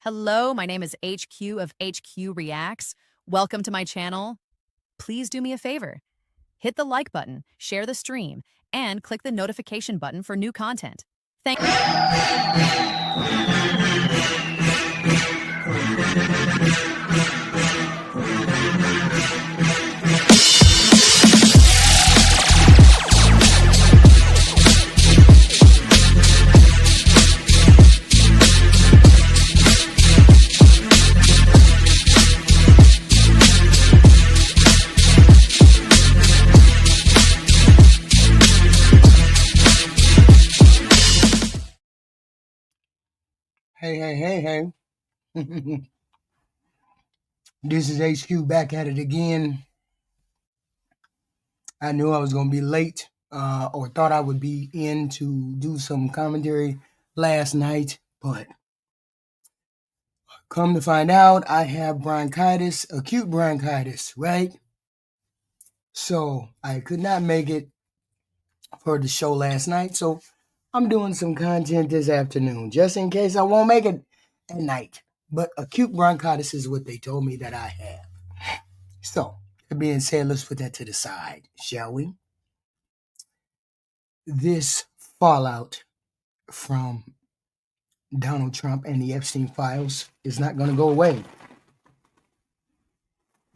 Hello, my name is HQ of HQ Reacts. Welcome to my channel. Please do me a favor. Hit the like button, share the stream, and click the notification button for new content. Thank Hey. This is HQ back at it again. I knew I was going to be late or thought I would be in to do some commentary last night, but come to find out, I have bronchitis, acute bronchitis, right? So I could not make it for the show last night, so I'm doing some content this afternoon, just in case I won't make it at night. But acute bronchitis is what they told me that I have. So, that being said, let's put that to the side, shall we? This fallout from Donald Trump and the Epstein files is not going to go away.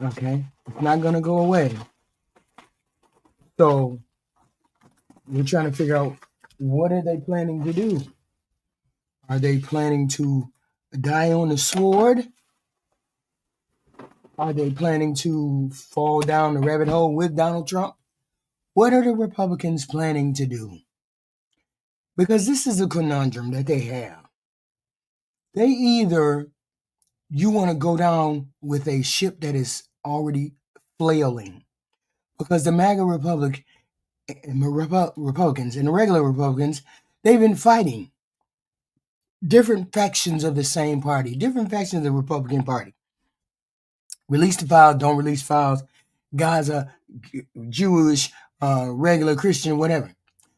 Okay? It's not going to go away. So, we're trying to figure out, what are they planning to do? Are they planning to die on the sword? Are they planning to fall down the rabbit hole with Donald Trump? What are the Republicans planning to do? Because this is a conundrum that they have. They either, you want to go down with a ship that is already flailing, because the MAGA Republicans and the regular Republicans, they've been fighting different factions of the same party, different factions of the Republican Party. Release the files, don't release files, Gaza, Jewish, regular Christian, whatever.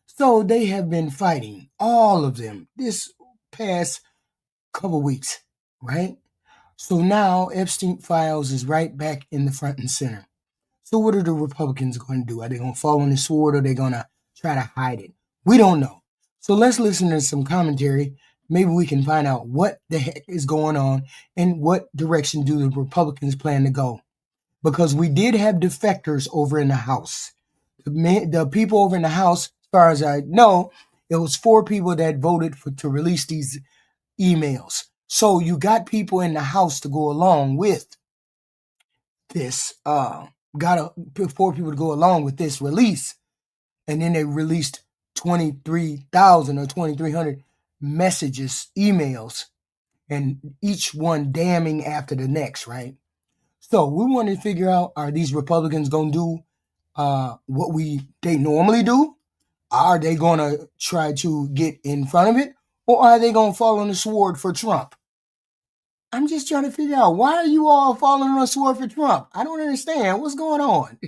So they have been fighting, all of them, this past couple weeks, right? So now Epstein files is right back in the front and center. So what are the Republicans going to do? Are they going to fall on the sword, or are they going to try to hide it? We don't know. So let's listen to some commentary. Maybe we can find out what the heck is going on and what direction do the Republicans plan to go. Because we did have defectors over in the House. The people over in the House, as far as I know, it was 4 people that voted to release these emails. So you got people in the House to go along with this, got 4 people to go along with this release. And then they released 23,000 or 2,300 messages, emails, and each one damning after the next, right? So we want to figure out, are these Republicans going to do what they normally do? Are they going to try to get in front of it? Or are they going to fall on the sword for Trump? I'm just trying to figure out, why are you all falling on the sword for Trump? I don't understand. What's going on?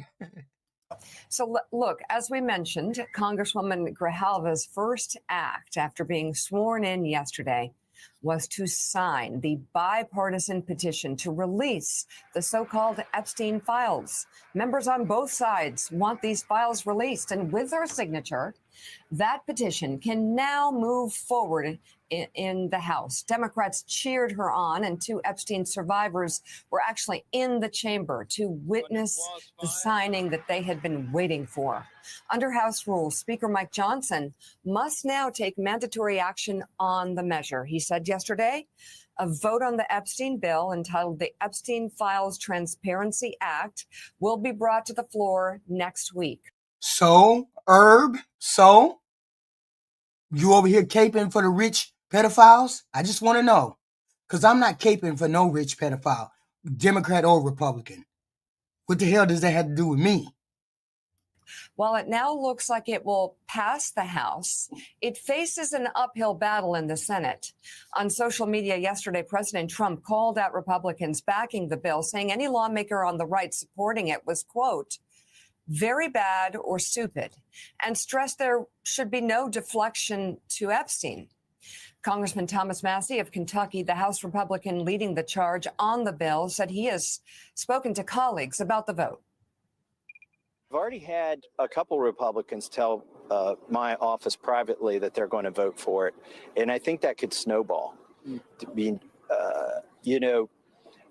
So look, as we mentioned, Congresswoman Grijalva's first act after being sworn in yesterday was to sign the bipartisan petition to release the so-called Epstein files. Members on both sides want these files released, and with her signature, that petition can now move forward in the House. Democrats cheered her on, and 2 Epstein survivors were actually in the chamber to witness the signing that they had been waiting for. Under House rules, Speaker Mike Johnson must now take mandatory action on the measure. He said yesterday, a vote on the Epstein bill, entitled the Epstein Files Transparency Act, will be brought to the floor next week. So, you over here caping for the rich pedophiles? I just want to know, because I'm not caping for no rich pedophile, Democrat or Republican. What the hell does that have to do with me? While it now looks like it will pass the House, it faces an uphill battle in the Senate. On social media yesterday, President Trump called out Republicans backing the bill, saying any lawmaker on the right supporting it was, quote, very bad or stupid, and stressed there should be no deflection to Epstein. Congressman Thomas Massey of Kentucky, the House Republican leading the charge on the bill, said he has spoken to colleagues about the vote. I've already had a couple Republicans tell my office privately that they're going to vote for it, and I think that could snowball.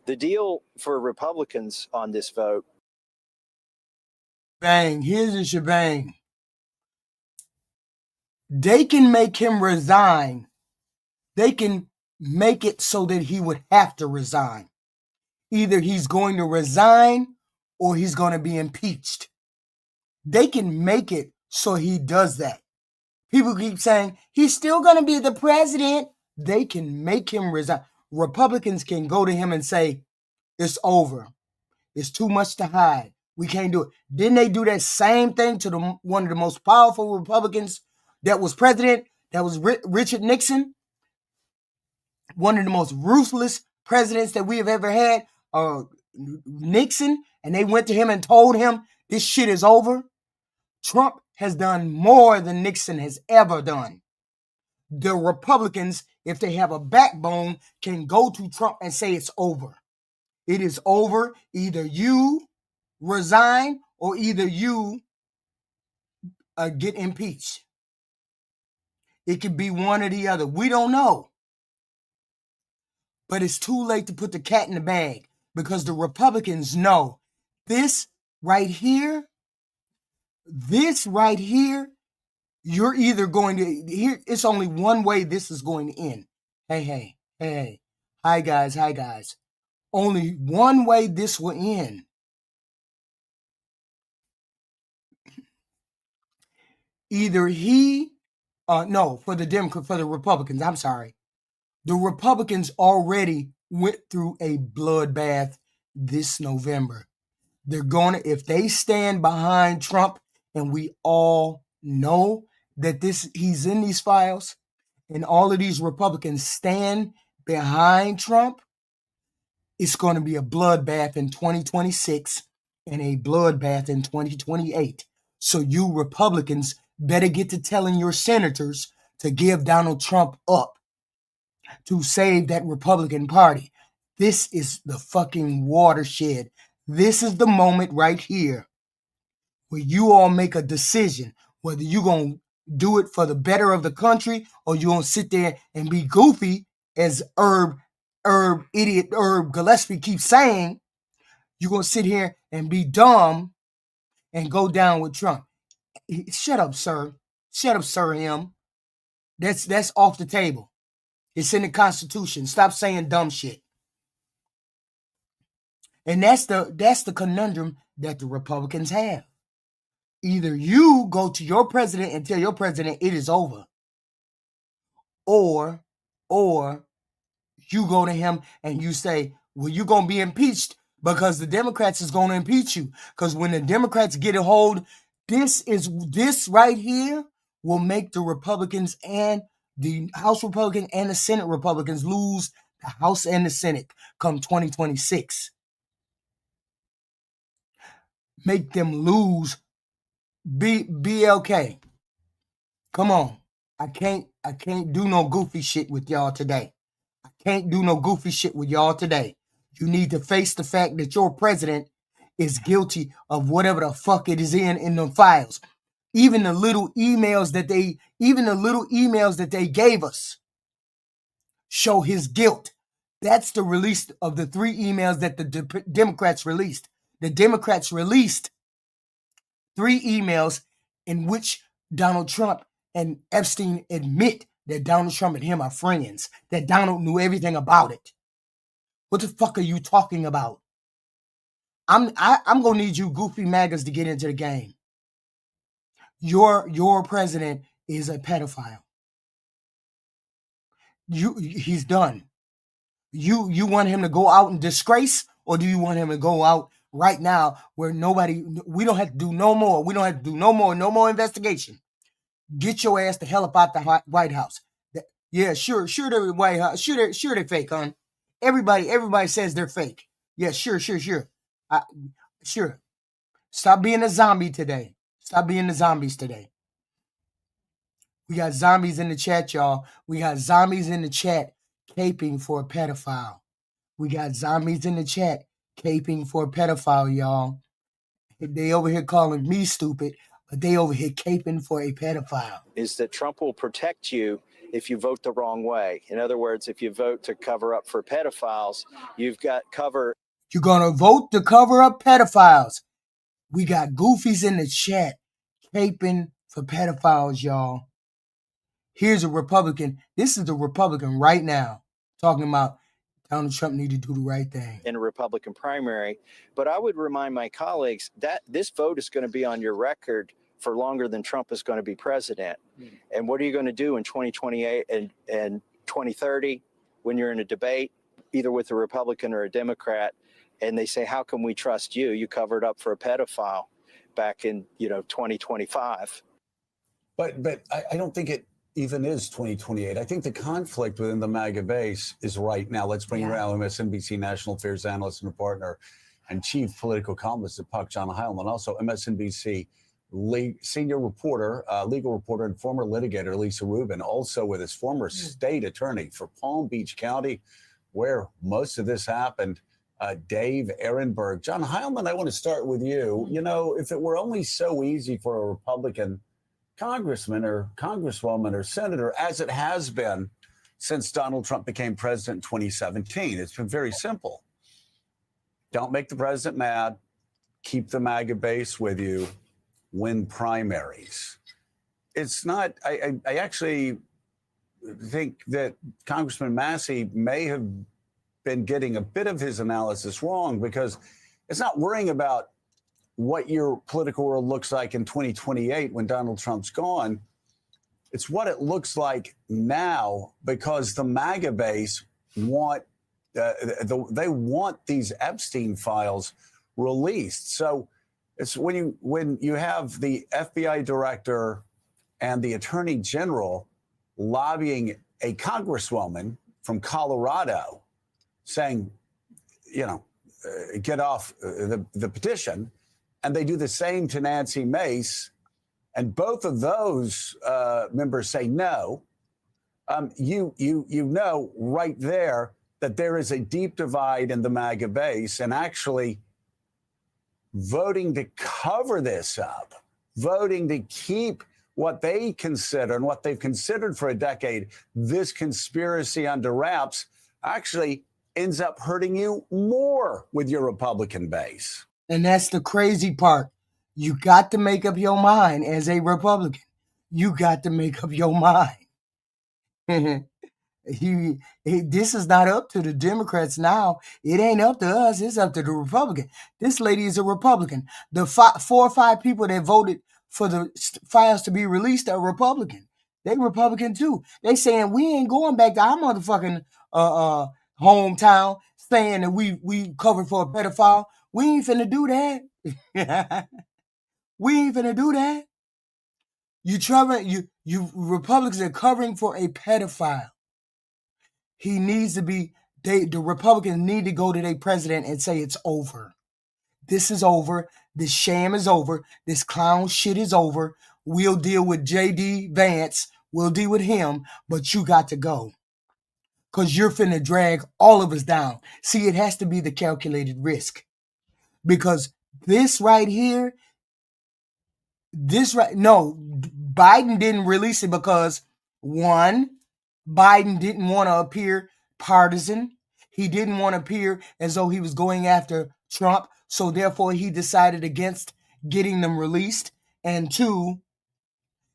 The deal for Republicans on this vote. Bang, here's a shebang. They can make him resign. They can make it so that he would have to resign. Either he's going to resign or he's going to be impeached. They can make it so he does that. People keep saying, he's still going to be the president. They can make him resign. Republicans can go to him and say, it's over. It's too much to hide. We can't do it. Didn't they do that same thing to one of the most powerful Republicans that was president? That was Richard Nixon. One of the most ruthless presidents that we have ever had, Nixon. And they went to him and told him, this shit is over. Trump has done more than Nixon has ever done. The Republicans, if they have a backbone, can go to Trump and say it's over. It is over. Either you resign or either you get impeached. It could be one or the other. We don't know. But it's too late to put the cat in the bag because the Republicans know this right here, you're either going to, here, it's only one way this is going to end. Hey. Hi, guys. Only one way this will end. Either for the Republicans, I'm sorry. The Republicans already went through a bloodbath this November. They're going to, if they stand behind Trump, and we all know that he's in these files, and all of these Republicans stand behind Trump, it's going to be a bloodbath in 2026 and a bloodbath in 2028. So you Republicans better get to telling your senators to give Donald Trump up to save that Republican Party. This is the fucking watershed. This is the moment right here where you all make a decision whether you're going to do it for the better of the country or you're going to sit there and be goofy, as idiot Herb Gillespie keeps saying. You're going to sit here and be dumb and go down with Trump. Shut up, sir. Shut up, Sir Him. That's off the table. It's in the Constitution. Stop saying dumb shit. And that's the conundrum that the Republicans have. Either you go to your president and tell your president it is over, or you go to him and you say, well, you're going to be impeached because the Democrats is going to impeach you. Because when the Democrats get a hold, this right here will make the Republicans and the House Republican and the Senate Republicans lose the House and the Senate come 2026. Make them lose. BLK. Come on. I can't do no goofy shit with y'all today. You need to face the fact that your president is guilty of whatever the fuck it is in the files. Even the little emails that they gave us show his guilt. That's the release of the 3 emails that the Democrats released. The Democrats released 3 emails in which Donald Trump and Epstein admit that Donald Trump and him are friends, that Donald knew everything about it. What the fuck are you talking about? I'm gonna need you goofy MAGAs to get into the game. Your president is a pedophile. He's done. You want him to go out in disgrace, or do you want him to go out right now where we don't have to do no more. We don't have to do no more investigation. Get your ass the hell up out the White House. Yeah, sure, the White House, sure they're fake, hon. Everybody says they're fake. Yeah, sure. Sure. Stop being a zombie today. Stop being the zombies today. We got zombies in the chat, y'all. We got zombies in the chat caping for a pedophile. We got zombies in the chat caping for a pedophile, y'all. They over here calling me stupid, but they over here caping for a pedophile. Is that Trump will protect you if you vote the wrong way. In other words, if you vote to cover up for pedophiles, you've got cover. You're going to vote to cover up pedophiles. We got goofies in the chat caping for pedophiles, y'all. Here's a Republican. This is the Republican right now talking about Donald Trump need to do the right thing. In a Republican primary. But I would remind my colleagues that this vote is going to be on your record for longer than Trump is going to be president. And what are you going to do in 2028 and 2030 when you're in a debate, either with a Republican or a Democrat, and they say, how can we trust you? You covered up for a pedophile back in, 2025. But I don't think it even is 2028. I think the conflict within the MAGA base is right now. Let's bring around MSNBC national affairs analyst and partner and chief political columnist at Puck, John Heilman, also MSNBC senior reporter, legal reporter, and former litigator, Lisa Rubin, also with us, former state attorney for Palm Beach County, where most of this happened, Dave Ehrenberg. John Heilman, I want to start with you. You know, if it were only so easy for a Republican congressman or congresswoman or senator, as it has been since Donald Trump became president in 2017, it's been very simple. Don't make the president mad. Keep the MAGA base with you. Win primaries. It's not, I actually think that Congressman Massey may have been getting a bit of his analysis wrong, because it's not worrying about what your political world looks like in 2028 when Donald Trump's gone. It's what it looks like now, because the MAGA base want they want these Epstein files released. So it's when you have the FBI director and the attorney general lobbying a congresswoman from Colorado, saying, get off the petition, and they do the same to Nancy Mace, and both of those members say no. You know right there that there is a deep divide in the MAGA base, and actually voting to cover this up, voting to keep what they consider and what they've considered for a decade, this conspiracy under wraps, actually ends up hurting you more with your Republican base. And that's the crazy part. You got to make up your mind as a Republican. You got to make up your mind. This is not up to the Democrats now. It ain't up to us. It's up to the Republican. This lady is a Republican. The 4 or 5 people that voted for the files to be released are Republican. They Republican too. They saying we ain't going back to our motherfucking hometown saying that we covered for a pedophile. We ain't finna do that. We ain't finna do that. You Republicans are covering for a pedophile. He needs to be, the Republicans need to go to their president and say it's over. This is over. This sham is over. This clown shit is over. We'll deal with J.D. Vance. We'll deal with him, but you got to go. Because you're finna drag all of us down. See, it has to be the calculated risk. Because this right here, Biden didn't release it because, one, Biden didn't want to appear partisan. He didn't want to appear as though he was going after Trump. So therefore, he decided against getting them released. And 2,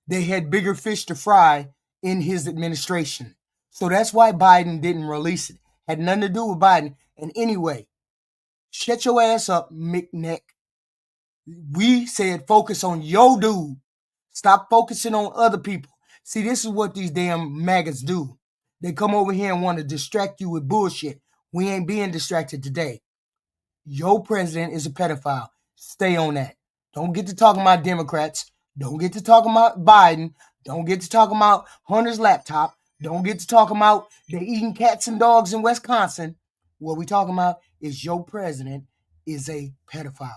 they had bigger fish to fry in his administration. So that's why Biden didn't release it. Had nothing to do with Biden. And anyway, shut your ass up, McNeck. We said focus on your dude. Stop focusing on other people. See, this is what these damn maggots do. They come over here and want to distract you with bullshit. We ain't being distracted today. Your president is a pedophile. Stay on that. Don't get to talking about Democrats. Don't get to talking about Biden. Don't get to talking about Hunter's laptop. Don't get to talking about they eating cats and dogs in Wisconsin. What we talking about is your president is a pedophile.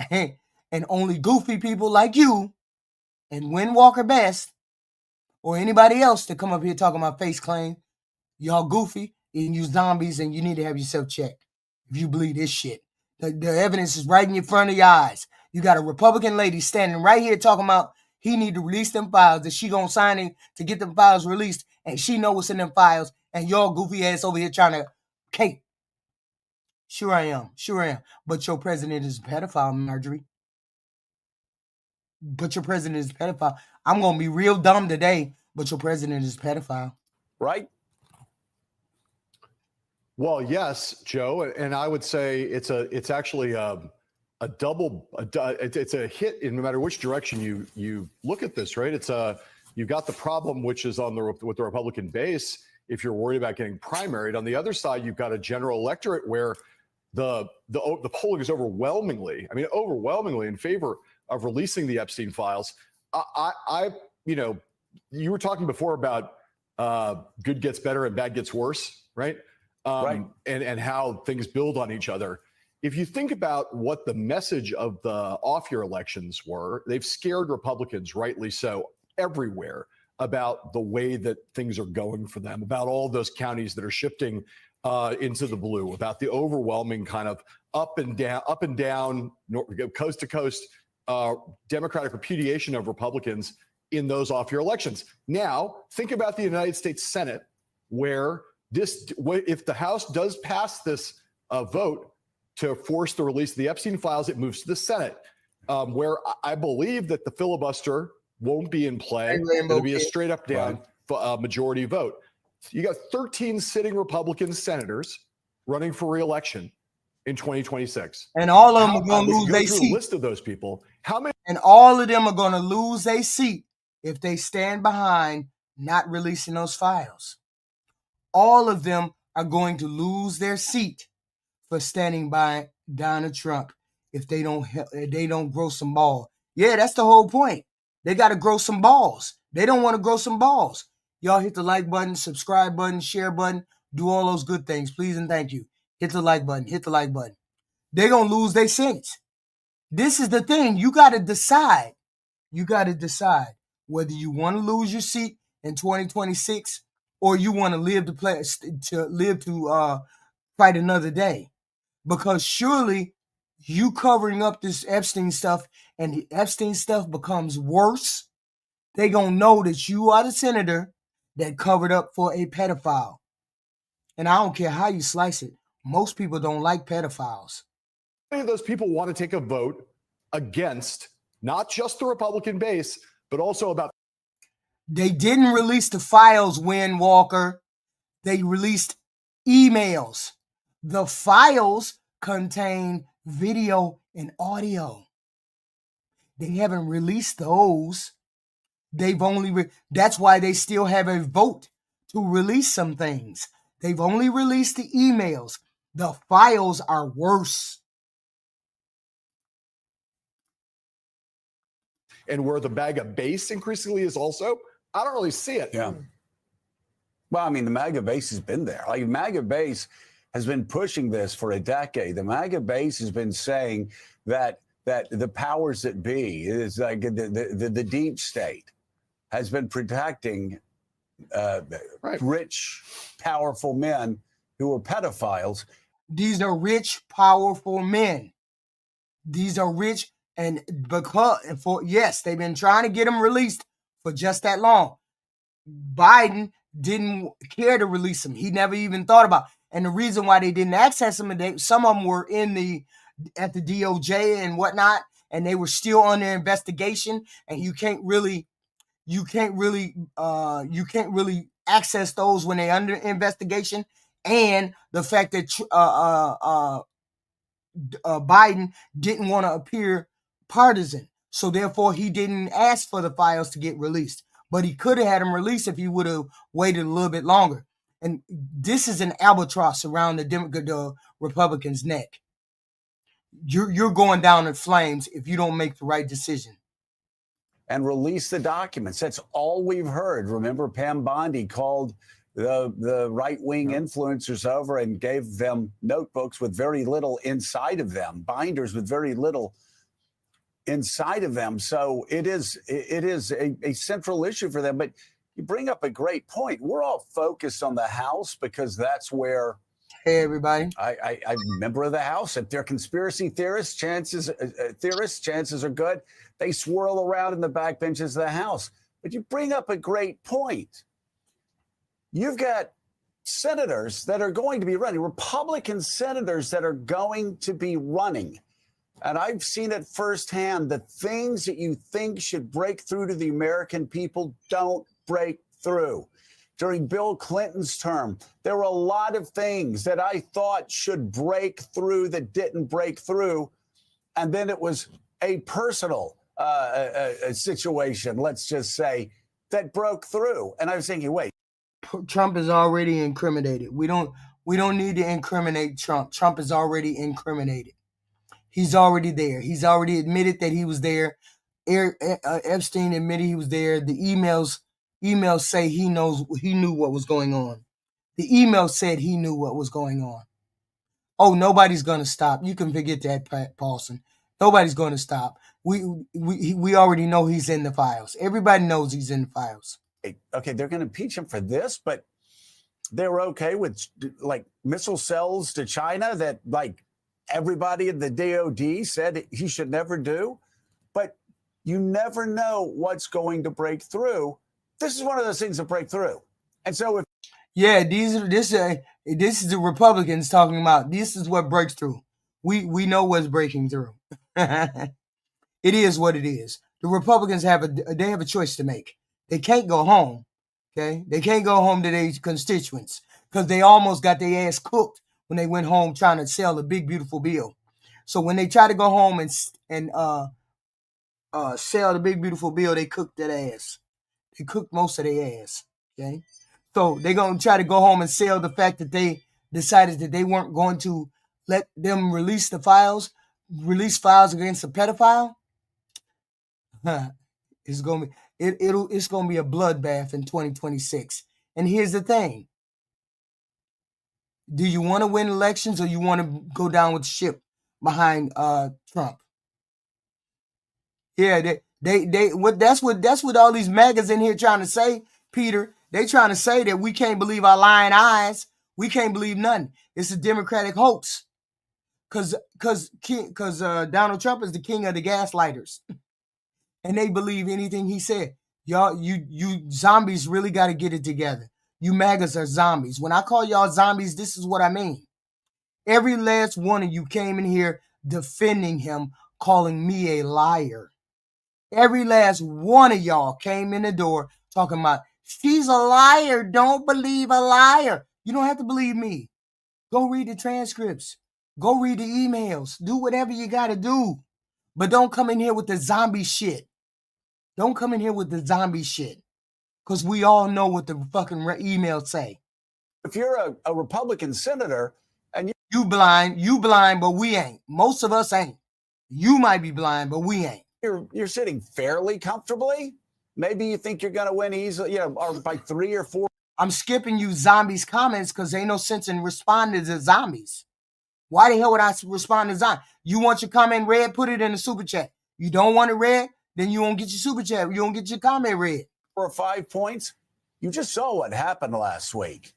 And only goofy people like you and Win Walker Best or anybody else that come up here talking about face claim, y'all goofy and you zombies, and you need to have yourself checked if you believe this shit. The evidence is right in front of your eyes. You got a Republican lady standing right here talking about he need to release them files, that she gonna sign in to get them files released, and she know what's in them files, and y'all goofy ass over here trying to cape. Sure I am. But your president is a pedophile, Marjorie. But your president is a pedophile. I'm gonna be real dumb today, but your president is a pedophile. Right? Well, yes, Joe, and I would say it's actually a hit in no matter which direction you look at this, right? You've got the problem, which is with the Republican base. If you're worried about getting primaried, on the other side, you've got a general electorate where the polling is overwhelmingly in favor of releasing the Epstein files. You were talking before about good gets better and bad gets worse, right? Right. And how things build on each other. If you think about what the message of the off-year elections were, they've scared Republicans, rightly so, everywhere about the way that things are going for them, about all those counties that are shifting into the blue, about the overwhelming kind of up and down, coast to coast Democratic repudiation of Republicans in those off-year elections. Now, think about the United States Senate, where if the House does pass this vote to force the release of the Epstein files, it moves to the Senate, where I believe that the filibuster won't be in play. It'll be a straight up down majority vote. You got 13 sitting Republican senators running for re-election in 2026. And all of them are going to lose their seat. List of those people. How many? And all of them are going to lose their seat if they stand behind not releasing those files. All of them are going to lose their seat for standing by Donald Trump if they don't grow some balls. Yeah, that's the whole point. They got to grow some balls. They don't want to grow some balls. Y'all hit the like button, subscribe button, share button, do all those good things, please and thank you. Hit the like button. They're going to lose their seats. This is the thing. You got to decide. Whether you want to lose your seat in 2026 or you want to live to fight another day. Because surely you covering up this Epstein stuff and the Epstein stuff becomes worse, they going to know that you are the senator that covered up for a pedophile. And I don't care how you slice it. Most people don't like pedophiles. Many of those people want to take a vote against not just the Republican base, but also about. They didn't release the files, Win Walker. They released emails. The files contain video and audio. They haven't released those. They've only, that's why they still have a vote to release some things. They've only released the emails. The files are worse. And where the MAGA base increasingly is also, I don't really see it. Yeah. Well, I mean, the MAGA base has been there. Like, MAGA base has been pushing this for a decade. The MAGA base has been saying that the powers that be, is like the deep state, has been protecting rich, powerful men who are pedophiles. These are rich, powerful men. These are rich, and yes, they've been trying to get them released for just that long. Biden didn't care to release them. He never even thought about it. And the reason why they didn't access them, some of them were at the DOJ and whatnot, and they were still under investigation. And you can't really access those when they're under investigation. And the fact that Biden didn't want to appear partisan, so therefore he didn't ask for the files to get released. But he could have had them released if he would have waited a little bit longer. And this is an albatross around the Republicans' neck. You're going down in flames if you don't make the right decision. And release the documents. That's all we've heard. Remember, Pam Bondi called the right-wing influencers over and gave them notebooks with very little inside of them, binders with very little inside of them. So it is a central issue for them. But you bring up a great point. We're all focused on the House because that's where. Hey, everybody. I'm a member of the House. If they're conspiracy theorists, chances are good they swirl around in the backbenches of the House. But you bring up a great point. You've got senators that are going to be running, Republican senators that are going to be running. And I've seen it firsthand. The things that you think should break through to the American people don't break through. During Bill Clinton's term, there were a lot of things that I thought should break through that didn't break through. And then it was a personal a situation, let's just say, that broke through. And I was thinking, wait. Trump is already incriminated. We don't need to incriminate Trump. Trump is already incriminated. He's already there. He's already admitted that he was there. Epstein admitted he was there. The emails say he knew what was going on. The email said he knew what was going on. Oh, nobody's going to stop. You can forget that, Pat Paulson. Nobody's going to stop. We already know he's in the files. Everybody knows he's in the files. Okay, they're going to impeach him for this, but they were okay with like missile cells to China that like everybody in the DOD said he should never do. But you never know what's going to break through. This is one of those things that break through. And so if this is the Republicans talking about this is what breaks through. We know what's breaking through. It is what it is. The Republicans have a choice to make. They can't go home. Okay? They can't go home to their constituents because they almost got their ass cooked when they went home trying to sell the big beautiful bill. So when they try to go home and sell the big beautiful bill, they cooked that ass. They cooked most of their ass. Okay? So they're going to try to go home and sell the fact that they decided that they weren't going to let them release files against a pedophile. It's going to be it's going to be a bloodbath in 2026. And here's the thing. Do you want to win elections or you want to go down with the ship behind Trump? Yeah, that's what all these MAGAs in here trying to say, Peter. They trying to say that we can't believe our lying eyes. We can't believe nothing. It's a Democratic hoax. Cause Donald Trump is the king of the gaslighters. And they believe anything he said. Y'all, you zombies really got to get it together. You MAGAs are zombies. When I call y'all zombies, this is what I mean. Every last one of you came in here defending him, calling me a liar. Every last one of y'all came in the door talking about, she's a liar. Don't believe a liar. You don't have to believe me. Go read the transcripts. Go read the emails. Do whatever you got to do. But don't come in here with the zombie shit. Don't come in here with the zombie shit. Because we all know what the fucking emails say. If you're a Republican senator and you blind, but we ain't. Most of us ain't. You might be blind, but we ain't. You're sitting fairly comfortably. Maybe you think you're going to win easily, or by 3 or 4. I'm skipping you zombies comments because ain't no sense in responding to zombies. Why the hell would I respond to zombies? You want your comment read? Put it in the super chat. You don't want it read? Then you won't get your super chat. You won't get your comment read. 4 or 5 points. You just saw what happened last week.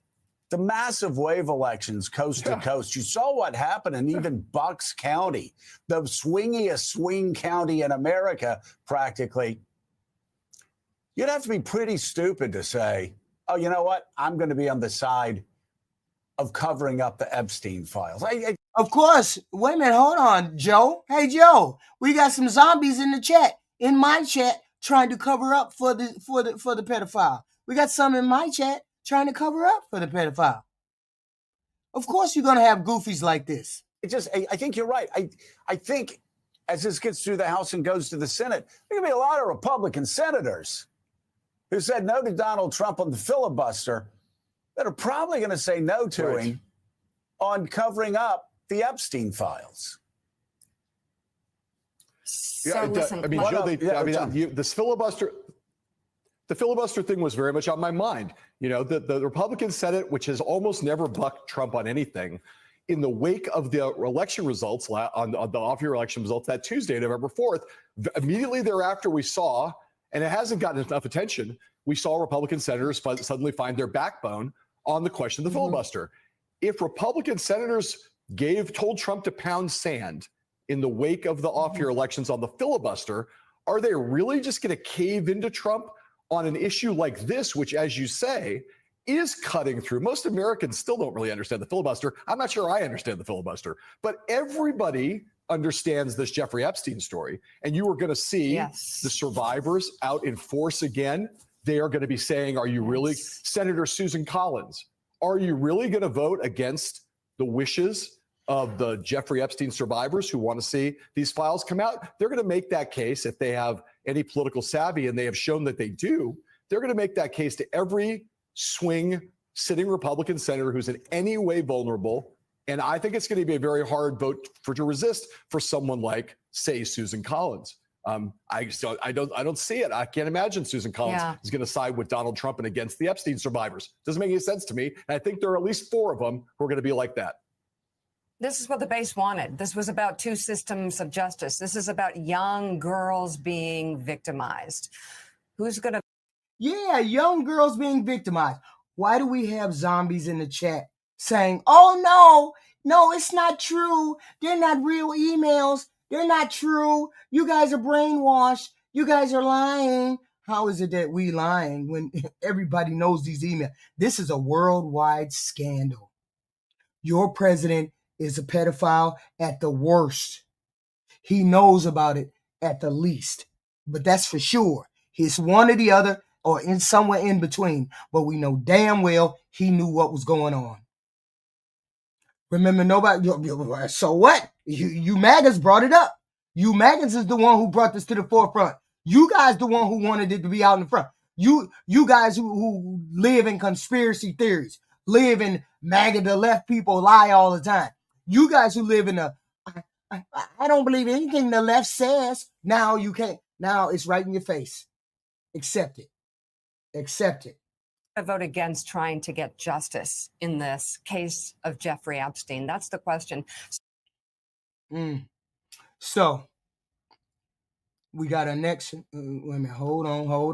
The massive wave elections coast to coast. You saw what happened in even Bucks County, the swingiest swing county in America, practically. You'd have to be pretty stupid to say, oh, you know what? I'm going to be on the side of covering up the Epstein files. Of course. Wait a minute. Hold on, Joe. Hey, Joe, we got some zombies in the chat, in my chat, trying to cover up for the pedophile. We got some in my chat trying to cover up for the pedophile. Of course, you're going to have goofies like this. I think you're right. I think as this gets through the House and goes to the Senate, there's going to be a lot of Republican senators who said no to Donald Trump on the filibuster that are probably going to say no to him on covering up the Epstein files. So listen, Joe, this filibuster, the filibuster thing was very much on my mind. The Republican Senate, which has almost never bucked Trump on anything, in the wake of the election results, on the off-year election results that Tuesday, November 4th, immediately thereafter we saw, and it hasn't gotten enough attention, we saw Republican senators suddenly find their backbone on the question of the filibuster. If Republican senators told Trump to pound sand in the wake of the off-year elections on the filibuster, are they really just going to cave into Trump on an issue like this, which, as you say, is cutting through? Most Americans still don't really understand the filibuster. I'm not sure I understand the filibuster, but everybody understands this Jeffrey Epstein story. And you are going to see the survivors out in force again. They are going to be saying, are you really, Senator Susan Collins, are you really going to vote against the wishes of the Jeffrey Epstein survivors who want to see these files come out? They're going to make that case if they have any political savvy, and they have shown that they do. They're going to make that case to every swing sitting Republican senator who's in any way vulnerable. And I think it's going to be a very hard vote to resist for someone like, say, Susan Collins. I don't see it. I can't imagine Susan Collins is going to side with Donald Trump and against the Epstein survivors. Doesn't make any sense to me. And I think there are at least 4 of them who are going to be like that. This is what the base wanted. This was about 2 systems of justice. This is about young girls being victimized. Who's going to? Yeah, young girls being victimized. Why do we have zombies in the chat saying, oh, no, it's not true. They're not real emails. They're not true. You guys are brainwashed. You guys are lying. How is it that we lying when everybody knows these emails? This is a worldwide scandal. Your president is a pedophile at the worst. He knows about it at the least. But that's for sure. He's one or the other or in somewhere in between. But we know damn well he knew what was going on. Remember, nobody. So what? You MAGAs brought it up. You MAGAs is the one who brought this to the forefront. You guys the one who wanted it to be out in front. You guys who live in conspiracy theories, live in MAGA, the left people lie all the time. You guys who live in I don't believe anything the left says. Now you can't. Now it's right in your face. Accept it. Accept it. Vote against trying to get justice in this case of Jeffrey Epstein? That's the question. So we got our next. Wait a minute. Hold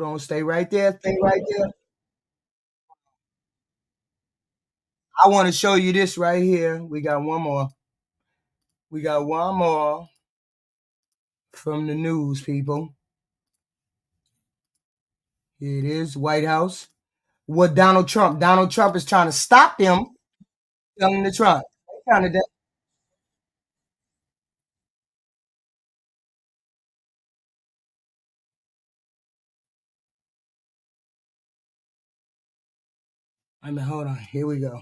on. Stay right there. Stay right there. I want to show you this right here. We got one more. We got one more from the news, people. Here it is, White House. What Donald Trump is trying to stop them telling the Trump. Hold on. Here we go.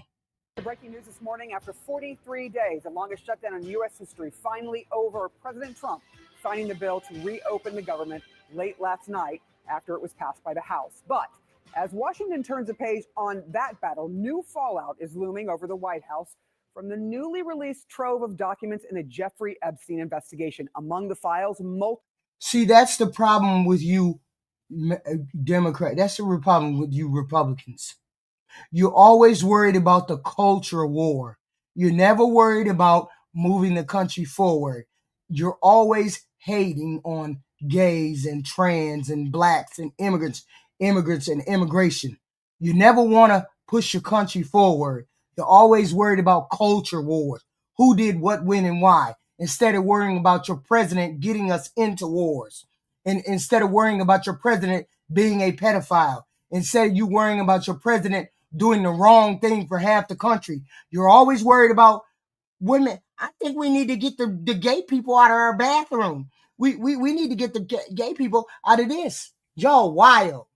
Breaking news this morning: after 43 days, the longest shutdown in U.S. history, finally over. President Trump signing the bill to reopen the government late last night after it was passed by the House. But as Washington turns a page on that battle, new fallout is looming over the White House from the newly released trove of documents in the Jeffrey Epstein investigation. Among the files, See, that's the problem with you, Democrat. That's the problem with you, Republicans. You're always worried about the culture war. You're never worried about moving the country forward. You're always hating on gays and trans and blacks and immigrants and immigration. You never want to push your country forward. You're always worried about culture wars. Who did what, when, and why, instead of worrying about your president getting us into wars. And instead of worrying about your president being a pedophile. Instead of you worrying about your president doing the wrong thing for half the country. You're always worried about women. I think we need to get the gay people out of our bathroom. We need to get the gay people out of this. Y'all wild.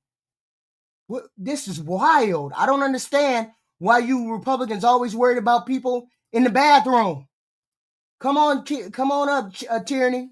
This is wild. I don't understand why you Republicans always worried about people in the bathroom. Come on up, Tierney.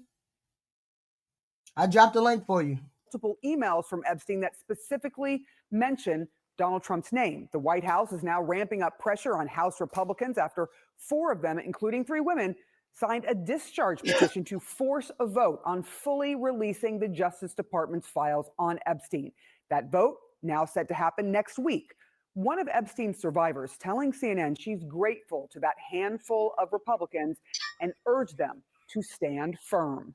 I dropped the link for you. multiple emails from Epstein that specifically mention Donald Trump's name. The White House is now ramping up pressure on House Republicans after 4 of them, including 3 women, signed a discharge petition to force a vote on fully releasing the Justice Department's files on Epstein. That vote now set to happen next week. One of Epstein's survivors telling CNN she's grateful to that handful of Republicans and urged them to stand firm.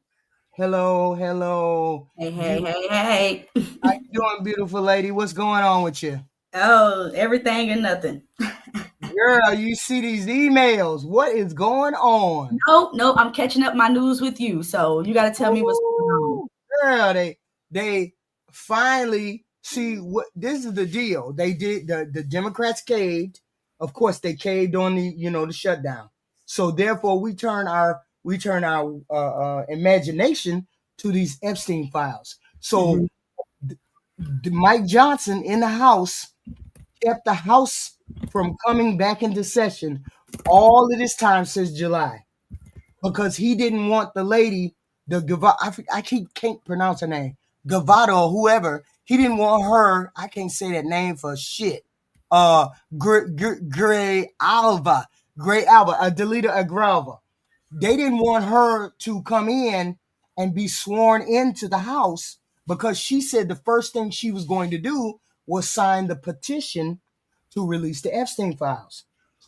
Hello, hello. Hey. How you doing, beautiful lady? What's going on with you? Oh, everything and nothing. Girl, you see these emails. What is going on? Nope. I'm catching up my news with you. So you got to tell me what's going on. Oh, girl, they finally see what this is the deal. They did the Democrats caved. Of course, they caved on the shutdown. So therefore, we turn our imagination to these Epstein files. So Mike Johnson in the House kept the House from coming back into session all of this time since July because he didn't want the lady, can't pronounce her name, Gavada or whoever. He didn't want her. I can't say that name for shit. Gray Alva, Delita Agrava. They didn't want her to come in and be sworn into the House because she said the first thing she was going to do was sign the petition to release the Epstein files.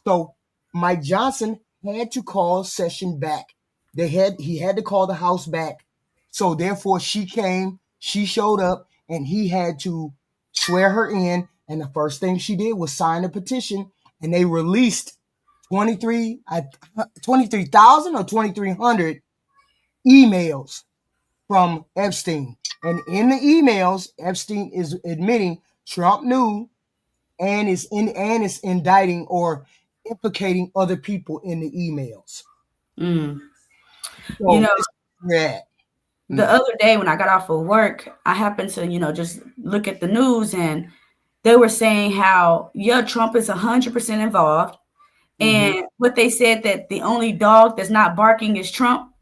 So Mike Johnson had to call session back. He had to call the House back. So therefore she showed up, and he had to swear her in. And the first thing she did was sign a petition, and they released 23,000 or 2,300 emails from Epstein. And in the emails, Epstein is admitting Trump knew and is indicting or implicating other people in the emails. Mm. So You know, the other day when I got off of work, I happened to, just look at the news, and they were saying how, Trump is 100% involved. And what they said, that the only dog that's not barking is Trump.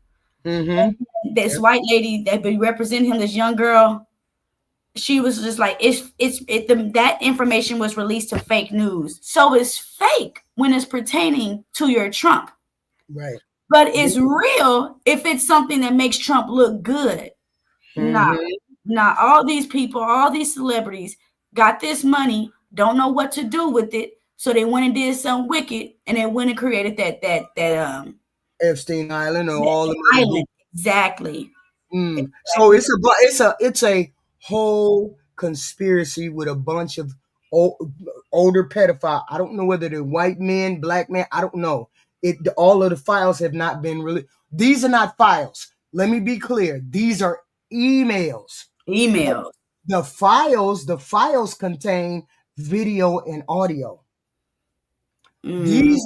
This white lady that be representing him, this young girl, she was just like, that information was released to fake news. So it's fake when it's pertaining to your Trump. Right. But it's real if it's something that makes Trump look good. Nah, all these people, all these celebrities got this money, don't know what to do with it. So they went and did something wicked, and they went and created that Epstein Island or all the island. Exactly. So it's a whole conspiracy with a bunch of older pedophile. I don't know whether they're white men, black men. I don't know. All of the files have not been released. These are not files. Let me be clear. These are emails. The files contain video and audio. These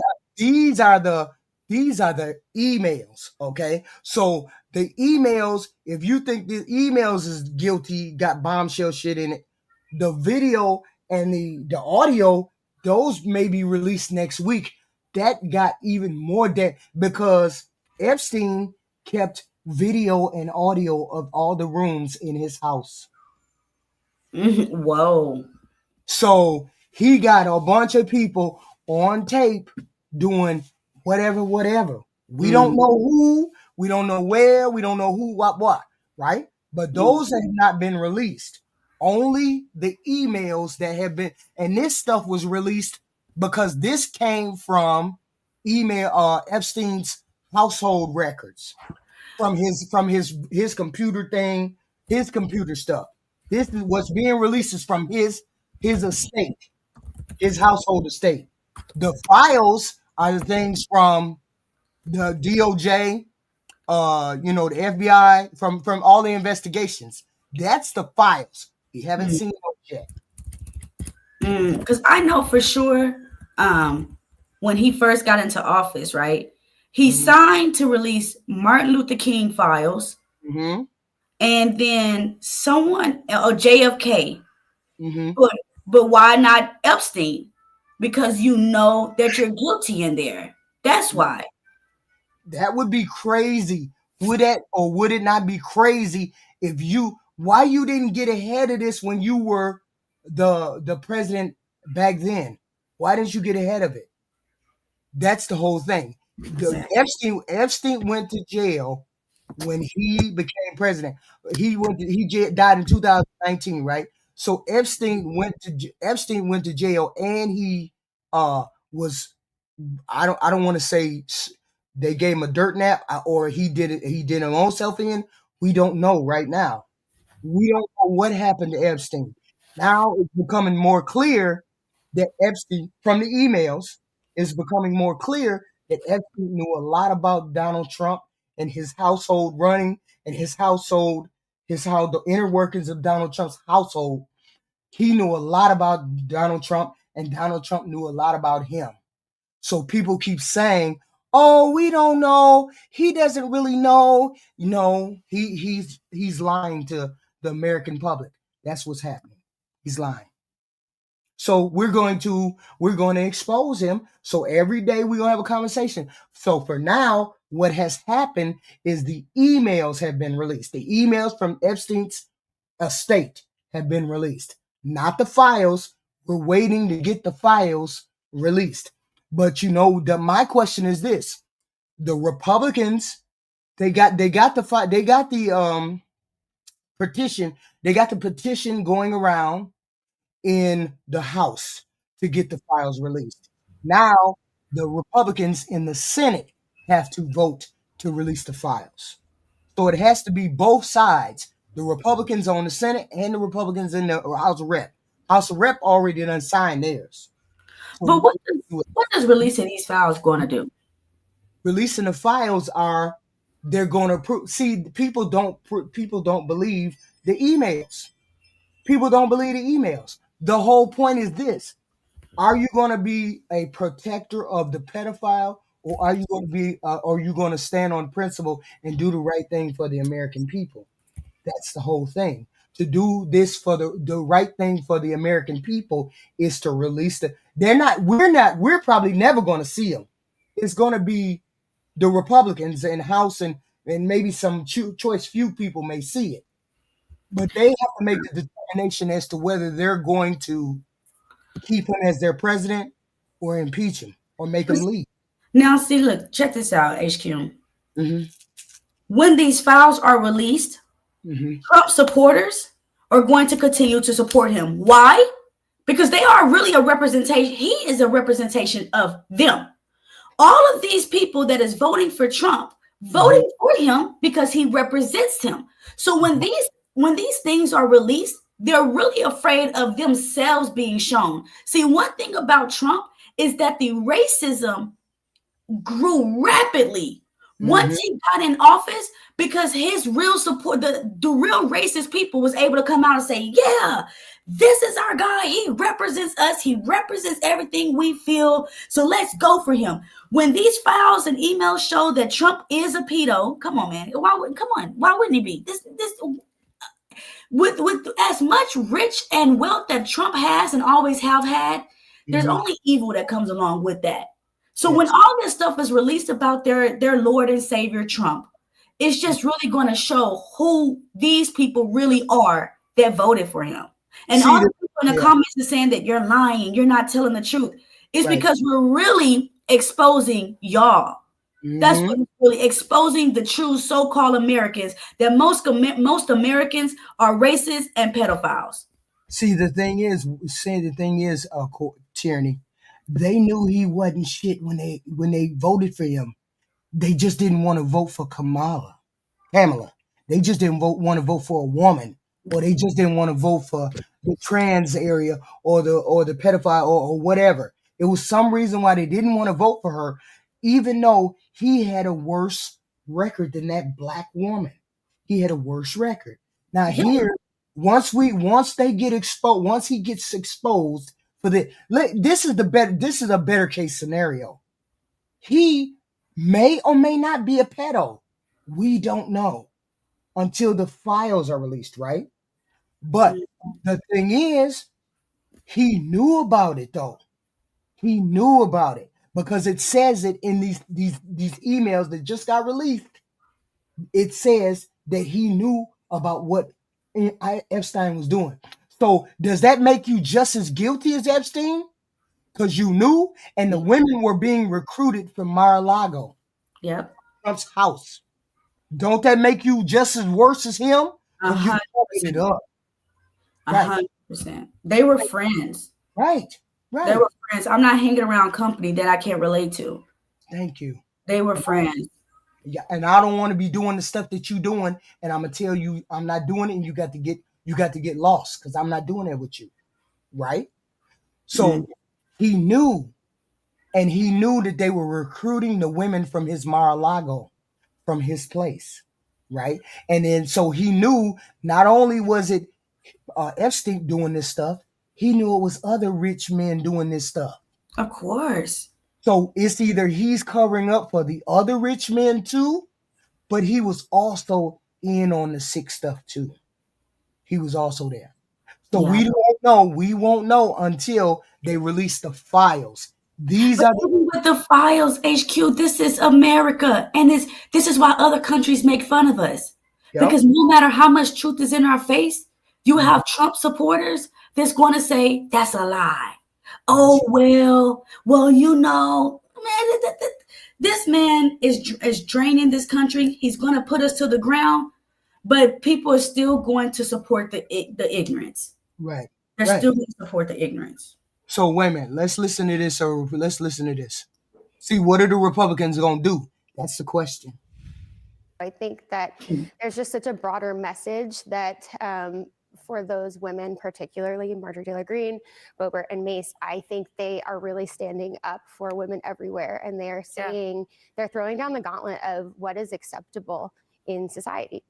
are the emails. Okay, so the emails, if you think the emails is guilty, got bombshell shit in it, the video and the audio, those may be released next week. That got even more dead because Epstein kept video and audio of all the rooms in his house. Whoa. So he got a bunch of people on tape doing whatever. We don't know who, we don't know where, we don't know who, what, right? But those have not been released. Only the emails that have been, and this stuff was released because this came from Epstein's household records, from his computer thing, his computer stuff. This is what's being released is from his estate, his household estate. The files are the things from the DOJ, the FBI, from all the investigations. That's the files. We haven't seen those yet. Because I know for sure, when he first got into office, right, he signed to release Martin Luther King files, and then someone, or JFK, but why not Epstein? Because you know that you're guilty in there. That's why. That would be crazy. Would it not be crazy why you didn't get ahead of this when you were the president back then? Why didn't you get ahead of it? That's the whole thing. Epstein went to jail when he became president. He died in 2019, right? So Epstein went to jail, and he was, I don't want to say they gave him a dirt nap, or he did himself in. We don't know right now. We don't know what happened to Epstein. Now it's becoming more clear that Epstein, from the emails, it's becoming more clear that Epstein knew a lot about Donald Trump and his household running and his household, the inner workings of Donald Trump's household. He knew a lot about Donald Trump, and Donald Trump knew a lot about him. So people keep saying, "Oh, we don't know. He doesn't really know." No, he's lying to the American public. That's what's happening. He's lying. So we're going to expose him. So every day we're gonna have a conversation. So for now, what has happened is the emails have been released. The emails from Epstein's estate have been released, not the files. We're waiting to get the files released. But my question is this: the Republicans, they got the petition. They got the petition going around in the House to get the files released. Now the Republicans in the Senate have to vote to release the files. So it has to be both sides. The Republicans on the Senate and the Republicans in the House of Rep. House of Rep already done signed theirs. So But what is releasing these files going to do? Releasing the files they're going to prove. See, people don't believe the emails. People don't believe the emails. The whole point is this: are you going to be a protector of the pedophile, or are you going to stand on principle and do the right thing for the American people? That's the whole thing. To do this for the right thing for the American people is to release we're probably never going to see them. It's going to be the Republicans in House, and maybe some choice few people may see it. But they have to make the determination as to whether they're going to keep him as their president or impeach him or make him leave. Now, see, look, check this out, HQ. Mm-hmm. When these files are released, Mm-hmm. Trump supporters are going to continue to support him. Why? Because they are really a representation. He is a representation of them. All of these people that is voting for Trump, voting for him because he represents him. So when these things are released, they're really afraid of themselves being shown. See, one thing about Trump is that the racism grew rapidly once he got in office, because his real support, the real racist people was able to come out and say, yeah, this is our guy. He represents us. He represents everything we feel. So let's go for him. When these files and emails show that Trump is a pedo, come on, man. Why wouldn't he be? This with as much rich and wealth that Trump has and always have had, there's only evil that comes along with that. So when all this stuff is released about their Lord and Savior Trump, it's just really going to show who these people really are that voted for him. And all the people in the comments are saying that you're lying, you're not telling the truth. It's because we're really exposing y'all. That's what it's really exposing, the true so-called Americans, that most Americans are racist and pedophiles. See, the thing is, Tierney, they knew he wasn't shit when they voted for him. They just didn't want to vote for Pamela. They just didn't want to vote for a woman, or they just didn't want to vote for the trans area or the pedophile or whatever. It was some reason why they didn't want to vote for her, even though he had a worse record than that black woman. He had a worse record. Now here, once he gets exposed for this is a better case scenario. He may or may not be a pedo. We don't know until the files are released, right? But the thing is, he knew about it though. He knew about it because it says it in these emails that just got released. It says that he knew about what Epstein was doing. So does that make you just as guilty as Epstein? Because you knew, and the women were being recruited from Mar-a-Lago. Yep. Trump's house. Don't that make you just as worse as him? 100%. It up. 100%. They were friends. Right. They were friends. I'm not hanging around company that I can't relate to. Thank you. They were friends. Yeah, and I don't want to be doing the stuff that you doing, and I'm gonna tell you I'm not doing it, and you got to get lost because I'm not doing it with you, right? So he knew, and he knew that they were recruiting the women from his Mar-a-Lago, from his place, right? And then so he knew not only was it Epstein doing this stuff, he knew it was other rich men doing this stuff. Of course. So it's either he's covering up for the other rich men too, but he was also in on the sick stuff too. He was also there. So Yeah. we won't know until they release the files. These But are even with the files, HQ, this is America. And this is why other countries make fun of us. Yep. Because no matter how much truth is in our face, you have Trump supporters that's going to say, that's a lie. Oh, well, you know, man, this man is draining this country. He's going to put us to the ground, but people are still going to support the ignorance. right. They're Right. still going to support the ignorance. So wait a minute. Let's listen to this. Or let's listen to this. See, what are the Republicans gonna do? That's the question. I think that there's just such a broader message that for those women, particularly Marjorie Taylor Greene, Boebert, and Mace, I think they are really standing up for women everywhere. And they're saying, they're throwing down the gauntlet of what is acceptable in society.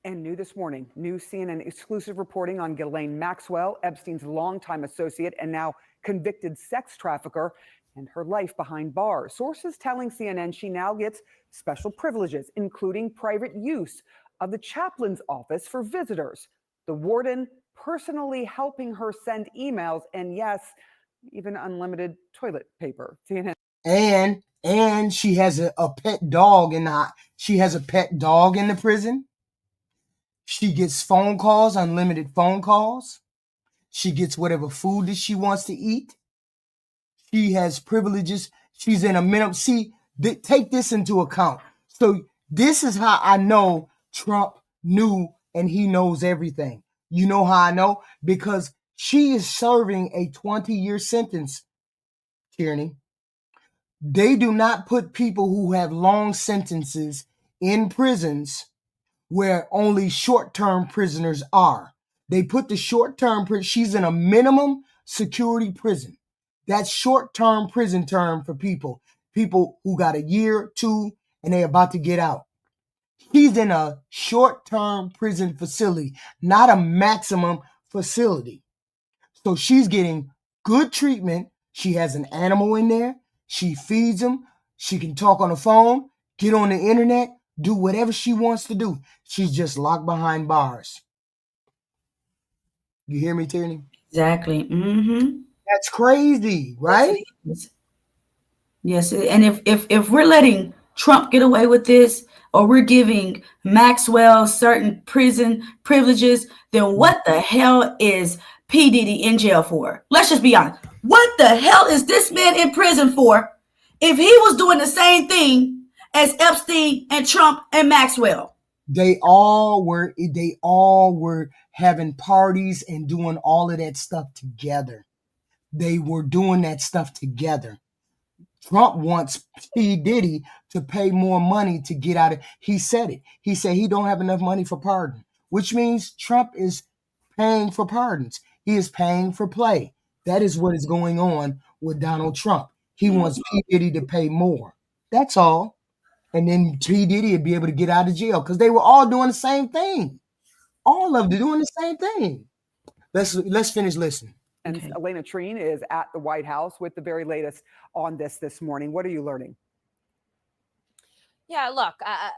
And new this morning, new CNN exclusive reporting on Ghislaine Maxwell, Epstein's longtime associate and now convicted sex trafficker, and her life behind bars. Sources telling CNN she now gets special privileges, including private use of the chaplain's office for visitors, the warden personally helping her send emails, and yes, even unlimited toilet paper. CNN. And she has a pet dog in the prison. She gets phone calls, unlimited phone calls. She gets whatever food that she wants to eat. She has privileges. She's in a minimum. See, take this into account. So this is how I know Trump knew and he knows everything. You know how I know? Because she is serving a 20-year sentence, Tierney. They do not put people who have long sentences in prisons where only short-term prisoners are. They put the short-term, she's in a minimum security prison. That's short-term prison term for people who got a year, two, and they're about to get out. She's in a short-term prison facility, not a maximum facility. So she's getting good treatment. She has an animal in there. She feeds him. She can talk on the phone, get on the internet, do whatever she wants to do. She's just locked behind bars. You hear me, Tierney? Exactly. Mm-hmm. That's crazy, right? Yes, and if we're letting Trump get away with this, or we're giving Maxwell certain prison privileges, then what the hell is P. Diddy in jail for? Let's just be honest. What the hell is this man in prison for if he was doing the same thing as Epstein and Trump and Maxwell? They all were having parties and doing all of that stuff together. They were doing that stuff together. Trump wants P. Diddy to pay more money to get out of. He said it. He said he don't have enough money for pardon, which means Trump is paying for pardons. He is paying for play. That is what is going on with Donald Trump. He wants P. Diddy to pay more. That's all. And then P. Diddy would be able to get out of jail because they were all doing the same thing. All of them doing the same thing. Let's finish listening. And Elena Treen is at the White House with the very latest on this morning. What are you learning? Yeah, look,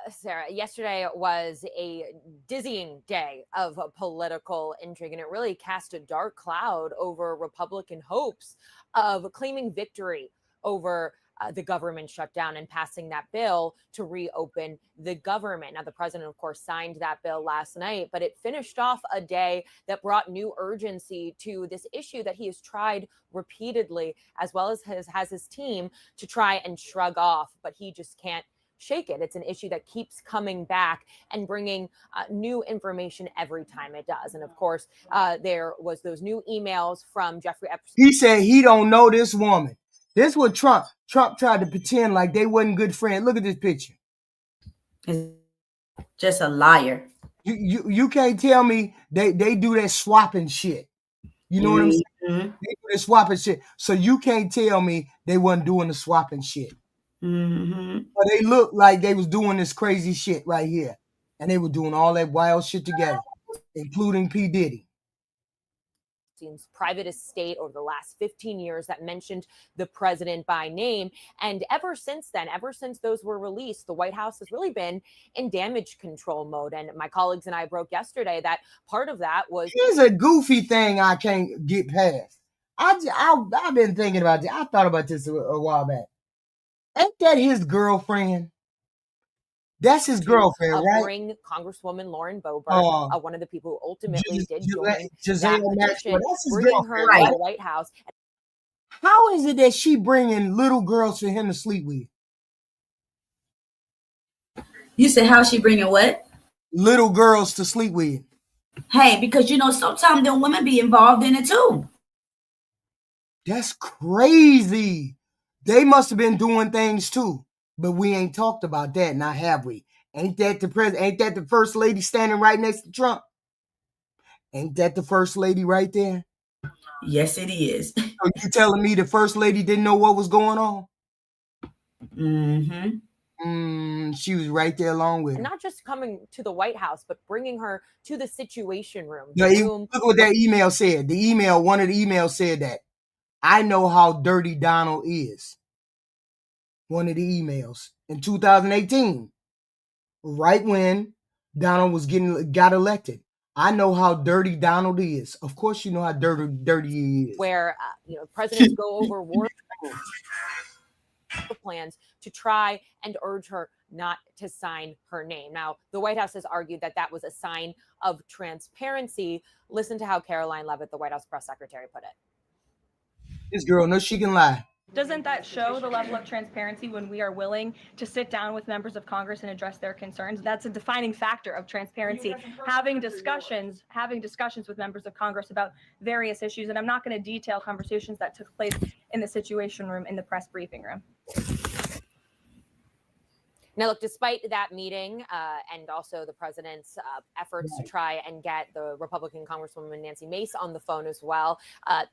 Sarah, yesterday was a dizzying day of political intrigue, and it really cast a dark cloud over Republican hopes of claiming victory over the government shutdown and passing that bill to reopen the government. Now, the president, of course, signed that bill last night, but it finished off a day that brought new urgency to this issue that he has tried repeatedly, as well as has his team, to try and shrug off, but he just can't shake it. It's an issue that keeps coming back and bringing new information every time it does. And of course, there was those new emails from Jeffrey Epstein. He said he don't know this woman. This is what Trump tried to pretend like they wasn't good friends. Look at this picture. Is just a liar. You can't tell me they do that swapping shit. You know what I'm saying? Mm-hmm. They do that swapping shit. So you can't tell me they wasn't doing the swapping shit. Mm-hmm. But they looked like they was doing this crazy shit right here. And they were doing all that wild shit together, including P. Diddy. Epstein's private estate over the last 15 years that mentioned the president by name. And ever since then, ever since those were released, the White House has really been in damage control mode. And my colleagues and I broke yesterday that part of that was. Here's a goofy thing I can't get past. I've been thinking about this. I thought about this a while back. Ain't that his girlfriend? That's his girlfriend, right? Bring Congresswoman Lauren Boebert, one of the people who ultimately did join Giselle that petition, that's his bringing her girlfriend, to right? the White House. How is it that she bringing little girls for him to sleep with? You said how she bringing what? Little girls to sleep with. Hey, because sometimes them women be involved in it too. That's crazy. They must have been doing things too, but we ain't talked about that, now have we? Ain't that the president? Ain't that the first lady standing right next to Trump? Ain't that the first lady right there? Yes, it is. So you telling me the first lady didn't know what was going on? Mm-hmm. She was right there along with her. Not just coming to the White House, but bringing her to the Situation Room. Look what that email said. One of the emails said that. I know how dirty Donald is. One of the emails in 2018, right when Donald got elected. I know how dirty Donald is. Of course, you know how dirty he is. Where presidents go over war plans to try and urge her not to sign her name. Now, the White House has argued that that was a sign of transparency. Listen to how Caroline Leavitt, the White House press secretary, put it. This girl knows she can lie. Doesn't that show the level of transparency when we are willing to sit down with members of Congress and address their concerns? That's a defining factor of transparency, having discussions with members of Congress about various issues. And I'm not going to detail conversations that took place in the Situation Room, in the press briefing room. Now, look, despite that meeting and also the president's efforts to try and get the Republican Congresswoman Nancy Mace on the phone as well,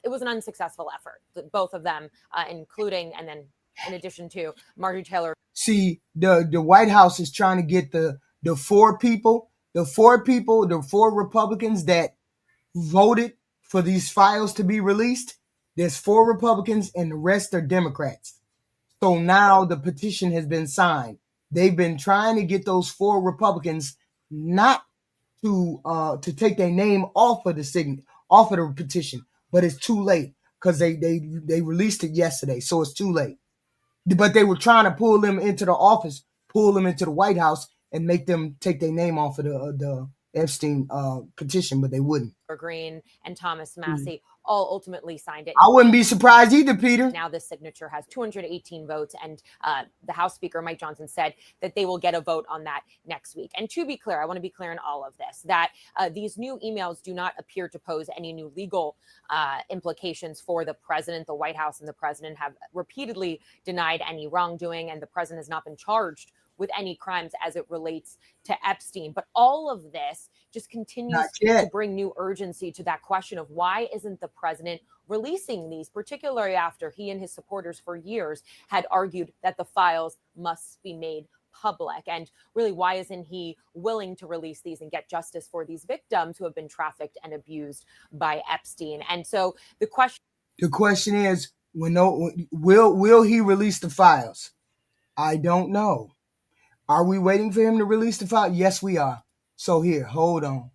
it was an unsuccessful effort. Both of them, including and then in addition to Marjorie Taylor. See, the White House is trying to get the four Republicans that voted for these files to be released. There's 4 Republicans and the rest are Democrats. So now the petition has been signed. They've been trying to get those 4 Republicans not to take their name off of the petition, but it's too late because they released it yesterday, so it's too late. But they were trying to pull them into the office, pull them into the White House, and make them take their name off of the Epstein petition, but they wouldn't. Green and Thomas Massey all ultimately signed it. I wouldn't be surprised either, Peter. Now this signature has 218 votes, and the House Speaker, Mike Johnson, said that they will get a vote on that next week. And to be clear, I want to be clear in all of this, that these new emails do not appear to pose any new legal implications for the president. The White House and the president have repeatedly denied any wrongdoing, and the president has not been charged with any crimes as it relates to Epstein. But all of this just continues to bring new urgency to that question of why isn't the president releasing these, particularly after he and his supporters for years had argued that the files must be made public. And really, why isn't he willing to release these and get justice for these victims who have been trafficked and abused by Epstein? And so the question is, will he release the files? I don't know. Are we waiting for him to release the file? Yes, we are. So here, hold on.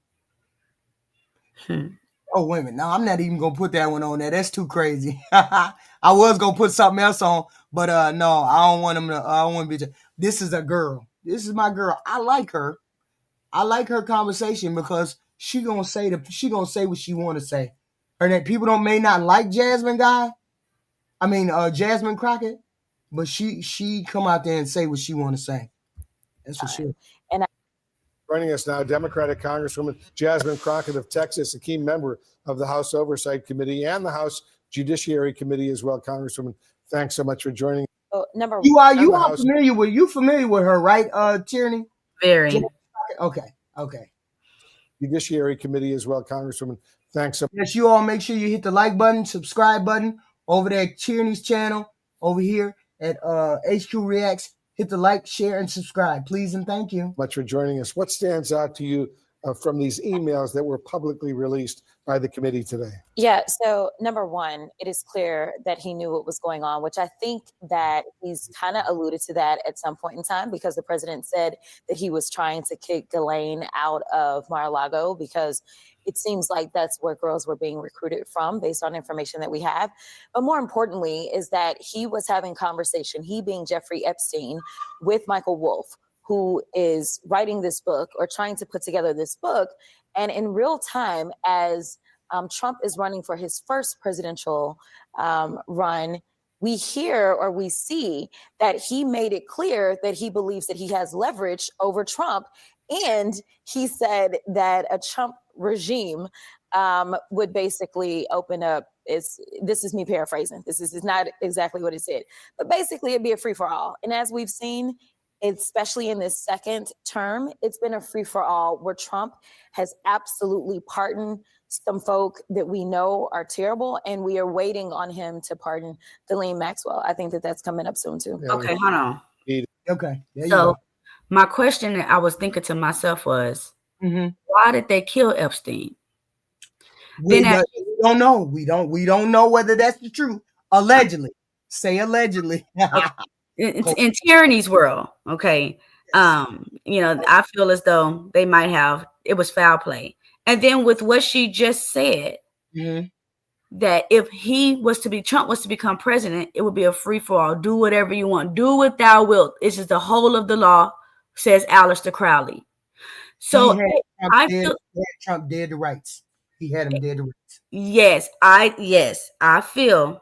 Oh, wait a minute. No, I'm not even going to put that one on there. That's too crazy. I was going to put something else on, but no, I don't want him to. I don't want to be. This is a girl. This is my girl. I like her. I like her conversation because she gonna say what she want to say. Her that people may not like Jasmine Crockett, but she come out there and say what she want to say. That's for sure. And joining us now, Democratic Congresswoman Jasmine Crockett of Texas, a key member of the House Oversight Committee and the House Judiciary Committee as well. Congresswoman, thanks so much for joining. Oh, you familiar with her, right, Tierney? Very. Okay. Judiciary Committee as well, Congresswoman. Thanks so much. Yes, you all make sure you hit the like button, subscribe button over there at Tierney's channel over here at HQ Reacts. Hit the like, share, and subscribe, please, and thank you. Much for joining us. What stands out to you from these emails that were publicly released by the committee today? Yeah, so number one, it is clear that he knew what was going on, which I think that he's kind of alluded to that at some point in time, because the president said that he was trying to kick Ghislaine out of Mar-a-Lago because it seems like that's where girls were being recruited from based on information that we have. But more importantly is that he was having conversation, he being Jeffrey Epstein, with Michael Wolff, who is writing this book or trying to put together this book. And in real time, as Trump is running for his first presidential run, we hear or we see that he made it clear that he believes that he has leverage over Trump. And he said that a Trump regime would basically open up, this is me paraphrasing, this is not exactly what he said, but basically it'd be a free for all. And as we've seen, especially in this second term, it's been a free for all where Trump has absolutely pardoned some folk that we know are terrible, and we are waiting on him to pardon Ghislaine Maxwell. I think that that's coming up soon too. Okay, hold on. Okay. There you So go. my question that I was thinking to myself was, why did they kill Epstein? We don't know. We don't know whether that's the truth. Allegedly. Say allegedly. It's in Tyranny's world, okay. I feel as though they might have, it was foul play. And then with what she just said, that if Trump was to become president, it would be a free for all. Do whatever you want. Do what thou wilt. It's just the whole of the law, says Aleister Crowley. So Trump dead to rights. He had him dead to rights. Yes, I feel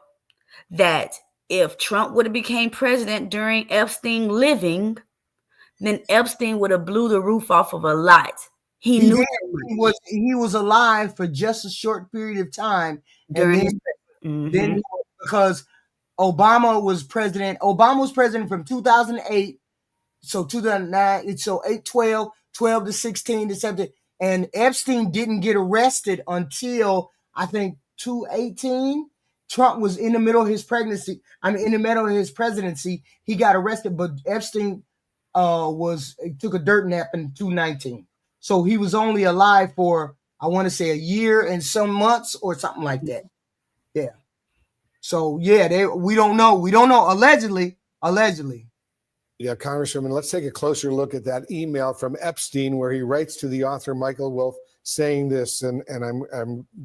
that if Trump would have became president during Epstein living, then Epstein would have blew the roof off of a lot. He was alive for just a short period of time. Then because Obama was president from 2008, so 2009, so 12 to 16 to 17, and Epstein didn't get arrested until I think 2018. Trump was in the middle of his presidency. He got arrested, but Epstein took a dirt nap in 2019. So he was only alive for, I want to say, a year and some months or something like that. Yeah. So yeah, we don't know. Allegedly. Yeah, Congresswoman, let's take a closer look at that email from Epstein where he writes to the author Michael Wolff saying this, and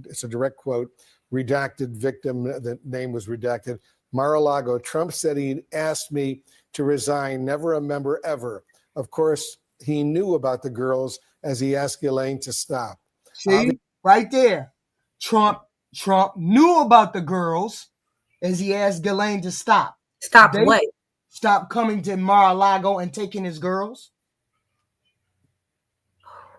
it's a direct quote, redacted victim, the name was redacted. Mar-a-Lago, Trump said he'd asked me to resign, never a member ever. Of course, he knew about the girls as he asked Ghislaine to stop. See, right there. Trump knew about the girls as he asked Ghislaine to stop. Stop what? Stop coming to Mar-a-Lago and taking his girls.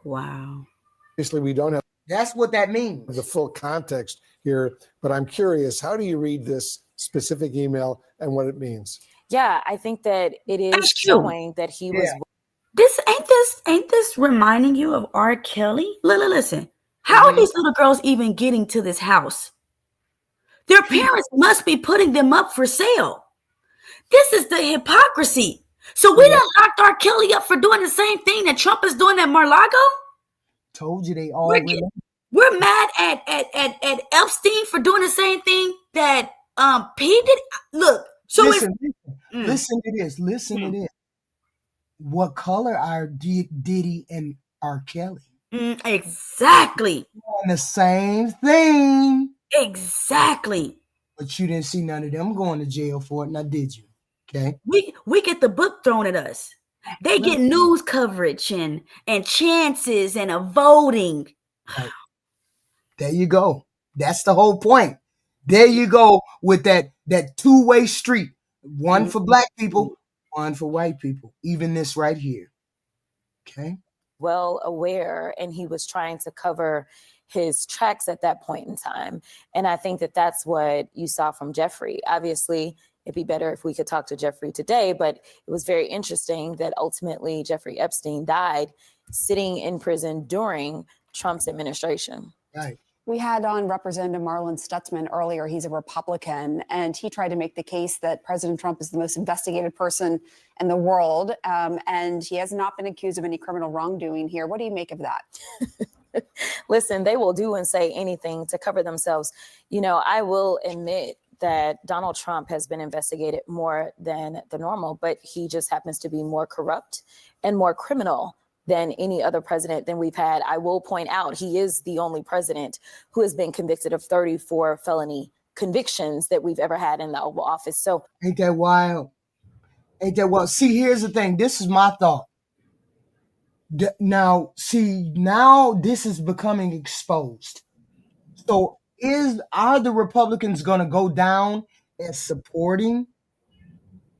Wow. Obviously, we don't have that's what that means. The full context here, but I'm curious, how do you read this specific email and what it means? Yeah, I think that it is showing that he was. Ain't this reminding you of R. Kelly? Listen, how are these little girls even getting to this house? Their parents must be putting them up for sale. This is the hypocrisy. So we done locked R. Kelly up for doing the same thing that Trump is doing at Mar-a-Lago? Told you they all we're mad at Epstein for doing the same thing that P did. Look, so listen to this. Listen to this. What color are Diddy and R. Kelly? Exactly. The same thing. Exactly. But you didn't see none of them going to jail for it, now did you? Okay. We get the book thrown at us. They get news coverage and chances and a voting. Right. There you go. That's the whole point. There you go with that two-way street. One for black people, one for white people. Even this right here. Okay. Well aware, and he was trying to cover his tracks at that point in time. And I think that that's what you saw from Jeffrey. Obviously, it'd be better if we could talk to Jeffrey today. But it was very interesting that ultimately Jeffrey Epstein died sitting in prison during Trump's administration. Right. We had on Representative Marlon Stutzman earlier. He's a Republican, and he tried to make the case that President Trump is the most investigated person in the world, and he has not been accused of any criminal wrongdoing here. What do you make of that? Listen, they will do and say anything to cover themselves. You know, I will admit that Donald Trump has been investigated more than the normal, but he just happens to be more corrupt and more criminal than any other president than we've had. I will point out he is the only president who has been convicted of 34 felony convictions that we've ever had in the Oval Office. So ain't that wild? Ain't that wild? See, here's the thing. This is my thought. Now this is becoming exposed. So are the Republicans going to go down as supporting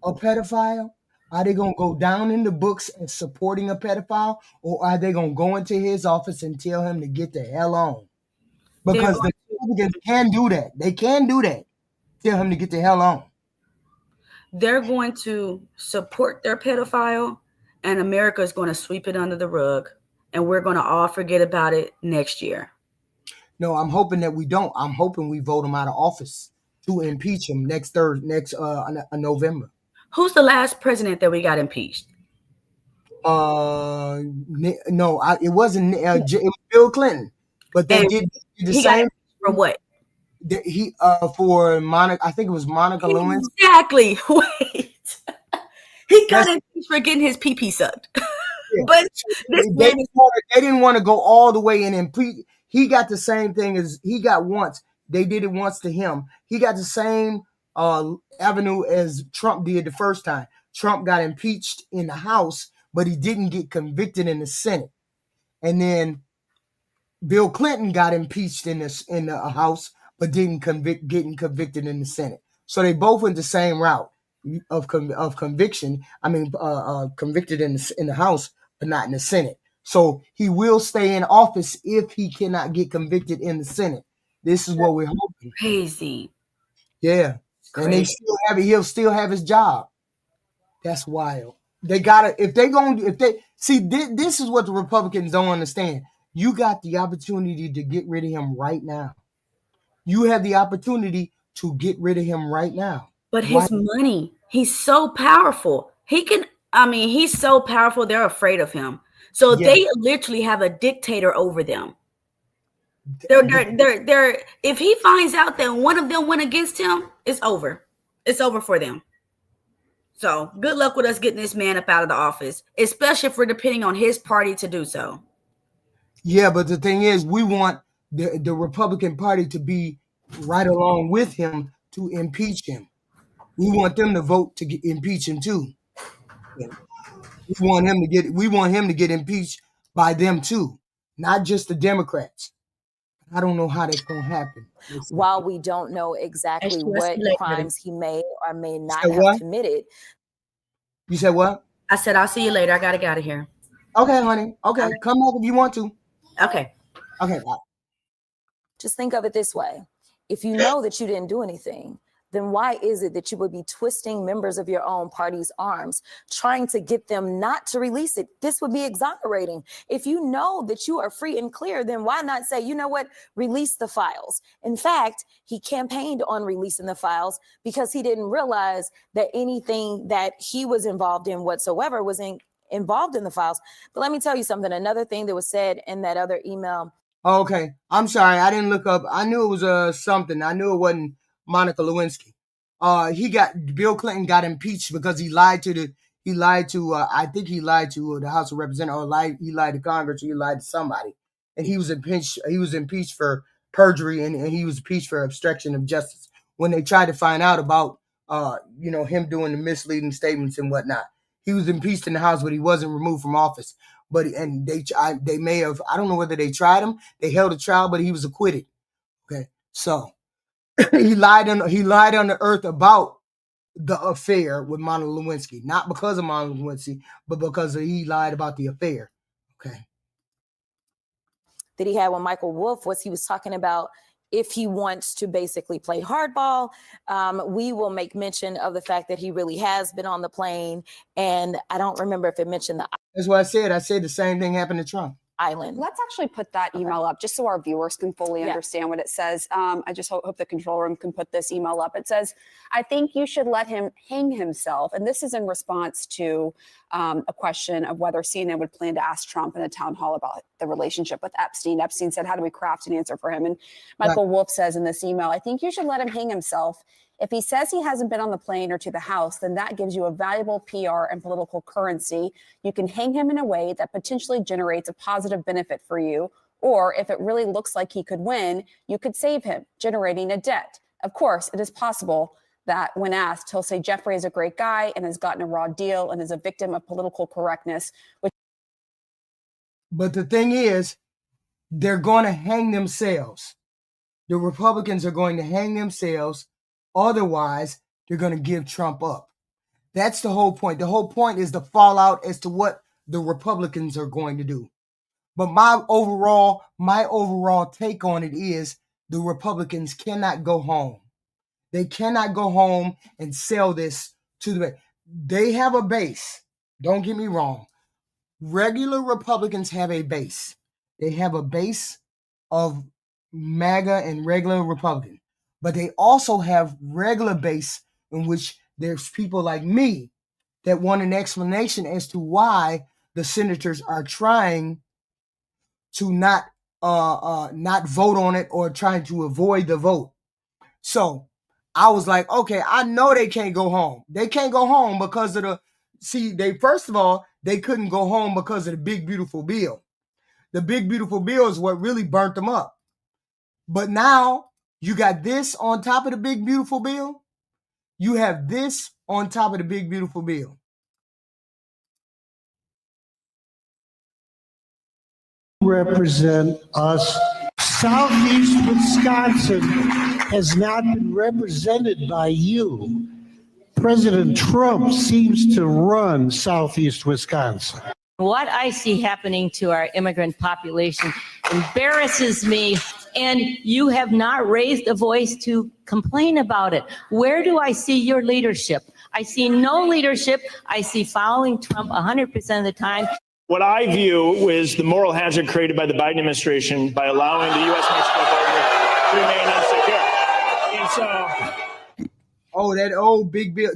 a pedophile? Are they going to go down in the books as supporting a pedophile? Or are they going to go into his office and tell him to get the hell on? Because the Republicans can do that. They can do that. Tell him to get the hell on. They're going to support their pedophile, and America is going to sweep it under the rug, and we're going to all forget about it next year. No, I'm hoping that we don't. I'm hoping we vote him out of office to impeach him next November. Who's the last president that we got impeached? No, it wasn't. It was Bill Clinton, but they did the same for what? For Monica. I think it was Monica Lewinsky. Exactly. Wait, he got impeached for getting his pee sucked. Yeah. But they didn't want to go all the way and impeach. He got the same thing as he got once. They did it once to him. He got the same avenue as Trump did the first time. Trump got impeached in the House, but he didn't get convicted in the Senate. And then Bill Clinton got impeached in the House, but didn't getting convicted in the Senate. So they both went the same route of conviction. I mean, convicted in the House, but not in the Senate. So he will stay in office if he cannot get convicted in the Senate. This is what we're hoping. Crazy. Yeah. And they still have it. He'll still have his job. That's wild. They gotta, this is what the Republicans don't understand. You got the opportunity to get rid of him right now. You have the opportunity to get rid of him right now. But his money, he's so powerful. He's so powerful, they're afraid of him. So they literally have a dictator over them. They're if he finds out that one of them went against him, it's over. It's over for them. So good luck with us getting this man up out of the office, especially if we're depending on his party to do so. Yeah, but the thing is, we want the Republican Party to be right along with him to impeach him. We want them to vote to impeach him too. Yeah. We want him to get impeached by them too, not just the Democrats. I don't know how that's going to happen. While we don't know exactly what crimes he may or may not have committed. You said what? I said, I'll see you later. I got to get out of here. Okay, honey. Okay. Come back if you want to. Okay. Okay. Bye. Just think of it this way. If you know that you didn't do anything, then why is it that you would be twisting members of your own party's arms, trying to get them not to release it? This would be exonerating. If you know that you are free and clear, then why not say, you know what, release the files? In fact, he campaigned on releasing the files because he didn't realize that anything that he was involved in whatsoever was involved in the files. But let me tell you something. Another thing that was said in that other email. Okay. I'm sorry. I didn't look up. I knew it was something. I knew it wasn't Monica Lewinsky. Bill Clinton got impeached because he lied to I think he lied to the House of Representatives, or he lied to Congress, or he lied to somebody. And he was impeached for perjury, and he was impeached for obstruction of justice when they tried to find out about him doing the misleading statements and whatnot. He was impeached in the House, but he wasn't removed from office. They may have, I don't know whether they tried him. They held a trial, but he was acquitted. Okay. So he lied on the earth about the affair with Monica Lewinsky, not because of Monica Lewinsky, but because he lied about the affair. Okay. That he had with Michael Wolff was he was talking about if he wants to basically play hardball, we will make mention of the fact that he really has been on the plane. And I don't remember if it mentioned the That's what I said. I said the same thing happened to Trump. island. Let's actually put that email up just so our viewers can fully understand what it says. I just hope the control room can put this email up. It says, I think you should let him hang himself. And this is in response to a question of whether CNN would plan to ask Trump in a town hall about the relationship with Epstein. Epstein said, how do we craft an answer for him? And Michael Wolff says in this email, I think you should let him hang himself. If he says he hasn't been on the plane or to the House, then that gives you a valuable PR and political currency. You can hang him in a way that potentially generates a positive benefit for you. Or if it really looks like he could win, you could save him, generating a debt. Of course, it is possible that when asked, he'll say Jeffrey is a great guy and has gotten a raw deal and is a victim of political correctness. But the thing is, they're going to hang themselves. The Republicans are going to hang themselves. Otherwise, they're going to give Trump up. That's the whole point. The whole point is the fallout as to what the Republicans are going to do. But my overall take on it is the Republicans cannot go home. They cannot go home and sell this to the base. They have a base. Don't get me wrong. Regular Republicans have a base. They have a base of MAGA and regular Republicans. But they also have regular base in which there's people like me that want an explanation as to why the senators are trying to not vote on it or trying to avoid the vote. So I was like, okay, I know they can't go home. They can't go home because of first of all, they couldn't go home because of the big, beautiful bill. The big, beautiful bill is what really burnt them up. But now you got this on top of the big, beautiful bill. You have this on top of the big, beautiful bill. Represent us. Southeast Wisconsin has not been represented by you. President Trump seems to run Southeast Wisconsin. What I see happening to our immigrant population embarrasses me, and you have not raised a voice to complain about it. Where do I see your leadership? I see no leadership. I see following Trump 100% of the time. What I view is the moral hazard created by the Biden administration by allowing the U.S. Mexico border to remain insecure. And so, that old big bill.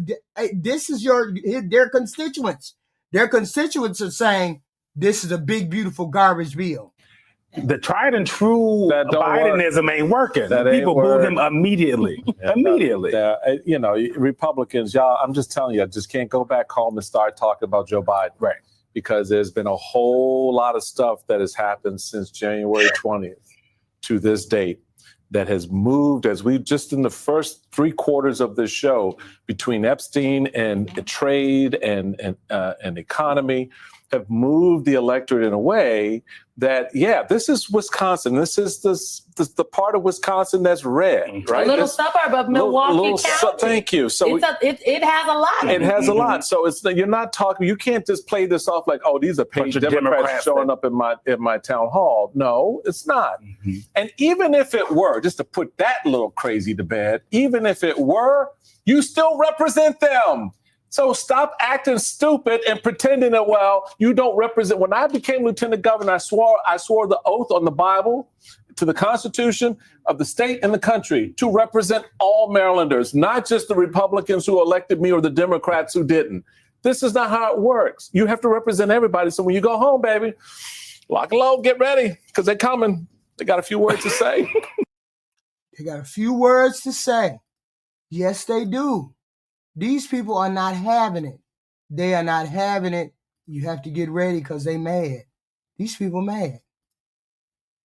This is their constituents. Their constituents are saying this is a big, beautiful garbage bill. The tried and true Bidenism ain't working. People booed him immediately. Republicans, y'all, I'm just telling you, I just can't go back home and start talking about Joe Biden. Right. Because there's been a whole lot of stuff that has happened since January 20th to this date that has moved, as we just in the first 3 quarters of this show, between Epstein and trade and economy, have moved the electorate in a way that, this is Wisconsin. This is the part of Wisconsin that's red, right? A little suburb of Milwaukee County. Thank you. So it has a lot. It has a lot. So you're not talking. You can't just play this off like, oh, these are paid Democrats showing up in my town hall. No, it's not. Mm-hmm. And even if it were, just to put that little crazy to bed, even if it were, you still represent them. So stop acting stupid and pretending that, you don't represent. When I became lieutenant governor, I swore the oath on the Bible, to the Constitution of the state and the country, to represent all Marylanders, not just the Republicans who elected me or the Democrats who didn't. This is not how it works. You have to represent everybody. So when you go home, baby, lock and load, get ready, because they're coming. They got a few words to say. They got a few words to say. Yes, they do. These people are not having it. They are not having it. You have to get ready because they mad. These people mad.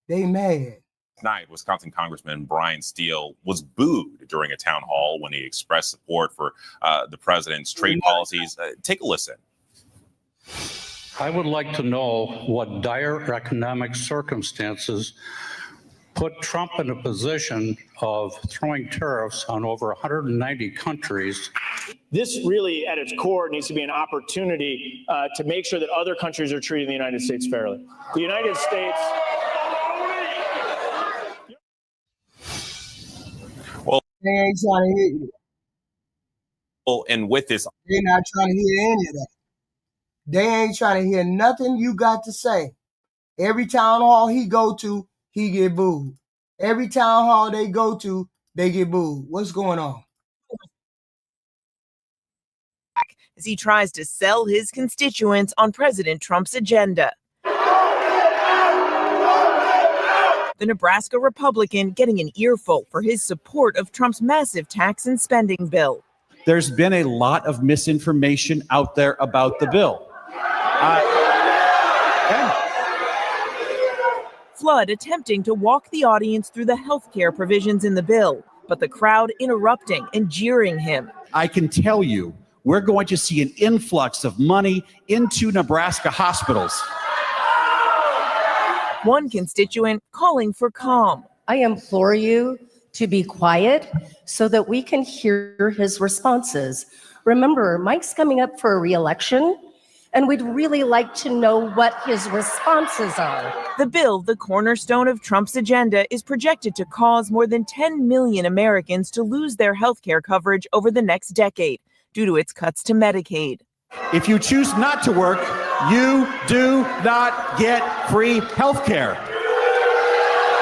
They mad. Tonight, Wisconsin Congressman Brian Steele was booed during a town hall when he expressed support for the president's trade policies. Take a listen. I would like to know what dire economic circumstances put Trump in a position of throwing tariffs on over 190 countries. this really, at its core, needs to be an opportunity to make sure that other countries are treating the United States fairly. The United States... They ain't trying to hear you. And with this, They're not trying to hear any of that. They ain't trying to hear nothing you got to say. Every town hall he go to, he get booed. Every town hall they go to, they get booed. What's going on? As he tries to sell his constituents on President Trump's agenda. The Nebraska Republican getting an earful for his support of Trump's massive tax and spending bill. There's been a lot of misinformation out there about the bill. Flood attempting to walk the audience through the health care provisions in the bill, but the crowd interrupting and jeering him. I can tell you, we're going to see an influx of money into Nebraska hospitals. One constituent calling for calm. I implore you to be quiet so that we can hear his responses. Remember, Mike's coming up for a re-election, and we'd really like to know what his responses are. The bill, the cornerstone of Trump's agenda, is projected to cause more than 10 million Americans to lose their health care coverage over the next decade due to its cuts to Medicaid. If you choose not to work, you do not get free health care.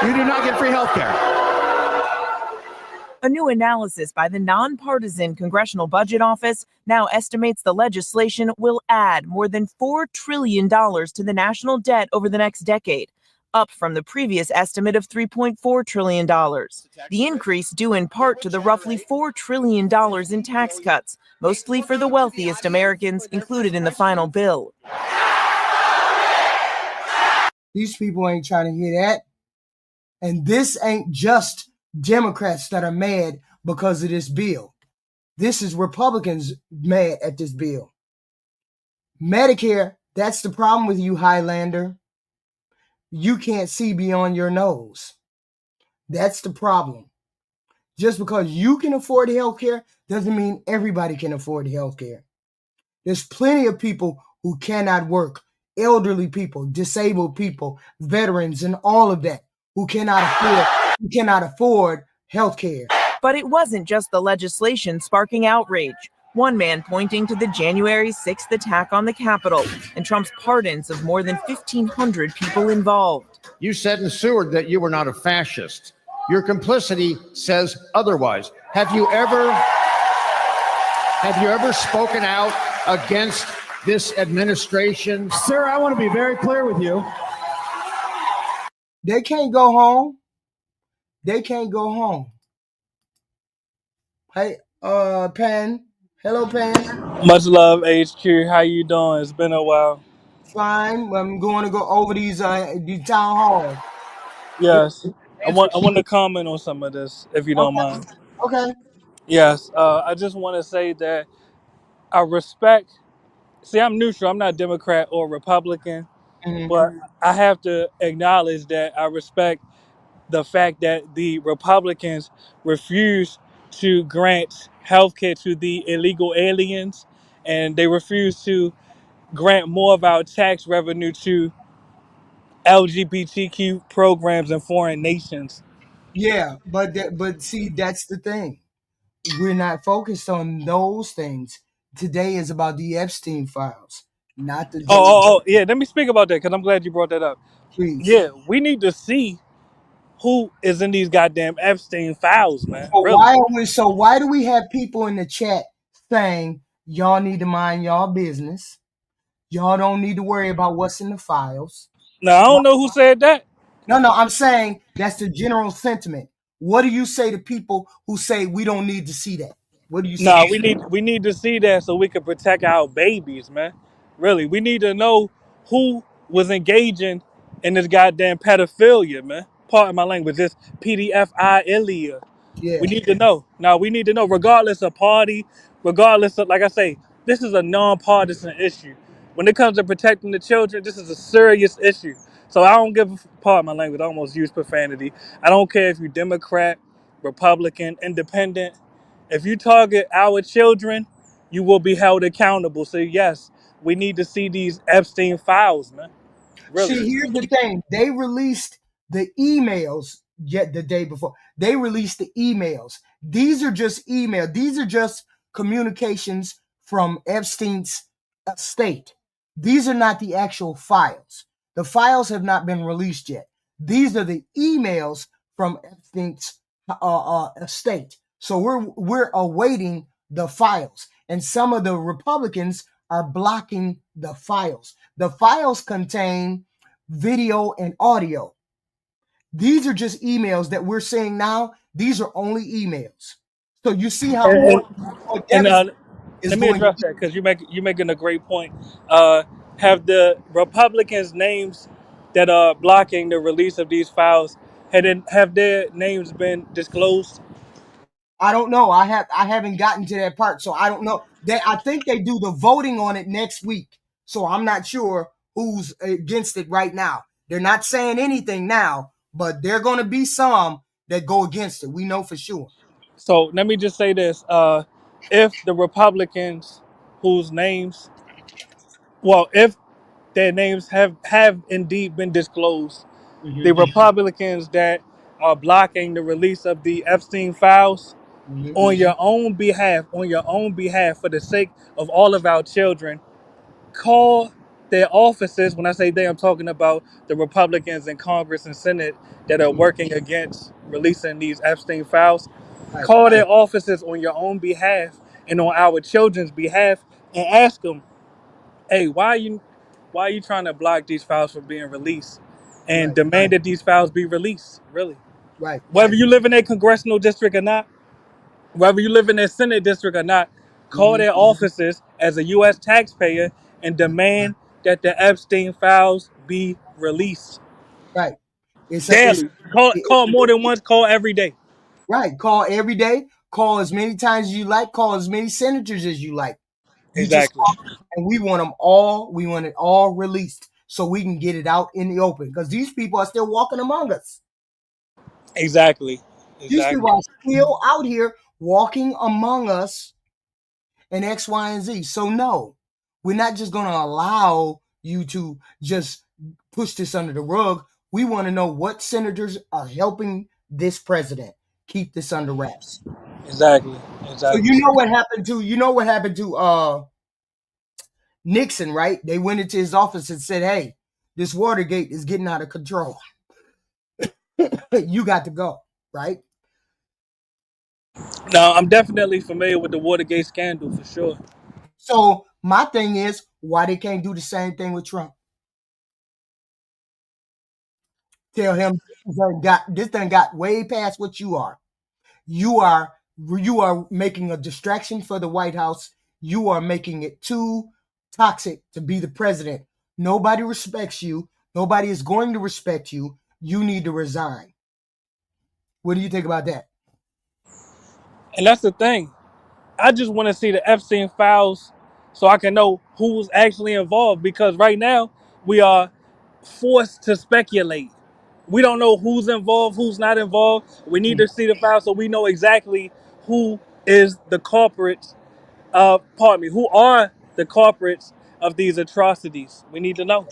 You do not get free health care. A new analysis by the nonpartisan Congressional Budget Office now estimates the legislation will add more than $4 trillion to the national debt over the next decade, up from the previous estimate of $3.4 trillion. The increase due in part to the roughly $4 trillion in tax cuts, mostly for the wealthiest Americans, included in the final bill. These people ain't trying to hear that. And this ain't just Democrats that are mad because of this bill. This is Republicans mad at this bill. Medicare, that's the problem with you, Highlander. You can't see beyond your nose. That's the problem. Just because you can afford health care doesn't mean everybody can afford health care. There's plenty of people who cannot work, elderly people, disabled people, veterans, and all of that who cannot afford health care. But it wasn't just the legislation sparking outrage. One man pointing to the January 6th attack on the Capitol and Trump's pardons of more than 1,500 people involved. You said in Seward that you were not a fascist. Your complicity says otherwise. Have you ever spoken out against this administration? Sir, I want to be very clear with you. They can't go home. They can't go home. Hey, Penn. Hello, Penn. Much love, HQ. How you doing? It's been a while. Fine. I'm going to go over these town halls. Yes. I want to comment on some of this, if you don't mind. Okay. Yes. I just want to say that I respect. See, I'm neutral. I'm not Democrat or Republican, but I have to acknowledge that I respect the fact that the Republicans refuse to grant health care to the illegal aliens, and they refuse to grant more of our tax revenue to LGBTQ programs in foreign nations. Yeah, but see, that's the thing. We're not focused on those things. Today is about the Epstein files, not the. Yeah. Let me speak about that because I'm glad you brought that up. Please. Yeah, we need to see who is in these goddamn Epstein files, man. So Really. why do we have people in the chat saying y'all need to mind y'all business? Y'all don't need to worry about what's in the files. Now I don't know who said that. No, I'm saying that's the general sentiment. What do you say to people who say we don't need to see that? What do you say? No, we need to see that so we can protect our babies, man. Really, we need to know who was engaging in this goddamn pedophilia, man. Pardon my language, this pedophilia. Yeah. We need to know. Now we need to know, regardless of party, regardless of, like I say, this is a non-partisan issue. When it comes to protecting the children, this is a serious issue. So I don't pardon my language, I almost use profanity. I don't care if you're Democrat, Republican, Independent. If you target our children, you will be held accountable. So yes, we need to see these Epstein files, man. Really. See, here's the thing. They released the emails yet the day before. They released the emails. These are just email. These are just communications from Epstein's estate. These are not the actual files. The files have not been released yet. These are the emails from Epstein's estate. So we're awaiting the files, and some of the Republicans are blocking the files. The files contain video and audio. These are just emails that we're seeing now. These are only emails. So you see how more And is let me going. address that because you're making a great point. Have the Republicans' names that are blocking the release of these files have their names been disclosed? I don't know. I haven't gotten to that part, so I don't know. I think they do the voting on it next week. So I'm not sure who's against it right now. They're not saying anything now, but there are going to be some that go against it. We know for sure. So let me just say this: if the Republicans whose names, if their names have indeed been disclosed, the Republicans that are blocking the release of the Epstein files, on your own behalf, for the sake of all of our children, call their offices. When I say they, I'm talking about the Republicans in Congress and Senate that are working against releasing these Epstein files. Right. Call their offices on your own behalf and on our children's behalf and ask them, hey, why are you trying to block these files from being released? And demand that these files be released, really. Right. Whether you live in a congressional district or not, whether you live in a Senate district or not, call their offices as a U.S. taxpayer and demand that the Epstein files be released. Right. It's Daily. Call more than once, call every day. right. Call every day. Call as many times as you like. Call as many senators as you like. You just Exactly. call, and we want them all. We want it all released so we can get it out in the open because these people are still walking among us. Exactly. These people are still out here walking among us in X, Y, and Z. So no, we're not just going to allow you to just push this under the rug. We want to know what senators are helping this president keep this under wraps. Exactly. So you know what happened to Nixon, right? They went into his office and said, "Hey, this Watergate is getting out of control. You got to go," right? No, I'm definitely familiar with the Watergate scandal for sure. So my thing is, why they can't do the same thing with Trump? Tell him this thing got way past what you are. You are making a distraction for the White House. You are making it too toxic to be the president. Nobody respects you. Nobody is going to respect you. You need to resign. What do you think about that? And that's the thing. I just want to see the Epstein files so I can know who's actually involved because right now we are forced to speculate. We don't know who's involved, who's not involved. We need to see the files so we know exactly who is the culprits who are the culprits of these atrocities. We need to know.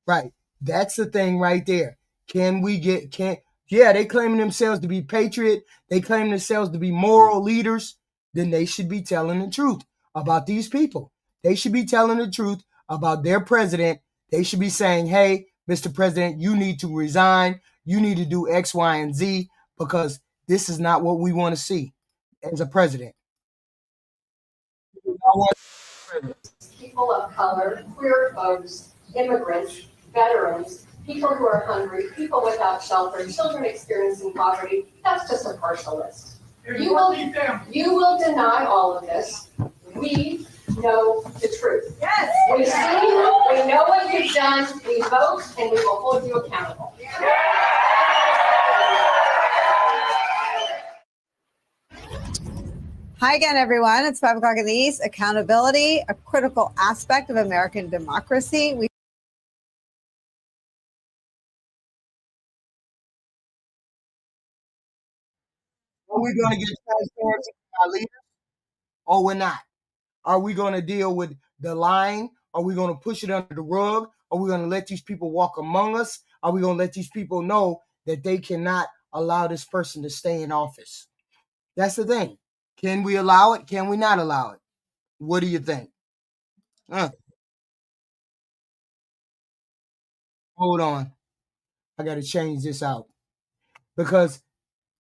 Right. That's the thing right there. They claiming themselves to be patriot. They claim themselves to be moral leaders. Then they should be telling the truth about these people. They should be telling the truth about their president. They should be saying, hey, Mr. President, you need to resign. You need to do X, Y, and Z because this is not what we want to see as a president. People of color, queer folks, immigrants, veterans, people who are hungry, people without shelter, children experiencing poverty. That's just a partial list. You will deny all of this. We know the truth. Yes. We see, we know what you've done, we vote, and we will hold you accountable. Hi again, everyone. It's 5 o'clock in the East. Accountability, a critical aspect of American democracy. Are we going to get transparency from our leaders or we're not? Are we going to deal with the lying? Are we going to push it under the rug? Are we going to let these people walk among us? Are we going to let these people know that they cannot allow this person to stay in office? That's the thing. Can we allow it? Can we not allow it? What do you think? Hold on. I got to change this out because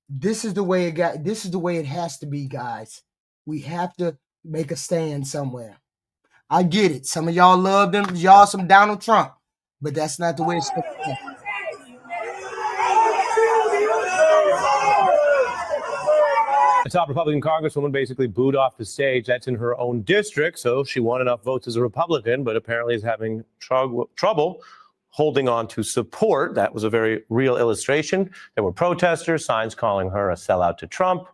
this is the way it has to be, guys. We have to make a stand somewhere. I get it. Some of y'all love them. Y'all some Donald Trump, but that's not the way it's supposed to be. A top Republican congresswoman basically booed off the stage. That's in her own district, so she won enough votes as a Republican, but apparently is having trouble holding on to support. That was a very real illustration. There were protesters, signs calling her a sellout to Trump,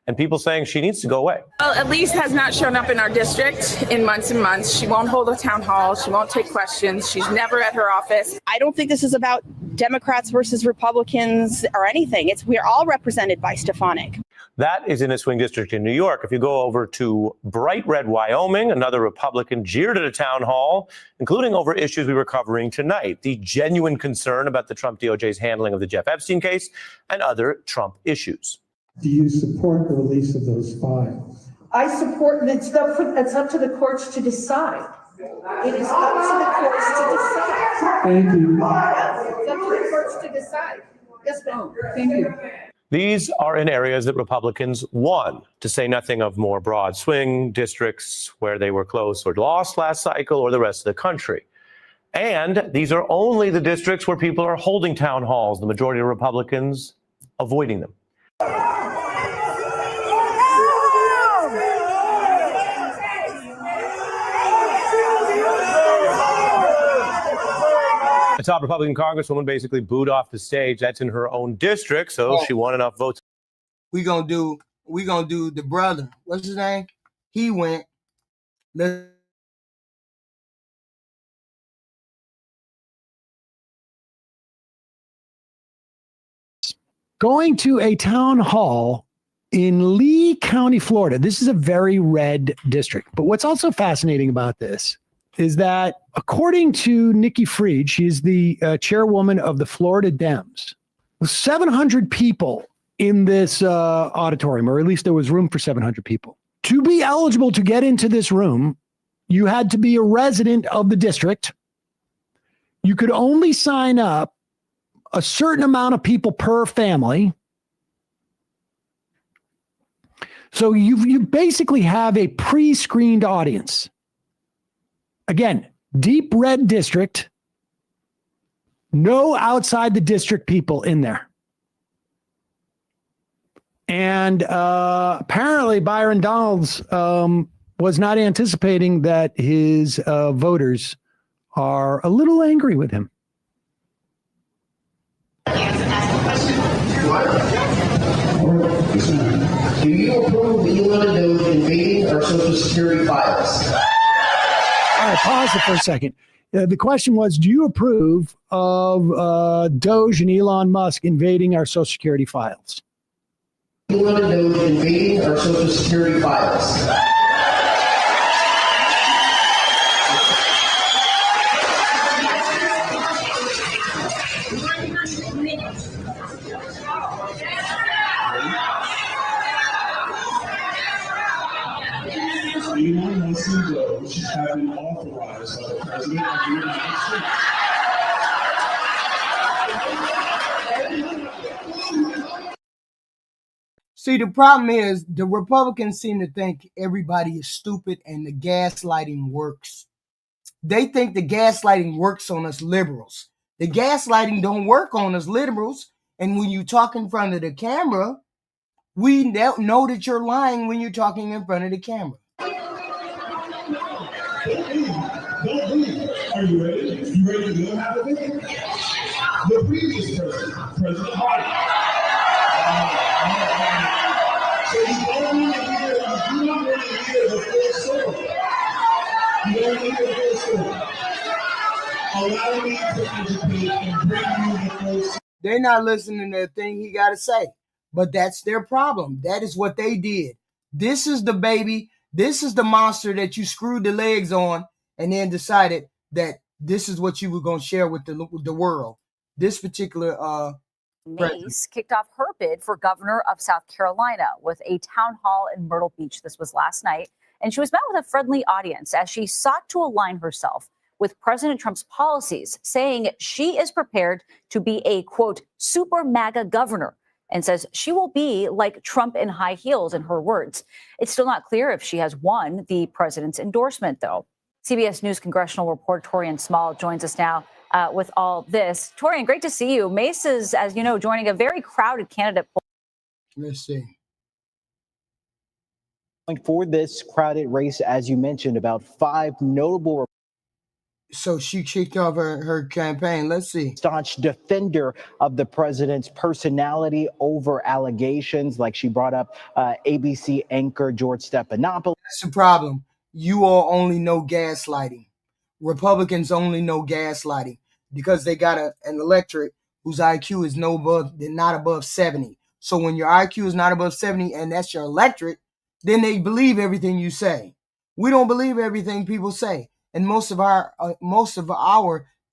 and people saying she needs to go away. Well, Elise has not shown up in our district in months and months. She won't hold a town hall. She won't take questions. She's never at her office. I don't think this is about Democrats versus Republicans or anything. We're all represented by Stefanik. That is in a swing district in New York. If you go over to bright red Wyoming, another Republican jeered at a town hall, including over issues we were covering tonight, the genuine concern about the Trump DOJ's handling of the Jeff Epstein case and other Trump issues. Do you support the release of those files? I support, it's up to the courts to decide. It is up to the courts to decide. Thank you. It's up to the courts to decide. Yes, ma'am. Thank you. These are in areas that Republicans won, to say nothing of more broad swing districts where they were close or lost last cycle, or the rest of the country. And these are only the districts where people are holding town halls, the majority of Republicans avoiding them. A top Republican congresswoman basically booed off the stage. That's in her own district, so she won enough votes. We gonna do the brother. What's his name? He went. Going to a town hall in Lee County, Florida. This is a very red district. But what's also fascinating about this is that according to Nikki Fried, she's the chairwoman of the Florida Dems, 700 people in this auditorium, or at least there was room for 700 people. To be eligible to get into this room, you had to be a resident of the district. You could only sign up a certain amount of people per family. So you basically have a pre-screened audience. Again, deep red district, no outside the district people in there. And apparently Byron Donalds was not anticipating that his voters are a little angry with him. Do you approve Elon and Doge invading our Social Security files? All right, pause it for a second. The question was, do you approve of Doge and Elon Musk invading our Social Security files? Elon and Doge invading our Social Security files. Elon Musk and Doge have been authorized by the President of the United States. See, the problem is the Republicans seem to think everybody is stupid and the gaslighting works. They think the gaslighting works on us liberals. The gaslighting don't work on us liberals. And when you talk in front of the camera, we know that you're lying when you're talking in front of the camera. Are you ready? You ready to know how to do it? The previous person, President Biden. So you don't need to hear the full story. You don't need the full story. Allow me to educate and bring you the full story. They're not listening to the thing he got to say. But that's their problem. That is what they did. This is the baby. This is the monster that you screwed the legs on and then decided that this is what you were going to share with the world. This particular Mace kicked off her bid for governor of South Carolina with a town hall in Myrtle Beach. This was last night. And she was met with a friendly audience as she sought to align herself with President Trump's policies, saying she is prepared to be a, quote, super MAGA governor, and says she will be like Trump in high heels, in her words. It's still not clear if she has won the president's endorsement, though. CBS News congressional reporter Torian Small joins us now with all this. Torian, great to see you. Mace is, as you know, joining a very crowded candidate pool. Let's see. For this crowded race, as you mentioned, about 5 notable. So she kicked off her campaign. Let's see. Staunch defender of the president's personality over allegations, like she brought up ABC anchor George Stephanopoulos. That's the problem. You all only know gaslighting. Republicans only know gaslighting because they got an electorate whose IQ is not above 70. So when your IQ is not above 70 and that's your electorate, then they believe everything you say. We don't believe everything people say, and most of our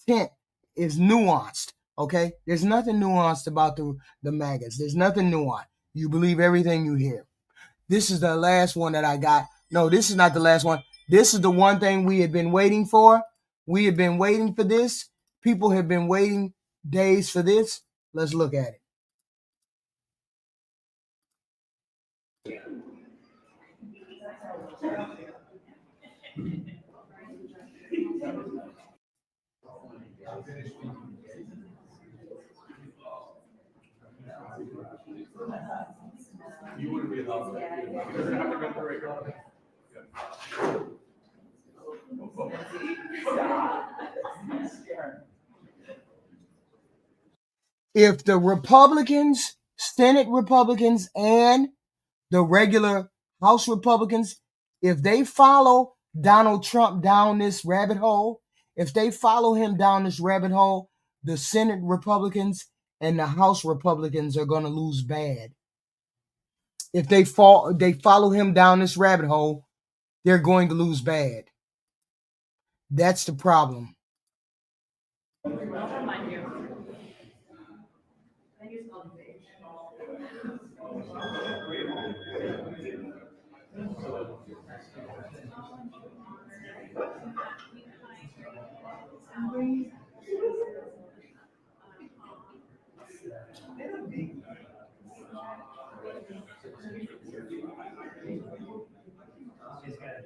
tent is nuanced. Okay, there's nothing nuanced about the MAGAs. There's nothing nuanced. You believe everything you hear. This is the last one that I got. No, this is not the last one. This is the one thing we had been waiting for. We had been waiting for this. People have been waiting days for this. Let's look at it. If the Republicans, Senate Republicans, and the regular House Republicans, if they follow Donald Trump down this rabbit hole, if they follow him down this rabbit hole, the Senate Republicans and the House Republicans are going to lose bad. If they follow him down this rabbit hole, they're going to lose bad. That's the problem.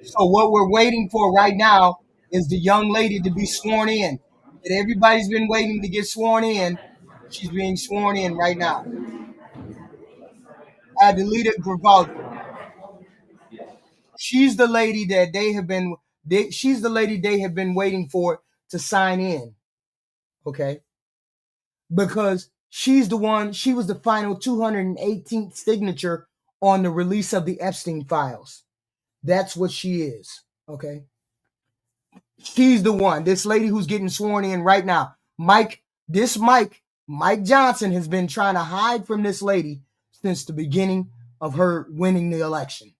So what we're waiting for right now is the young lady to be sworn in. And everybody's been waiting to get sworn in. She's being sworn in right now. Adelita Grivaldi. She's the lady that she's the lady they have been waiting for to sign in. Okay? Because she was the final 218th signature on the release of the Epstein files. That's what she is. Okay? She's the one. This lady who's getting sworn in right now. Mike Johnson has been trying to hide from this lady since the beginning of her winning the election.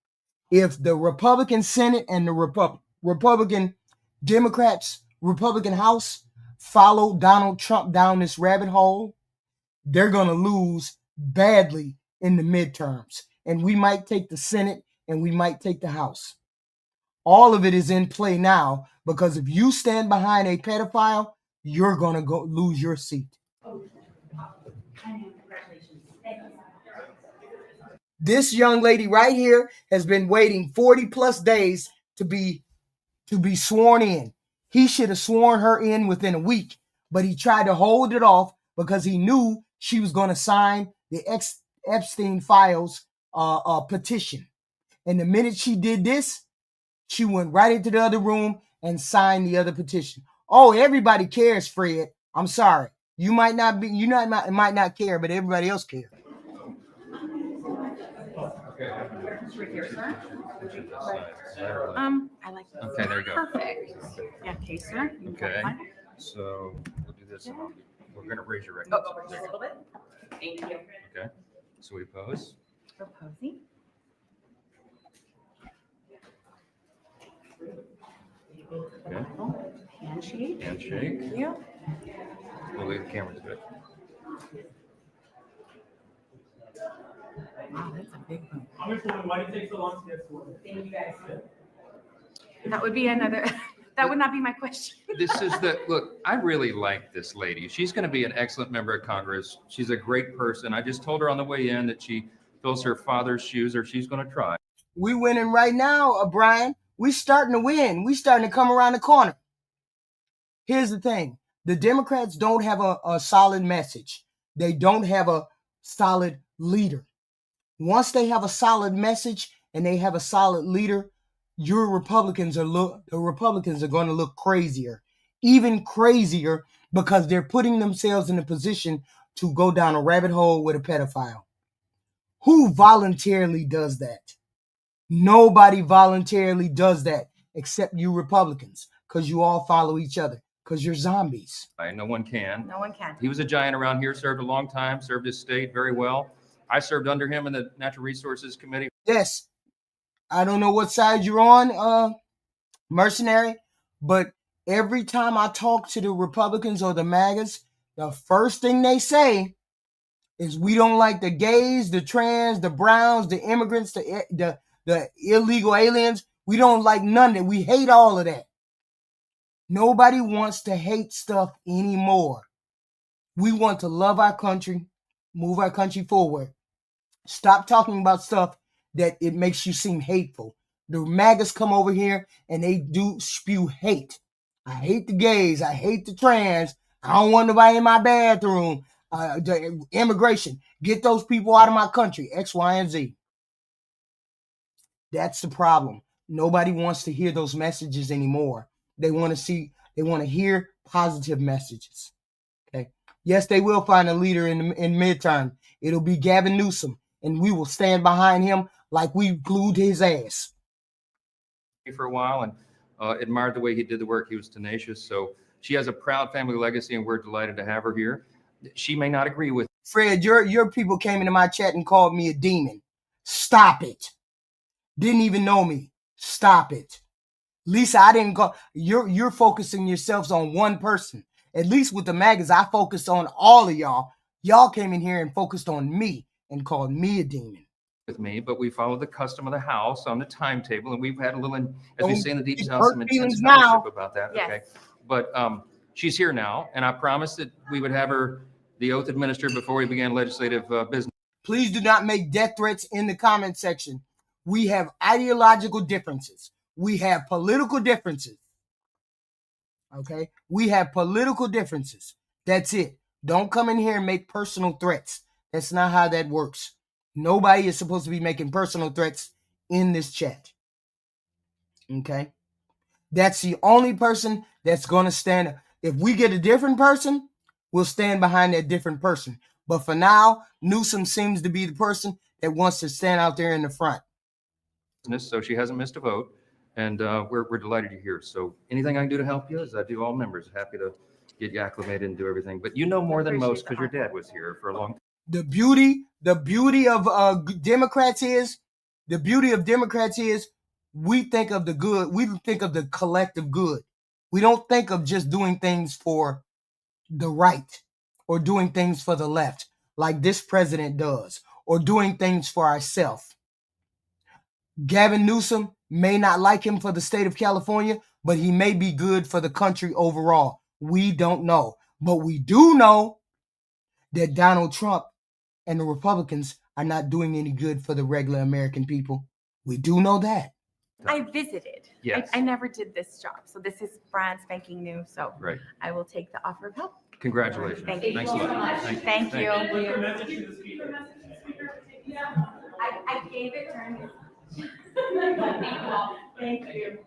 If the Republican Senate and the Republican Democrats, Republican House follow Donald Trump down this rabbit hole, they're going to lose badly in the midterms. And we might take the Senate and we might take the House. All of it is in play now because if you stand behind a pedophile, you're going to go lose your seat. This young lady right here has been waiting 40 plus days to be sworn in. He should have sworn her in within a week, but he tried to hold it off because he knew she was going to sign the Epstein files petition. And the minute she did this, she went right into the other room and signed the other petition. Oh, everybody cares, Fred. I'm sorry. You might not care, but everybody else cares. I like this. Okay, there you go. Perfect. Yeah, okay, sir. You can Okay, find it. so we'll do this. We're going to raise your right Oh, hand. just a little bit. Thank you. Okay, so we pose. For posing. Okay. Handshake. Handshake. Yeah. We'll leave the camera to it. Why did it take so long to get sworn? Thank you guys. That would be another, that would not be my question. This is look, I really like this lady. She's going to be an excellent member of Congress. She's a great person. I just told her on the way in that she fills her father's shoes, or she's going to try. We winning right now, Brian. We starting to win. We starting to come around the corner. Here's the thing. The Democrats don't have a solid message. They don't have a solid leader. Once they have a solid message and they have a solid leader, the Republicans are going to look crazier, even crazier, because they're putting themselves in a position to go down a rabbit hole with a pedophile. Who voluntarily does that? Nobody voluntarily does that except you Republicans, because you all follow each other, because you're zombies. No one can. No one can. He was a giant around here, served a long time, served his state very well. I served under him in the Natural Resources Committee. Yes. I don't know what side you're on, mercenary, but every time I talk to the Republicans or the MAGAs, the first thing they say is we don't like the gays, the trans, the browns, the immigrants, the illegal aliens. We don't like none of it. We hate all of that. Nobody wants to hate stuff anymore. We want to love our country, move our country forward. Stop talking about stuff that it makes you seem hateful. The MAGAs come over here and they do spew hate. I hate the gays. I hate the trans. I don't want nobody in my bathroom. The immigration. Get those people out of my country. X, Y, and Z. That's the problem. Nobody wants to hear those messages anymore. They want to hear positive messages. Okay. Yes, they will find a leader in midterm. It'll be Gavin Newsom, and we will stand behind him like we glued his ass. For a while, and admired the way he did the work. He was tenacious. So she has a proud family legacy, and we're delighted to have her here. She may not agree with. Fred, your people came into my chat and called me a demon. Stop it. Didn't even know me. Stop it. Lisa, I didn't go. You're focusing yourselves on one person. At least with the MAGAs, I focused on all of y'all. Y'all came in here and focused on me and called me a demon. With me, but we follow the custom of the House on the timetable, and we've had a little, as we Don't say in the deep get south, hurt some feelings intense now. fellowship about that. Yes. Okay, but she's here now, and I promised that we would have her the oath administered before we began legislative business. Please do not make death threats in the comment section. We have ideological differences. We have political differences. Okay? We have political differences. That's it. Don't come in here and make personal threats. That's not how that works. Nobody is supposed to be making personal threats in this chat. Okay? That's the only person that's going to stand. If we get a different person, we'll stand behind that different person. But for now, Newsom seems to be the person that wants to stand out there in the front. So she hasn't missed a vote, and we're delighted you're here. So anything I can do to help you, as I do all members, happy to get you acclimated and do everything. But you know more than most because your dad was here for a long time. The beauty of Democrats is we think of the good. We think of the collective good. We don't think of just doing things for the right or doing things for the left like this president does, or doing things for ourselves. Gavin Newsom may not like him for the state of California, but he may be good for the country overall. We don't know. But we do know that Donald Trump and the Republicans are not doing any good for the regular American people. We do know that. I visited. Yes. I never did this job. So this is brand spanking new. So Right. I will take the offer of help. Congratulations. Thank you. Thanks a lot. Thank you. Thank I gave it during. Thank you.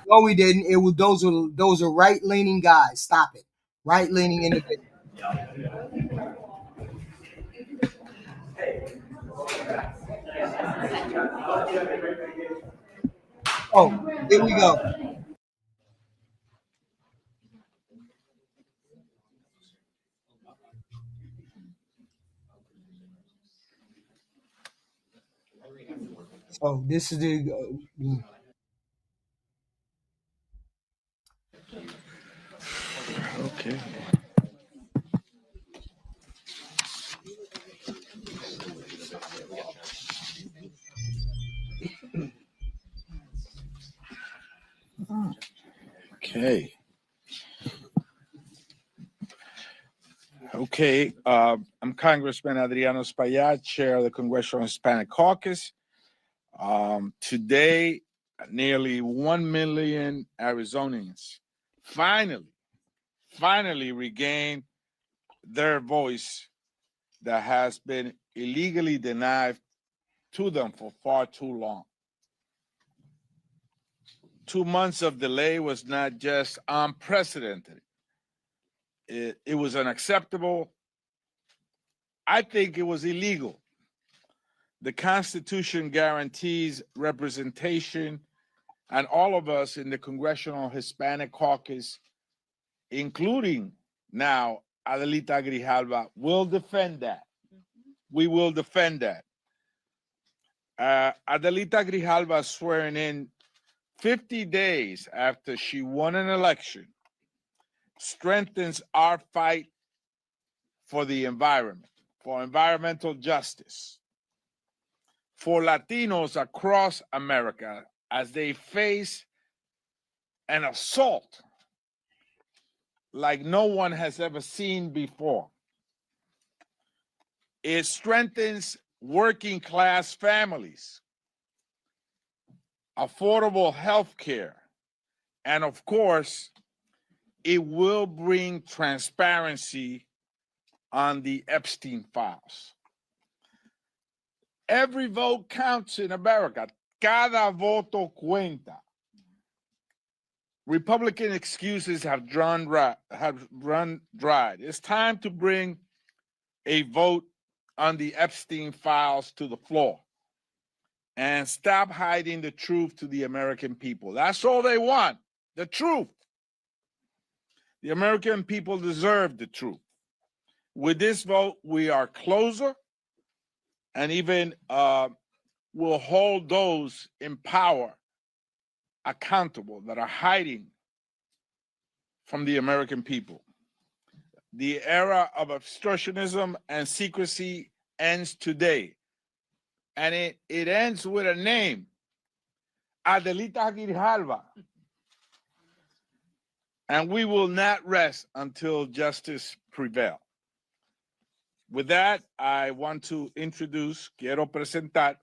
No, we didn't. It was those are right-leaning guys. Stop it. Right-leaning individuals. Oh, here we go. So this is the Okay. Okay. Okay. I'm Congressman Adriano Espaillat, chair of the Congressional Hispanic Caucus. Today, nearly 1 million Arizonians finally regain their voice that has been illegally denied to them for far too long. 2 months of delay was not just unprecedented. It was unacceptable. I think it was illegal. The Constitution guarantees representation, and all of us in the Congressional Hispanic Caucus, including now Adelita Grijalva, will defend that. We will defend that. Adelita Grijalva swearing in 50 days after she won an election strengthens our fight for the environment, for environmental justice, for Latinos across America as they face an assault like no one has ever seen before. It strengthens working class families, affordable health care, and of course, it will bring transparency on the Epstein files. Every vote counts in America. Cada voto cuenta. Republican excuses have run dry. It's time to bring a vote on the Epstein files to the floor and stop hiding the truth to the American people. That's all they want, the truth. The American people deserve the truth. With this vote, we are closer and even will hold those in power accountable that are hiding from the American people. The era of obstructionism and secrecy ends today. And it ends with a name, Adelita Grijalva. And we will not rest until justice prevails. With that, I want to quiero presentar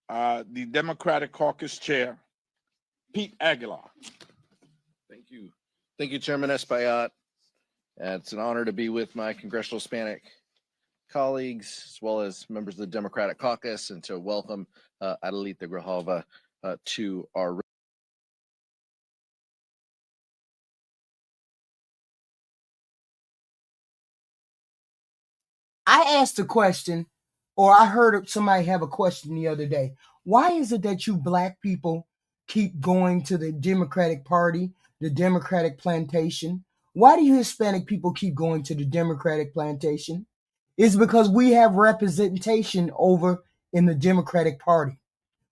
the Democratic Caucus Chair, Pete Aguilar. Thank you. Thank you, Chairman Espaillat. It's an honor to be with my Congressional Hispanic colleagues, as well as members of the Democratic Caucus, and to welcome Adelita Grijalva to our I asked a question, or I heard somebody have a question the other day. Why is it that you black people keep going to the Democratic Party, the Democratic plantation? Why do you Hispanic people keep going to the Democratic plantation? It's because we have representation over in the Democratic Party.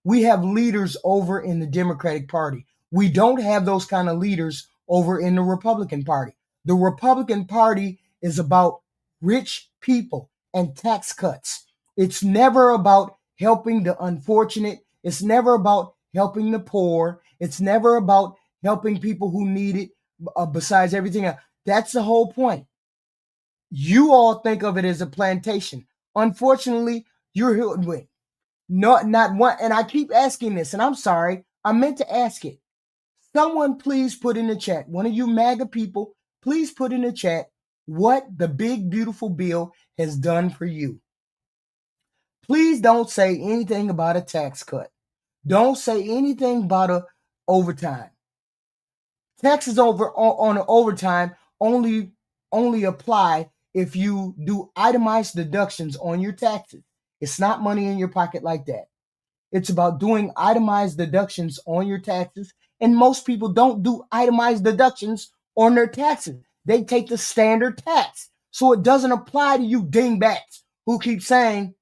We have leaders over in the Democratic Party. We don't have those kind of leaders over in the Republican Party. The Republican Party is about rich people and tax cuts. It's never about helping the unfortunate. It's never about helping the poor. It's never about helping people who need it besides everything else. That's the whole point. You all think of it as a plantation. Unfortunately, you're hoodwinked. Not one. And I keep asking this, and I'm sorry. I meant to ask it. Someone please put in the chat. One of you MAGA people, please put in the chat what the big, beautiful bill has done for you. Please don't say anything about a tax cut. Don't say anything about a overtime. Taxes on an overtime only apply if you do itemized deductions on your taxes. It's not money in your pocket like that. It's about doing itemized deductions on your taxes. And most people don't do itemized deductions on their taxes. They take the standard tax. So it doesn't apply to you dingbats who keep saying,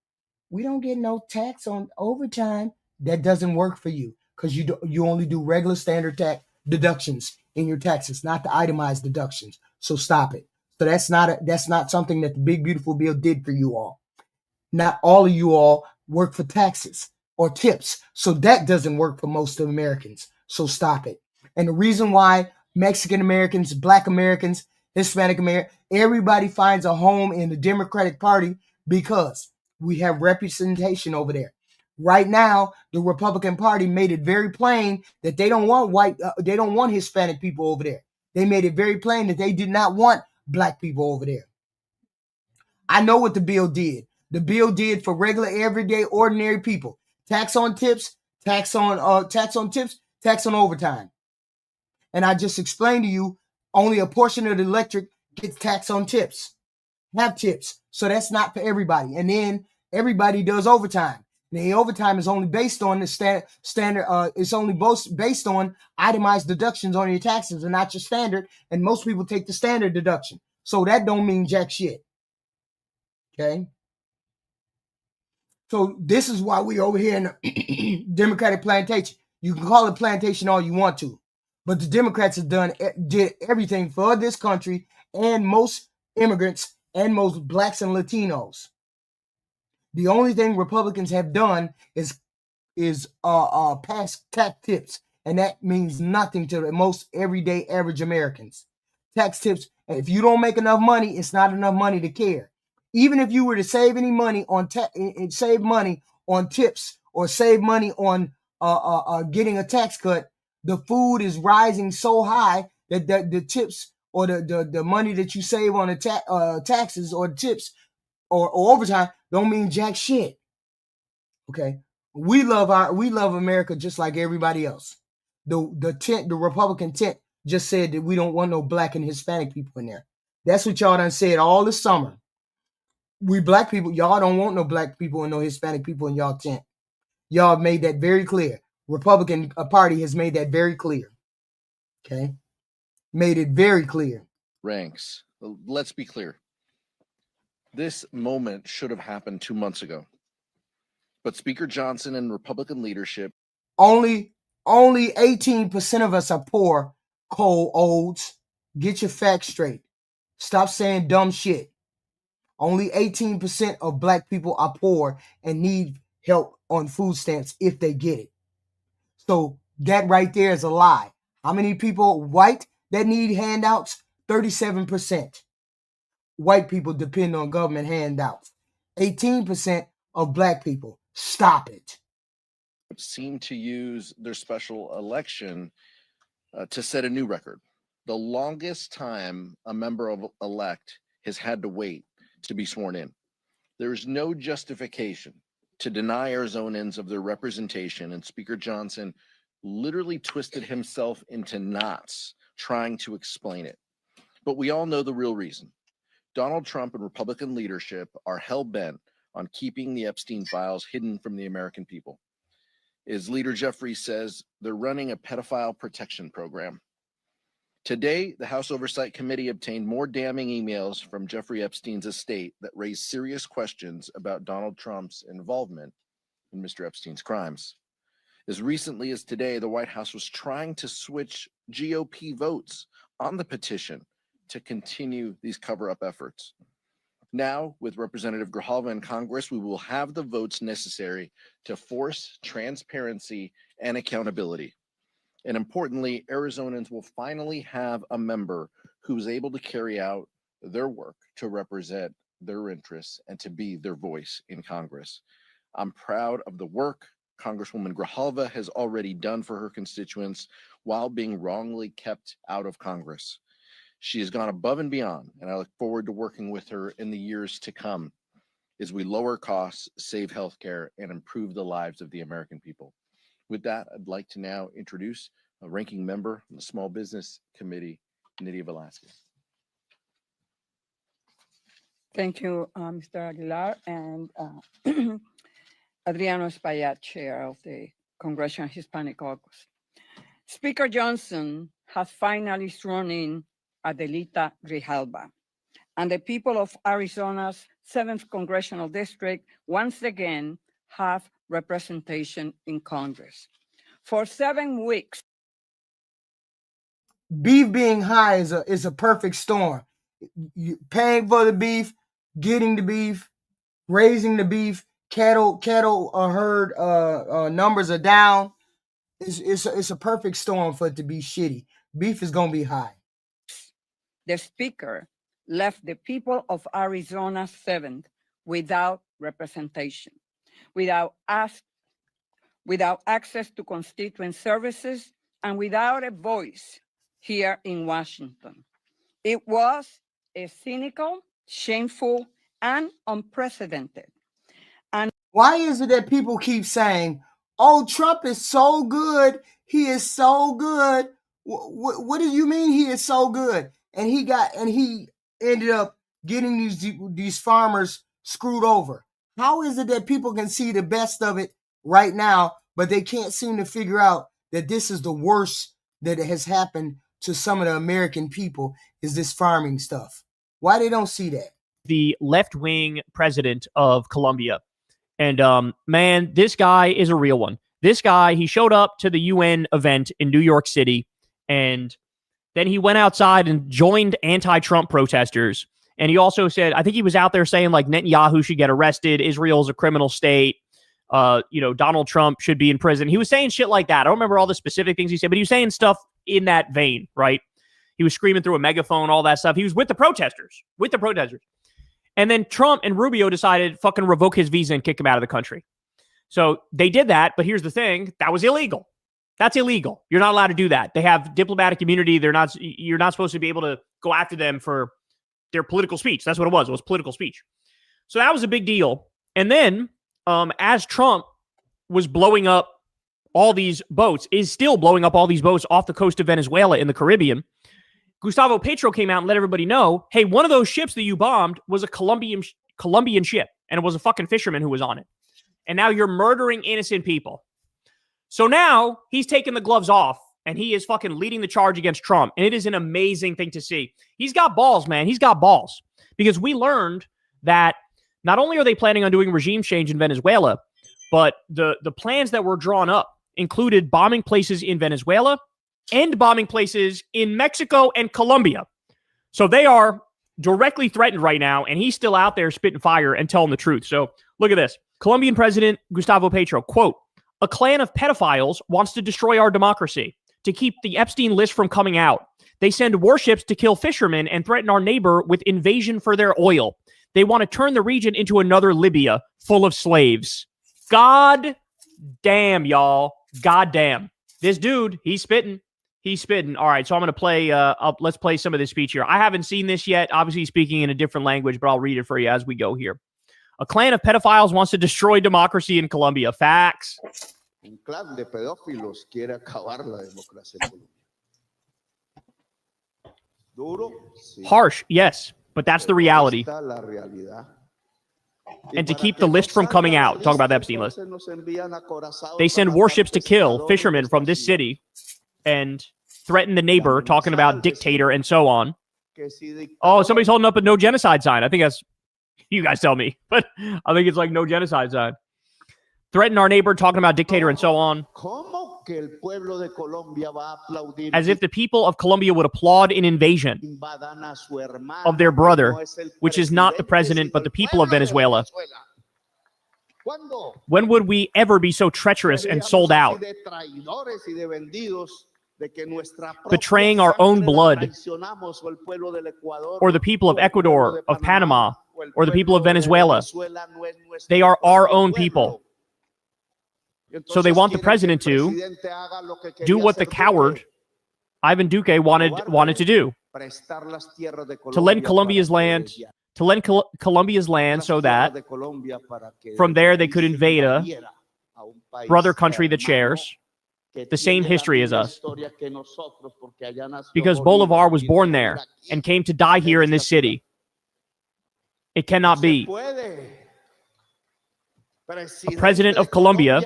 we don't get no tax on overtime. That doesn't work for you because you only do regular standard tax deductions in your taxes, not the itemized deductions. So stop it. So that's not something that the big beautiful bill did for you all. Not all of you all work for taxes. or tips. So that doesn't work for most of Americans. So stop it. And the reason why Mexican Americans, Black Americans, Hispanic Americans, everybody finds a home in the Democratic Party because we have representation over there. Right now, the Republican Party made it very plain that they don't want they don't want Hispanic people over there. They made it very plain that they did not want Black people over there. I know what the bill did. The bill did for regular, everyday, ordinary people. Tax on tips, tax on tips, tax on overtime. And I just explained to you, only a portion of the electric gets taxed on tips. Have tips. So that's not for everybody. And then everybody does overtime. The overtime is only based on the standard. It's only based on itemized deductions on your taxes and not your standard. And most people take the standard deduction. So that don't mean jack shit. Okay. So this is why we over here in the Democratic plantation. You can call it plantation all you want to, but the Democrats have did everything for this country and most immigrants and most Blacks and Latinos. The only thing Republicans have done is pass tax tips, and that means nothing to the most everyday average Americans. Tax tips. If you don't make enough money, it's not enough money to care. Even if you were to save any money on save money on tips or save money on getting a tax cut, the food is rising so high that the tips or the money that you save on the taxes or tips or overtime don't mean jack shit. Okay, we love America just like everybody else. The Republican tent just said that we don't want no Black and Hispanic people in there. That's what y'all done said all this summer. We Black people, y'all don't want no Black people and no Hispanic people in y'all tent. Y'all made that very clear. Republican Party has made that very clear. Okay, made it very clear. Ranks. Let's be clear. This moment should have happened 2 months ago. But Speaker Johnson and Republican leadership. Only 18% of us are poor, Cole Olds. Get your facts straight. Stop saying dumb shit. Only 18% of Black people are poor and need help on food stamps if they get it. So that right there is a lie. How many people white that need handouts? 37%. White people depend on government handouts. 18% of Black people. Stop it. Seem to use their special election to set a new record. The longest time a member of elect has had to wait to be sworn in. There is no justification to deny Arizonans of their representation, and Speaker Johnson literally twisted himself into knots trying to explain it. But we all know the real reason. Donald Trump and Republican leadership are hell-bent on keeping the Epstein files hidden from the American people. As Leader Jeffrey says, they're running a pedophile protection program. Today, the House Oversight Committee obtained more damning emails from Jeffrey Epstein's estate that raised serious questions about Donald Trump's involvement in Mr. Epstein's crimes. As recently as today, the White House was trying to switch GOP votes on the petition to continue these cover-up efforts. Now, with Representative Grijalva in Congress, we will have the votes necessary to force transparency and accountability. And importantly, Arizonans will finally have a member who's able to carry out their work to represent their interests and to be their voice in Congress. I'm proud of the work Congresswoman Grijalva has already done for her constituents while being wrongly kept out of Congress. She has gone above and beyond, and I look forward to working with her in the years to come as we lower costs, save healthcare, and improve the lives of the American people. With that, I'd like to now introduce a ranking member of the Small Business Committee, Nydia Velázquez. Thank you, Mr. Aguilar, and Adriano Espaillat, Chair of the Congressional Hispanic Caucus. Speaker Johnson has finally sworn in Adelita Grijalva, and the people of Arizona's 7th Congressional District once again have representation in Congress. For 7 weeks. Beef being high is a perfect storm. You paying for the beef, getting the beef, raising the beef, cattle herd numbers are down. It's a perfect storm for it to be shitty. Beef is gonna be high. The speaker left the people of Arizona 7th without representation, without access to constituent services, and without a voice here in Washington. It was a cynical, shameful, and unprecedented. And why is it that people keep saying, "Oh, Trump is so good. He is so good." What do you mean he is so good? And he ended up getting these farmers screwed over. How is it that people can see the best of it right now, but they can't seem to figure out that this is the worst that has happened to some of the American people, is this farming stuff? Why they don't see that? The left-wing president of Colombia. And man, this guy is a real one. This guy, he showed up to the UN event in New York City, and then he went outside and joined anti-Trump protesters. And he also said, I think he was out there saying like Netanyahu should get arrested, Israel's a criminal state, Donald Trump should be in prison. He was saying shit like that. I don't remember all the specific things he said, but he was saying stuff in that vein, right? He was screaming through a megaphone, all that stuff. He was with the protesters. And then Trump and Rubio decided fucking revoke his visa and kick him out of the country. So they did that, but here's the thing. That was illegal. That's illegal. You're not allowed to do that. They have diplomatic immunity. You're not supposed to be able to go after them for their political speech. That's what it was. It was political speech. So that was a big deal. And then as Trump was blowing up all these boats, is still blowing up all these boats off the coast of Venezuela in the Caribbean, Gustavo Petro came out and let everybody know, hey, one of those ships that you bombed was a Colombian ship, and it was a fucking fisherman who was on it. And now you're murdering innocent people. So now he's taking the gloves off, and he is fucking leading the charge against Trump. And it is an amazing thing to see. He's got balls, man. He's got balls. Because we learned that not only are they planning on doing regime change in Venezuela, but the plans that were drawn up included bombing places in Venezuela and bombing places in Mexico and Colombia. So they are directly threatened right now, and he's still out there spitting fire and telling the truth. So look at this. Colombian President Gustavo Petro, quote, "A clan of pedophiles wants to destroy our democracy, to keep the Epstein list from coming out. They send warships to kill fishermen and threaten our neighbor with invasion for their oil. They want to turn the region into another Libya full of slaves." God damn, y'all. God damn. This dude, he's spitting. He's spitting. All right, so I'm going to play, let's play some of this speech here. I haven't seen this yet, obviously speaking in a different language, but I'll read it for you as we go here. A clan of pedophiles wants to destroy democracy in Colombia. Facts. Un clan de pedófilos quiere acabar la democracia en Colombia. Duro, sí. Harsh, yes, but that's the reality. Esta la realidad. And to keep the list from coming out, talk about the Epstein list, they send warships to kill fishermen from this city and threaten the neighbor, talking about dictator and so on. Oh, somebody's holding up a no genocide sign. I think that's, you guys tell me, but I think it's like no genocide sign. Threaten our neighbor, talking about dictator and so on. As if the people of Colombia would applaud an invasion of their brother, which is not the president, but the people of Venezuela. When would we ever be so treacherous and sold out, betraying our own blood, or the people of Ecuador, of Panama, or the people of Venezuela? They are our own people. So they want the president to do what the coward Ivan Duque wanted to do, to lend Colombia's land, so that from there they could invade a brother country that shares the same history as us. Because Bolivar was born there and came to die here in this city. It cannot be. A president of Colombia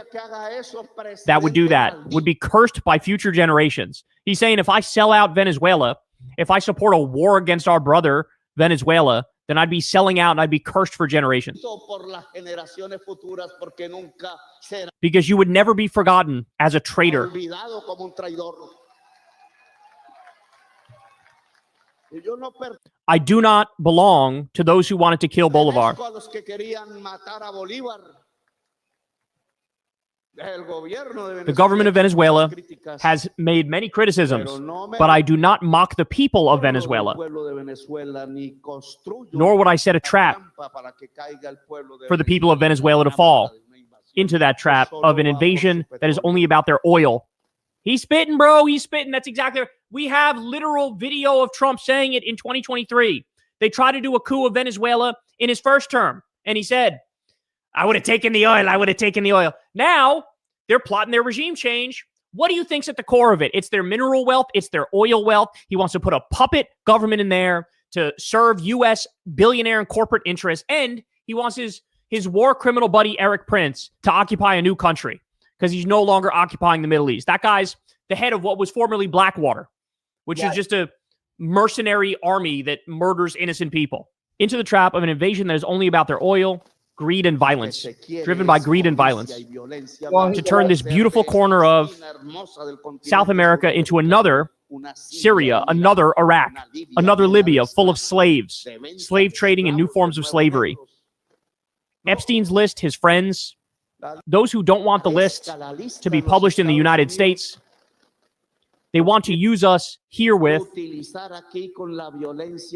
that would do that would be cursed by future generations. He's saying, if I sell out Venezuela, if I support a war against our brother Venezuela, then I'd be selling out and I'd be cursed for generations. Because you would never be forgotten as a traitor. I do not belong to those who wanted to kill Bolivar. The government of Venezuela has made many criticisms, but I do not mock the people of Venezuela, nor would I set a trap for the people of Venezuela to fall into that trap of an invasion that is only about their oil. He's spitting, bro. He's spitting. That's exactly right. We have literal video of Trump saying it in 2023. They tried to do a coup of Venezuela in his first term, and he said, I would have taken the oil. I would have taken the oil. Now, they're plotting their regime change. What do you think's at the core of it? It's their mineral wealth. It's their oil wealth. He wants to put a puppet government in there to serve U.S. billionaire and corporate interests, and he wants his war criminal buddy, Eric Prince, to occupy a new country because he's no longer occupying the Middle East. That guy's the head of what was formerly Blackwater, which is just a mercenary army that murders innocent people, into the trap of an invasion that is only about their oil, greed, and violence, driven by greed and violence, to turn this beautiful corner of South America into another Syria, another Iraq, another Libya full of slaves, slave trading and new forms of slavery. Epstein's list, his friends, those who don't want the list to be published in the United States, they want to use us here with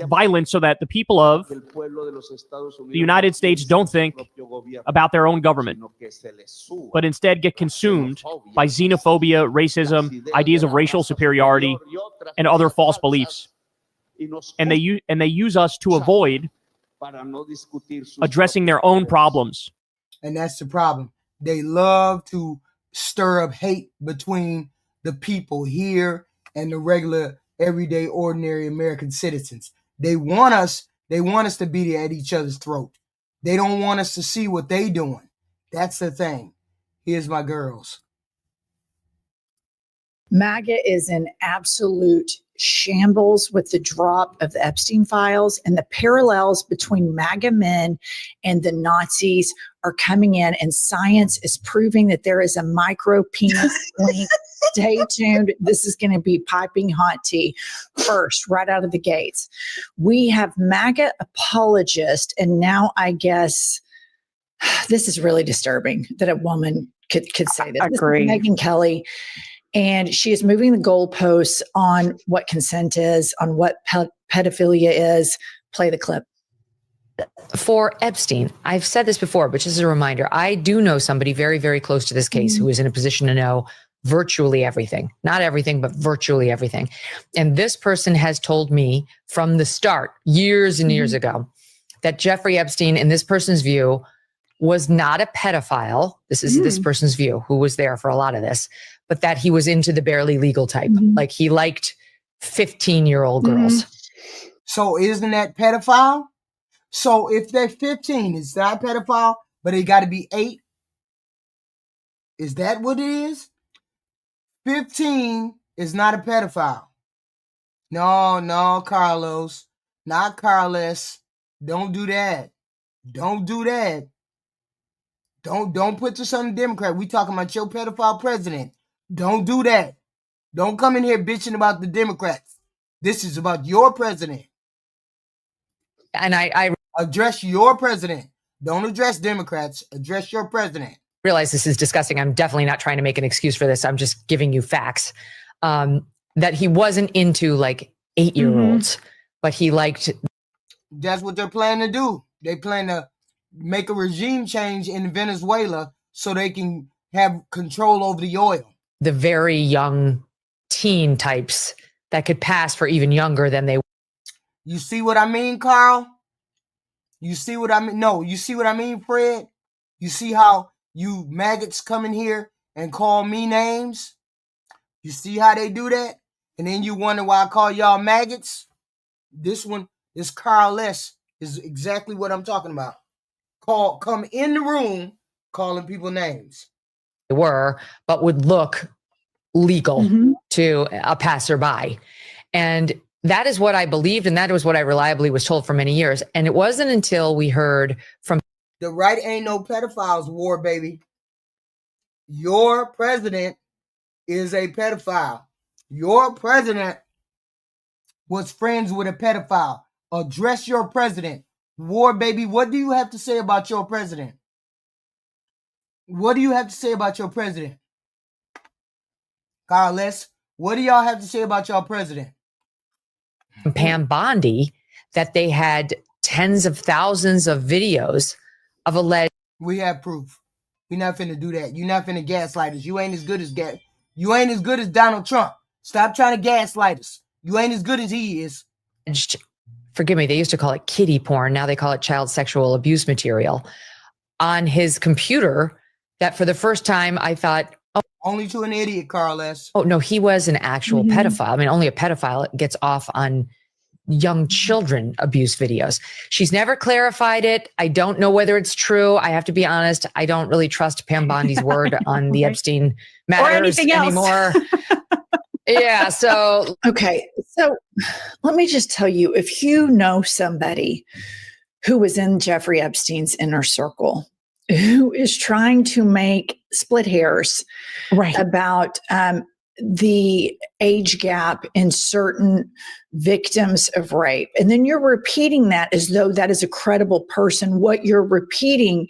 violence so that the people of the United States don't think about their own government, but instead get consumed by xenophobia, racism, ideas of racial superiority, and other false beliefs. And they use us to avoid addressing their own problems. And that's the problem. They love to stir up hate between the people here and the regular, everyday, ordinary American citizens. They want us to be at each other's throat. They don't want us to see what they doing. That's the thing. Here's my girls. MAGA is in absolute shambles with the drop of the Epstein files, and the parallels between MAGA men and the Nazis are coming in, and science is proving that there is a micro penis link. Stay tuned. This is going to be piping hot tea first, right out of the gates. We have MAGA apologists, and now I guess this is really disturbing that a woman could say this. Agree. This is Megyn Kelly. And she is moving the goalposts on what consent is, on what pedophilia is. Play the clip. For Epstein, I've said this before, but just as a reminder, I do know somebody very, very close to this case who is in a position to know virtually everything. Not everything, but virtually everything. And this person has told me from the start, years and years ago, that Jeffrey Epstein, in this person's view, was not a pedophile. This is this person's view, who was there for a lot of this, but that he was into the barely legal type. Like he liked 15-year-old girls. So isn't that pedophile? So if they're 15, it's not pedophile, but it got to be 8. Is that what it is? 15 is not a pedophile. No, Carlos. Not Carlos. Don't do that. Don't do that. Don't put this on the Democrat. We talking about your pedophile president. Don't do that. Don't come in here bitching about the Democrats. This is about your president. And I address your president. Don't address Democrats. Address your president. Realize this is disgusting. I'm definitely not trying to make an excuse for this. I'm just giving you facts. That he wasn't into like 8-year-olds, but he liked. That's what they're planning to do. They plan to make a regime change in Venezuela so they can have control over the oil. The very young teen types that could pass for even younger than they. You see what I mean, Carl? You see what I mean? No, you see what I mean, Fred? You see how you maggots come in here and call me names? You see how they do that? And then you wonder why I call y'all maggots? This one, this Carl S. is exactly what I'm talking about. Come in the room calling people names. Were, but would look legal to a passerby. And that is what I believed, and that was what I reliably was told for many years. And it wasn't until we heard from the right ain't no pedophiles war, baby. Your president is a pedophile. Your president was friends with a pedophile. Address your president. War, baby, what do you have to say about your president? What do you have to say about your president? Carlos, what do y'all have to say about y'all president? Pam Bondi, that they had tens of thousands of videos of alleged. We have proof. We're not finna do that. You're not finna gaslight us. You ain't as good as You ain't as good as Donald Trump. Stop trying to gaslight us. You ain't as good as he is. Forgive me, they used to call it kiddie porn. Now they call it child sexual abuse material on his computer that for the first time I thought, oh, only to an idiot, Carlos. Oh, no, he was an actual pedophile. I mean, only a pedophile gets off on young children abuse videos. She's never clarified it. I don't know whether it's true. I have to be honest. I don't really trust Pam Bondi's word on the Epstein matters anymore. Yeah. So, okay. So let me just tell you, if you know somebody who was in Jeffrey Epstein's inner circle, who is trying to make split hairs about the age gap in certain victims of rape, and then you're repeating that as though that is a credible person, what you're repeating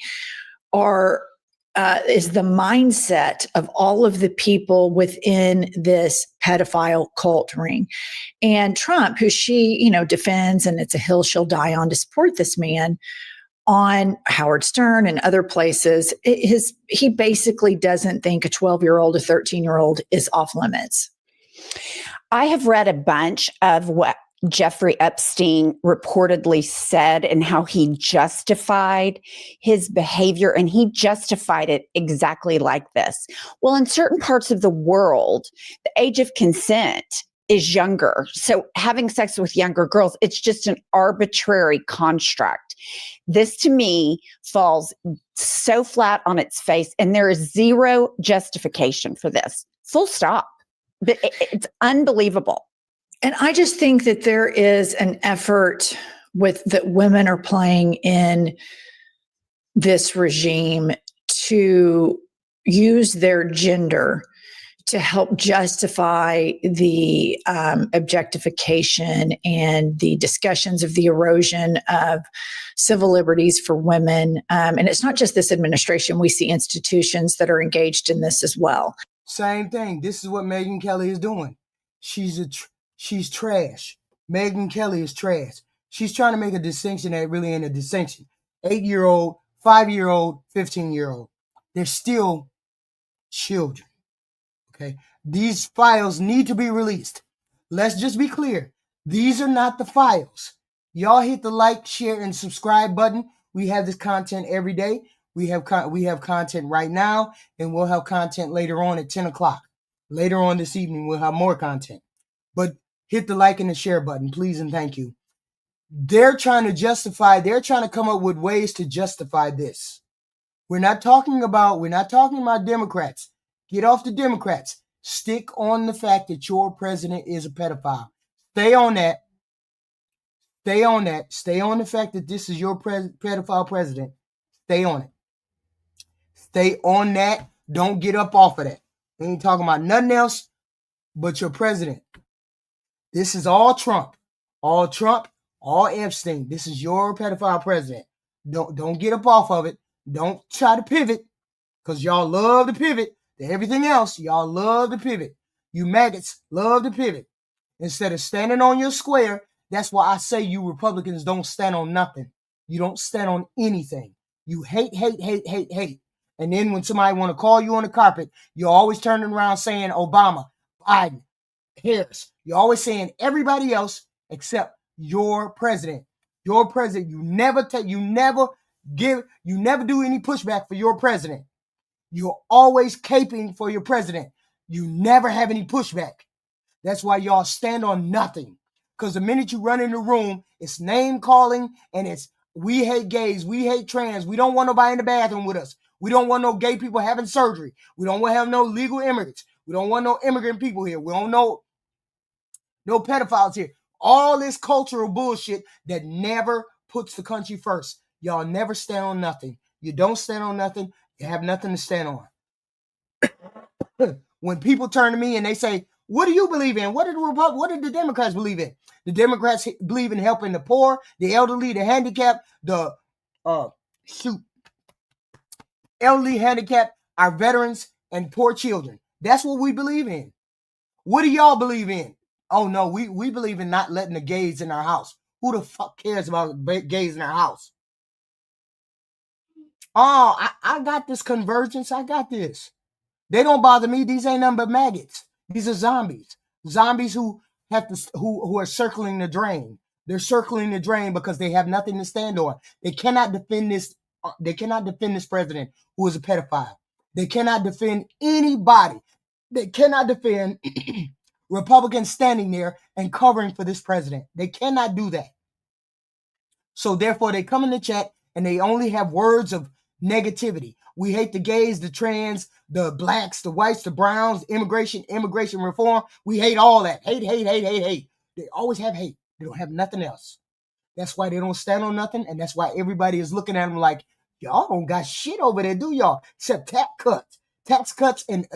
is the mindset of all of the people within this pedophile cult ring. And Trump, who she, defends, and it's a hill she'll die on to support this man, on Howard Stern and other places, he basically doesn't think a 12-year-old, a 13-year-old is off limits. I have read a bunch of what Jeffrey Epstein reportedly said and how he justified his behavior, and he justified it exactly like this. Well, in certain parts of the world, the age of consent is younger. So having sex with younger girls, it's just an arbitrary construct. This to me falls so flat on its face, and there is zero justification for this. Full stop. But it's unbelievable. And I just think that there is an effort that women are playing in this regime to use their gender to help justify the objectification and the discussions of the erosion of civil liberties for women. And it's not just this administration. We see institutions that are engaged in this as well. Same thing. This is what Megyn Kelly is doing. She's trash. Megyn Kelly is trash. She's trying to make a distinction that really ain't a distinction. 8-year-old, 5-year-old, 15-year-old. They're still children. Okay. These files need to be released. Let's just be clear. These are not the files. Y'all hit the like, share, and subscribe button. We have this content every day. We have content right now, and we'll have content later on at 10 o'clock. Later on this evening, we'll have more content. But hit the like and the share button, please and thank you. They're trying to come up with ways to justify this. We're not talking about Democrats. Get off the Democrats. Stick on the fact that your president is a pedophile. Stay on that. Stay on that. Stay on the fact that this is your pedophile president. Stay on it. Stay on that. Don't get up off of that. We ain't talking about nothing else but your president. This is all Trump. All Trump, all Epstein. This is your pedophile president. Don't get up off of it. Don't try to pivot, because y'all love to pivot to everything else. Y'all love to pivot. You maggots love to pivot. Instead of standing on your square, that's why I say you Republicans don't stand on nothing. You don't stand on anything. You hate. And then when somebody want to call you on the carpet, you're always turning around saying Obama, Biden, Harris. You're always saying everybody else except your president. Your president. You never do any pushback for your president. You're always caping for your president. You never have any pushback. That's why y'all stand on nothing. Because the minute you run in the room, it's name calling and it's we hate gays, we hate trans, we don't want nobody in the bathroom with us. We don't want no gay people having surgery. We don't want to have no legal immigrants. We don't want no immigrant people here. We don't know no pedophiles here. All this cultural bullshit that never puts the country first. Y'all never stand on nothing. You don't stand on nothing. You have nothing to stand on. When people turn to me and they say, what do you believe in? What did the Democrats believe in? The Democrats believe in helping the poor, the elderly, the handicapped, elderly, handicapped, our veterans, and poor children. That's what we believe in. What do y'all believe in? Oh no, we believe in not letting the gays in our house. Who the fuck cares about gays in our house? Oh, I got this convergence. I got this. They don't bother me. These ain't nothing but maggots. These are zombies. Zombies who have to who are circling the drain. They're circling the drain because they have nothing to stand on. They cannot defend this. They cannot defend this president who is a pedophile. They cannot defend anybody. They cannot defend Republicans standing there and covering for this president. They cannot do that. So therefore, they come in the chat and they only have words of negativity. We hate the gays, the trans, the blacks, the whites, the browns, immigration reform. We hate all that. Hate. They always have hate. They don't have nothing else. That's why they don't stand on nothing. And that's why everybody is looking at them like, y'all don't got shit over there, do y'all? Except tax cuts and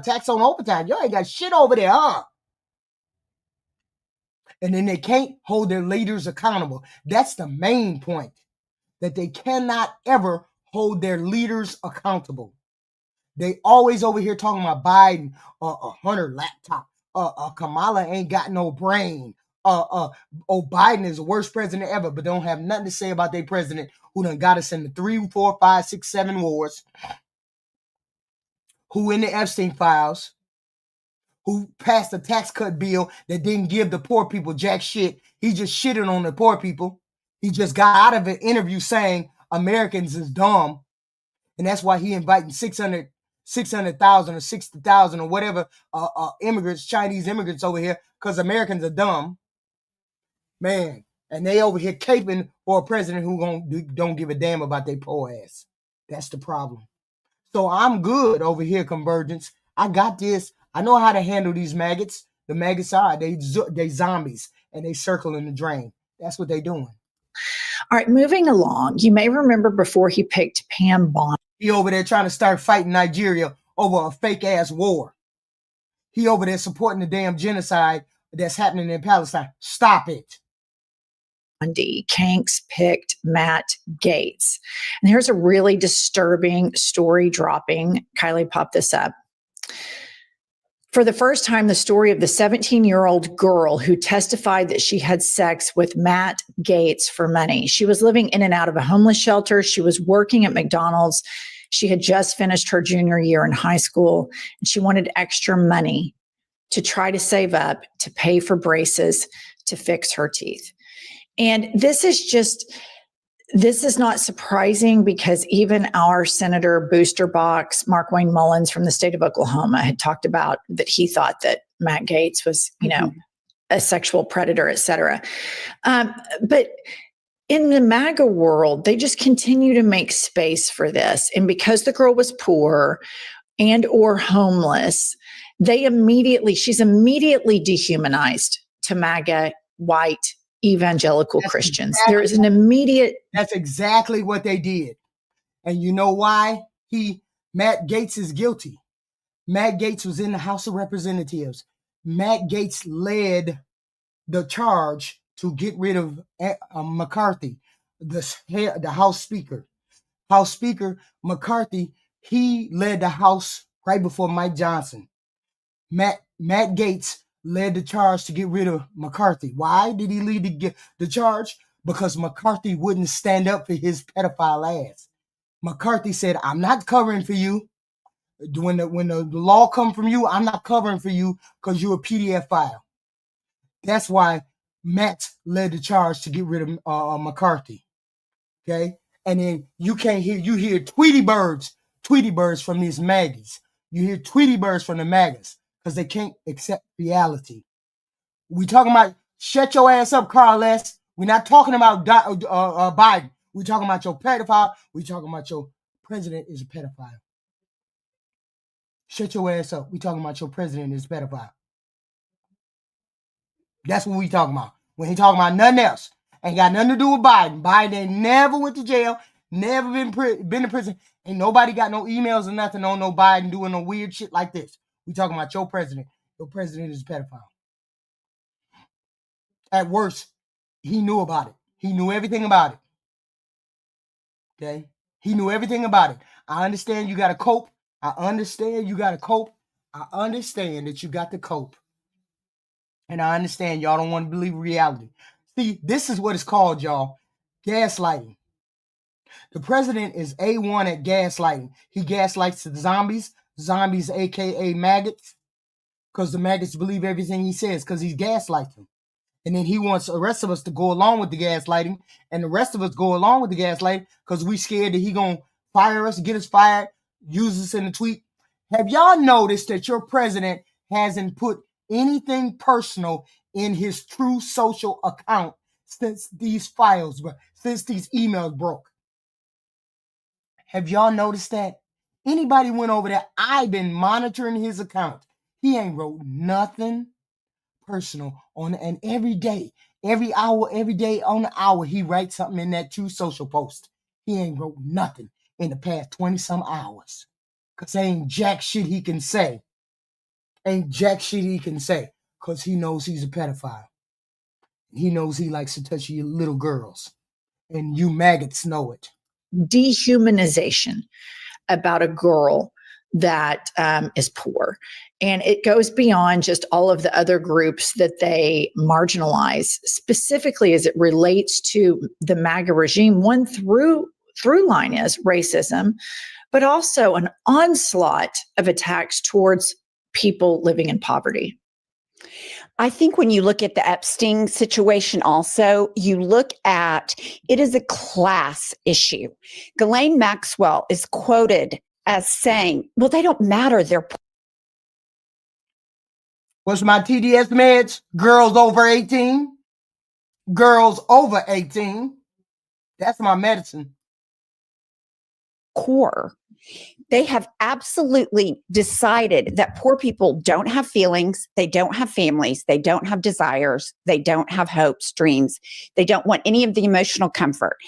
tax on overtime. Y'all ain't got shit over there, huh? And then they can't hold their leaders accountable. That's the main point, that they cannot ever hold their leaders accountable. They always over here talking about Biden, a Hunter laptop, Kamala ain't got no brain, Biden is the worst president ever, but don't have nothing to say about their president who done got us into 3, 4, 5, 6, 7 wars, who in the Epstein files, who passed a tax cut bill that didn't give the poor people jack shit. He just shitted on the poor people. He just got out of an interview saying Americans is dumb. And that's why he inviting 600,000 or 60,000 or whatever immigrants, Chinese immigrants over here, because Americans are dumb. Man, and they over here caping for a president who don't give a damn about their poor ass. That's the problem. So I'm good over here, Convergence. I got this. I know how to handle these maggots. The maggots are, they zombies, and they circle in the drain. That's what they doing. All right, moving along. You may remember before he picked Pam Bondi. He over there trying to start fighting Nigeria over a fake-ass war. He over there supporting the damn genocide that's happening in Palestine. Stop it. Kanks picked Matt Gaetz. And here's a really disturbing story dropping. Kylie, pop this up. For the first time, the story of the 17-year-old girl who testified that she had sex with Matt Gaetz for money. She was living in and out of a homeless shelter. She was working at McDonald's. She had just finished her junior year in high school, and she wanted extra money to try to save up to pay for braces to fix her teeth. And this is not surprising because even our Senator Booster Box, Mark Wayne Mullins from the state of Oklahoma, had talked about that he thought that Matt Gaetz was, a sexual predator, et cetera. But in the MAGA world, they just continue to make space for this. And because the girl was poor and or homeless, she's immediately dehumanized to MAGA white evangelical Christians. There is an immediate. That's exactly what they did. And you know why? Matt Gaetz is guilty. Matt Gaetz was in the House of Representatives. Matt Gaetz led the charge to get rid of McCarthy, the House Speaker. House Speaker McCarthy, he led the House right before Mike Johnson. Matt Gaetz led the charge to get rid of McCarthy. Why did he lead the charge? Because McCarthy wouldn't stand up for his pedophile ass. McCarthy said, I'm not covering for you. When the law come from you, I'm not covering for you because you're a PDF file. That's why Matt led the charge to get rid of McCarthy. Okay? And then you hear Tweety birds from these maggots. You hear Tweety birds from the MAGAs because they can't accept reality. We talking about shut your ass up, Carl S. We're not talking about Biden. We're talking about your pedophile. We're talking about your president is a pedophile. Shut your ass up. We're talking about your president is a pedophile. That's what we talking about. We ain't talking about nothing else. Ain't got nothing to do with Biden. Biden ain't never went to jail, never been to prison. Ain't nobody got no emails or nothing on no Biden doing no weird shit like this. We talking about your president. Your president is a pedophile. At worst, he knew about it. He knew everything about it. Okay? He knew everything about it. I understand you got to cope. I understand you got to cope. I understand that you got to cope. And I understand y'all don't want to believe reality. See, this is what it's called, y'all. Gaslighting. The president is A1 at gaslighting. He gaslights the zombies, aka maggots, because the maggots believe everything he says because he gaslights them. And then he wants the rest of us to go along with the gaslighting, and the rest of us go along with the gaslighting because we scared that he gonna fire us, get us fired, use us in a tweet. Have y'all noticed that your president hasn't put anything personal in his true social account since these files, since these emails broke? Have y'all noticed that? Anybody went over there? I've been monitoring his account. He ain't wrote nothing personal on it. And every day, every hour, every day on the hour, he writes something in that true social post. He ain't wrote nothing in the past 20 some hours. Cause ain't jack shit he can say. Ain't jack shit he can say. Cause he knows he's a pedophile. He knows he likes to touch your little girls. And you maggots know it. Dehumanization about a girl that is poor. And it goes beyond just all of the other groups that they marginalize, specifically as it relates to the MAGA regime. One through line is racism, but also an onslaught of attacks towards people living in poverty. I think when you look at the Epstein situation also, you look at it is a class issue. Ghislaine Maxwell is quoted as saying, well, they don't matter. They're What's my TDS meds? Girls over 18. Girls over 18. That's my medicine. Core. They have absolutely decided that poor people don't have feelings, they don't have families, they don't have desires, they don't have hopes, dreams, they don't want any of the emotional comfort.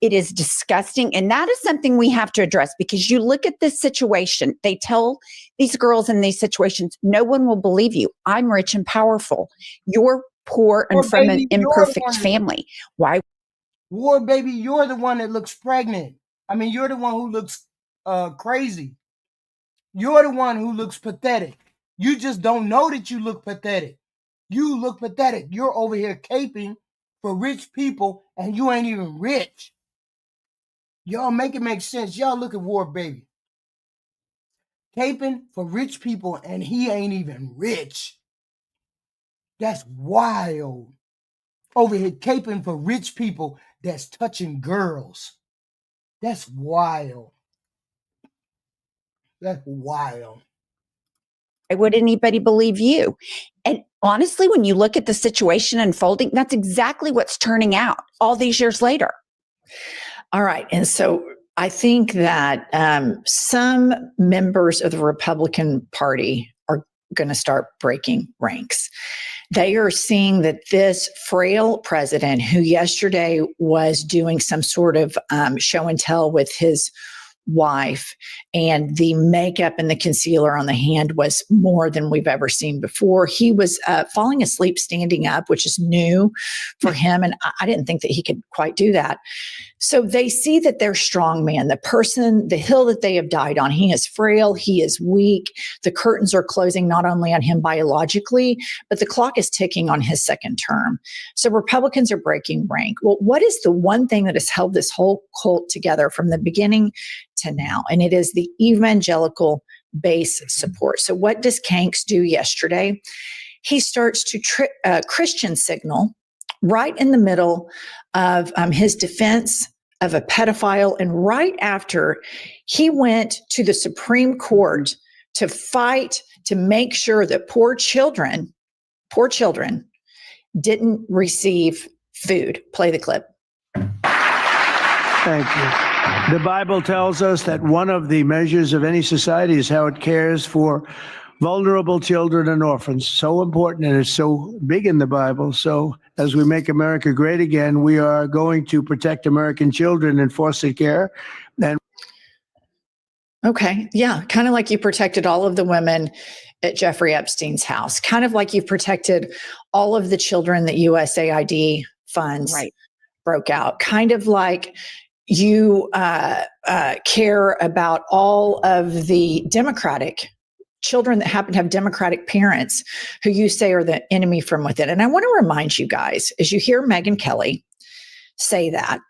It is disgusting. And that is something we have to address because you look at this situation, they tell these girls in these situations, no one will believe you. I'm rich and powerful. You're poor and from an imperfect family. Why? War baby, you're the one that looks pregnant. I mean, you're the one who looks crazy. You're the one who looks pathetic. You just don't know that you look pathetic. You look pathetic. You're over here caping for rich people and you ain't even rich. Y'all make it make sense. Y'all look at War Baby. Caping for rich people and he ain't even rich. That's wild. Over here caping for rich people that's touching girls. That's wild. That's wild. Why would anybody believe you? And honestly, when you look at the situation unfolding, that's exactly what's turning out all these years later. All right. And so I think that some members of the Republican Party are going to start breaking ranks. They are seeing that this frail president, who yesterday was doing some sort of show and tell with his wife, and the makeup and the concealer on the hand was more than we've ever seen before. He was falling asleep standing up, which is new for him. And I didn't think that he could quite do that. So they see that they're strong man, the person, the hill that they have died on. He is frail. He is weak. The curtains are closing not only on him biologically, but the clock is ticking on his second term. So Republicans are breaking rank. Well, what is the one thing that has held this whole cult together from the beginning to now? And it is the evangelical base support. So what does Kanks do yesterday? He starts to Christian signal right in the middle of his defense of a pedophile. And right after, he went to the Supreme Court to fight to make sure that poor children didn't receive food. Play the clip. Thank you. The Bible tells us that one of the measures of any society is how it cares for vulnerable children and orphans. So important, and it's so big in the Bible. So as we make America great again, we are going to protect American children in foster care. And okay, yeah, kind of like you protected all of the women at Jeffrey Epstein's house, kind of like you've protected all of the children that USAID funds broke out, kind of like you care about all of the Democratic children that happen to have Democratic parents who you say are the enemy from within. And I want to remind you guys, as you hear Megyn Kelly say that,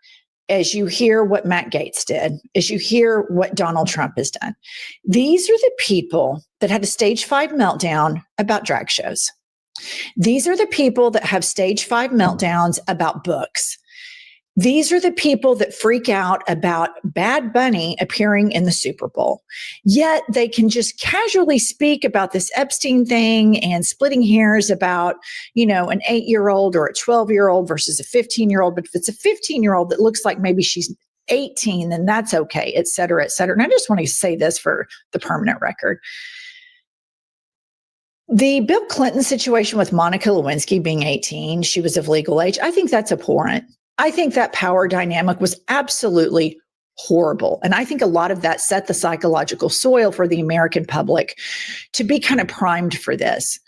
as you hear what Matt Gaetz did, as you hear what Donald Trump has done, these are the people that had a stage 5 meltdown about drag shows. These are the people that have stage 5 meltdowns about books. These are the people that freak out about Bad Bunny appearing in the Super Bowl. Yet they can just casually speak about this Epstein thing and splitting hairs about, an 8-year-old or a 12-year-old versus a 15-year-old. But if it's a 15-year-old that looks like maybe she's 18, then that's okay, et cetera, et cetera. And I just want to say this for the permanent record. The Bill Clinton situation with Monica Lewinsky being 18, she was of legal age, I think that's abhorrent. I think that power dynamic was absolutely horrible. And I think a lot of that set the psychological soil for the American public to be kind of primed for this.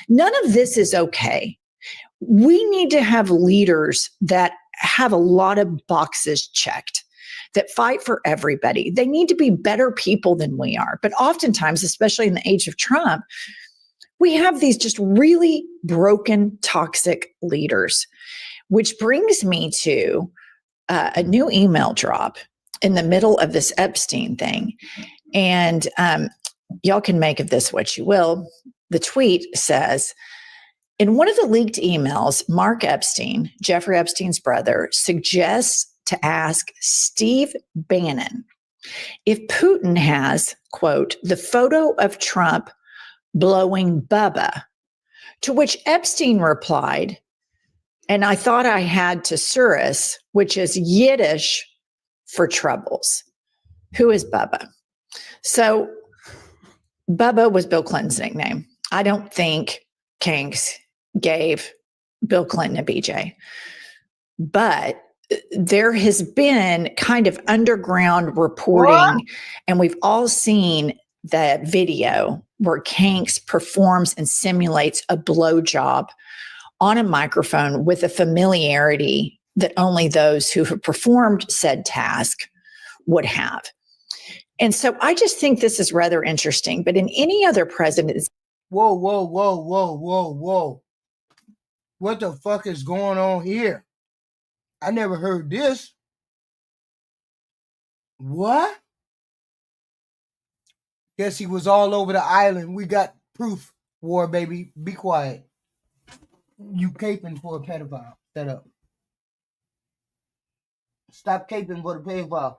None of this is okay. We need to have leaders that have a lot of boxes checked, that fight for everybody. They need to be better people than we are. But oftentimes, especially in the age of Trump, we have these just really broken, toxic leaders. Which brings me to a new email drop in the middle of this Epstein thing. And y'all can make of this what you will. The tweet says, in one of the leaked emails, Mark Epstein, Jeffrey Epstein's brother, suggests to ask Steve Bannon if Putin has, quote, the photo of Trump blowing Bubba, to which Epstein replied, and I thought I had Thesaurus, which is Yiddish for troubles. Who is Bubba? So Bubba was Bill Clinton's nickname. I don't think Kanks gave Bill Clinton a BJ. But there has been kind of underground reporting, and we've all seen that video where Kanks performs and simulates a blowjob on a microphone with a familiarity that only those who have performed said task would have. And so I just think this is rather interesting. But in any other president, whoa, whoa, whoa, whoa, whoa, whoa. What the fuck is going on here? I never heard this. What? Guess he was all over the island. We got proof. War, baby. Be quiet. You caping for a pedophile. Shut up. Stop caping for the pedophile.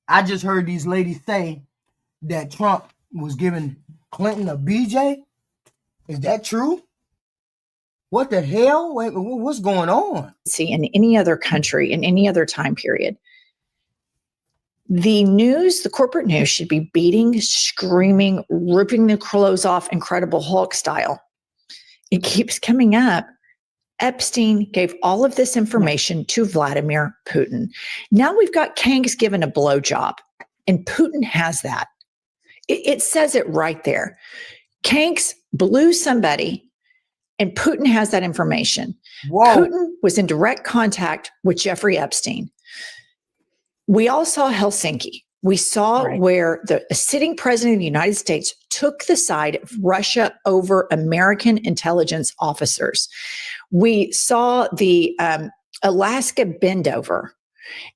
I just heard these ladies say that Trump was giving Clinton a BJ. Is that true? What the hell? Wait, what's going on? See, in any other country, in any other time period, the news, the corporate news should be beating, screaming, ripping the clothes off, Incredible Hulk style. It keeps coming up. Epstein gave all of this information to Vladimir Putin. Now we've got Kanks given a blowjob, and Putin has that. It says it right there. Kanks blew somebody, and Putin has that information. Whoa. Putin was in direct contact with Jeffrey Epstein. We all saw Helsinki. We saw where the sitting president of the United States took the side of Russia over American intelligence officers. We saw the Alaska bend over,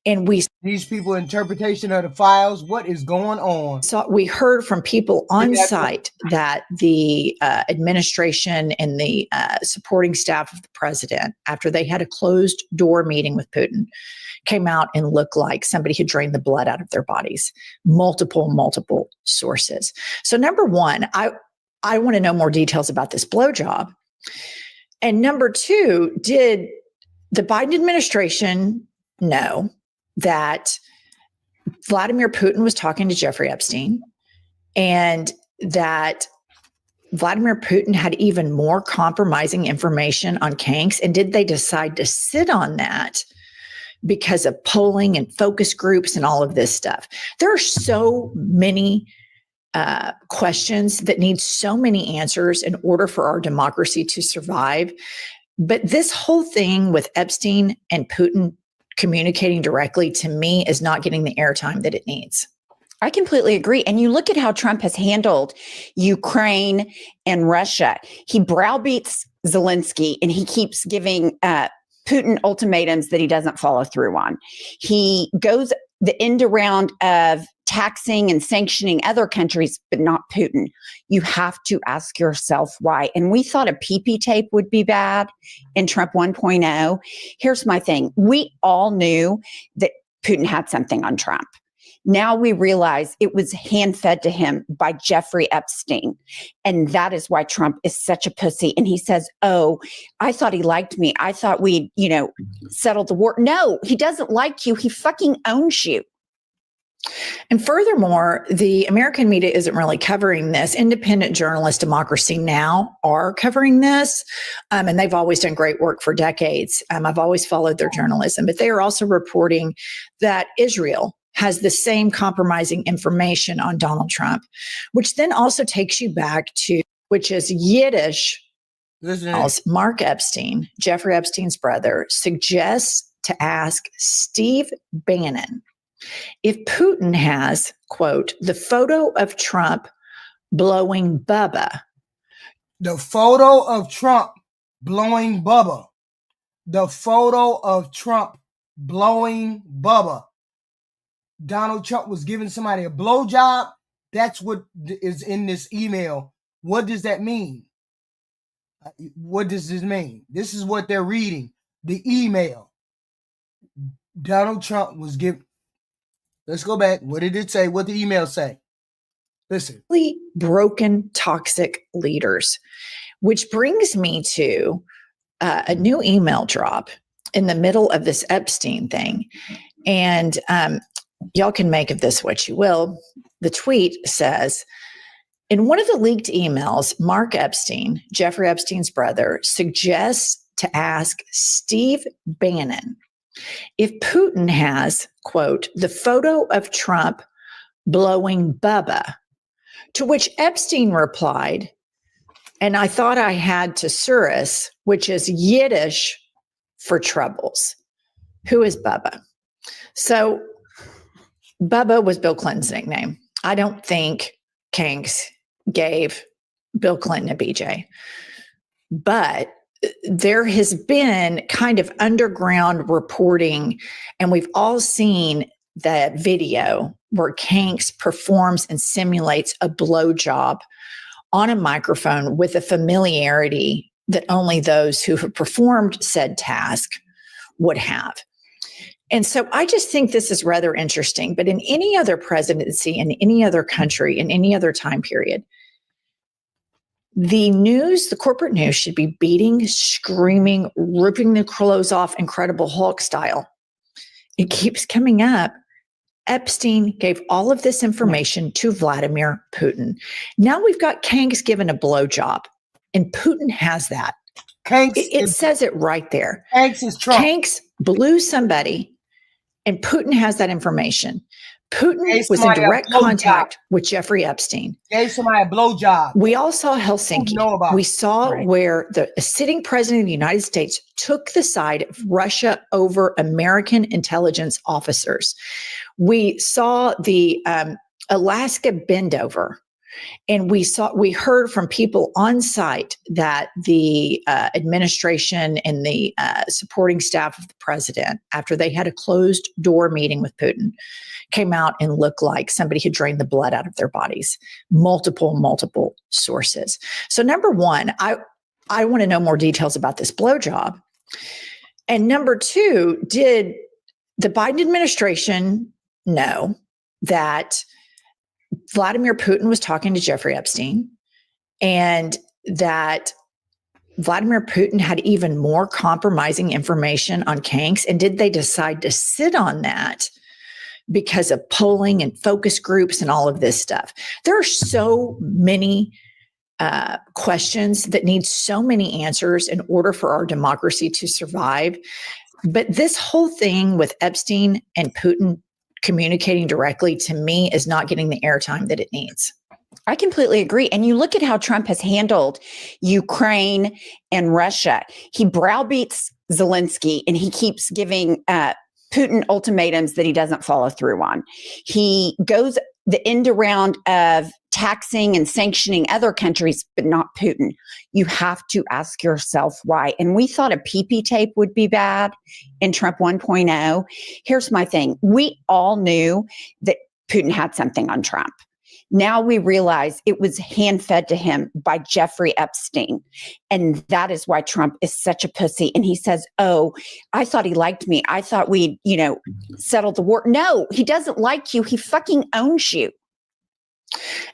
and these people interpretation of the files. What is going on? So we heard from people on site that the administration and the supporting staff of the president, after they had a closed door meeting with Putin, came out and looked like somebody who drained the blood out of their bodies. Multiple sources. So number one, I want to know more details about this blowjob. And number two, did the Biden administration know that Vladimir Putin was talking to Jeffrey Epstein and that Vladimir Putin had even more compromising information on Kanks? And did they decide to sit on that because of polling and focus groups and all of this stuff? There are so many questions that need so many answers in order for our democracy to survive. But this whole thing with Epstein and Putin communicating directly, to me, is not getting the airtime that it needs. I completely agree. And you look at how Trump has handled Ukraine and Russia. He browbeats Zelensky and he keeps giving Putin ultimatums that he doesn't follow through on. He goes the end around of taxing and sanctioning other countries, but not Putin. You have to ask yourself why. And we thought a PP tape would be bad in Trump 1.0. Here's my thing. We all knew that Putin had something on Trump. Now we realize it was hand-fed to him by Jeffrey Epstein. And that is why Trump is such a pussy. And he says, oh, I thought he liked me. I thought we'd, settled the war. No, he doesn't like you. He fucking owns you. And furthermore, the American media isn't really covering this. Independent journalists, Democracy Now! Are covering this, and they've always done great work for decades. I've always followed their journalism, but they are also reporting that Israel has the same compromising information on Donald Trump, which then also takes you back to, which is Yiddish. Mark Epstein, Jeffrey Epstein's brother, suggests to ask Steve Bannon if Putin has, quote, the photo of Trump blowing Bubba. The photo of Trump blowing Bubba. The photo of Trump blowing Bubba. Donald Trump was giving somebody a blowjob. That's what is in this email. What does that mean? What does this mean? This is what they're reading. The email. Donald Trump was giving. Let's go back. What did it say? What did the email say? Listen. Broken, toxic leaders, which brings me to a new email drop in the middle of this Epstein thing. And y'all can make of this what you will. The tweet says, in one of the leaked emails, Mark Epstein, Jeffrey Epstein's brother, suggests to ask Steve Bannon if Putin has, quote, the photo of Trump blowing Bubba, to which Epstein replied, and I thought I had Thesaurus, which is Yiddish for troubles. Who is Bubba? So Bubba was Bill Clinton's nickname. I don't think Kanks gave Bill Clinton a BJ, but there has been kind of underground reporting, and we've all seen that video where Kanks performs and simulates a blowjob on a microphone with a familiarity that only those who have performed said task would have. And so I just think this is rather interesting. But in any other presidency, in any other country, in any other time period, the news, the corporate news, should be beating, screaming, ripping the clothes off, Incredible Hulk style. It keeps coming up. Epstein gave all of this information to Vladimir Putin. Now we've got Kanks given a blowjob, and Putin has that. It says it right there. Kanks is Trump. Kanks blew somebody, and Putin has that information. Putin was in direct contact with Jeffrey Epstein. Gave somebody a blowjob. We all saw Helsinki. We saw where the sitting president of the United States took the side of Russia over American intelligence officers. We saw the Alaska bend over. And we heard from people on site that the administration and the supporting staff of the president, after they had a closed door meeting with Putin, came out and looked like somebody had drained the blood out of their bodies. Multiple sources. So number one, I want to know more details about this blowjob. And number two, did the Biden administration know that Vladimir Putin was talking to Jeffrey Epstein, and that Vladimir Putin had even more compromising information on Kanks? And did they decide to sit on that because of polling and focus groups and all of this stuff? There are so many questions that need so many answers in order for our democracy to survive. But this whole thing with Epstein and Putin communicating directly, to me, is not getting the airtime that it needs. I completely agree. And you look at how Trump has handled Ukraine and Russia. He browbeats Zelensky, and he keeps giving Putin ultimatums that he doesn't follow through on. He goes the end around of taxing and sanctioning other countries, but not Putin. You have to ask yourself why. And we thought a PP tape would be bad in Trump 1.0. Here's my thing. We all knew that Putin had something on Trump. Now we realize it was hand-fed to him by Jeffrey Epstein. And that is why Trump is such a pussy. And he says, oh, I thought he liked me. I thought we'd, settled the war. No, he doesn't like you. He fucking owns you.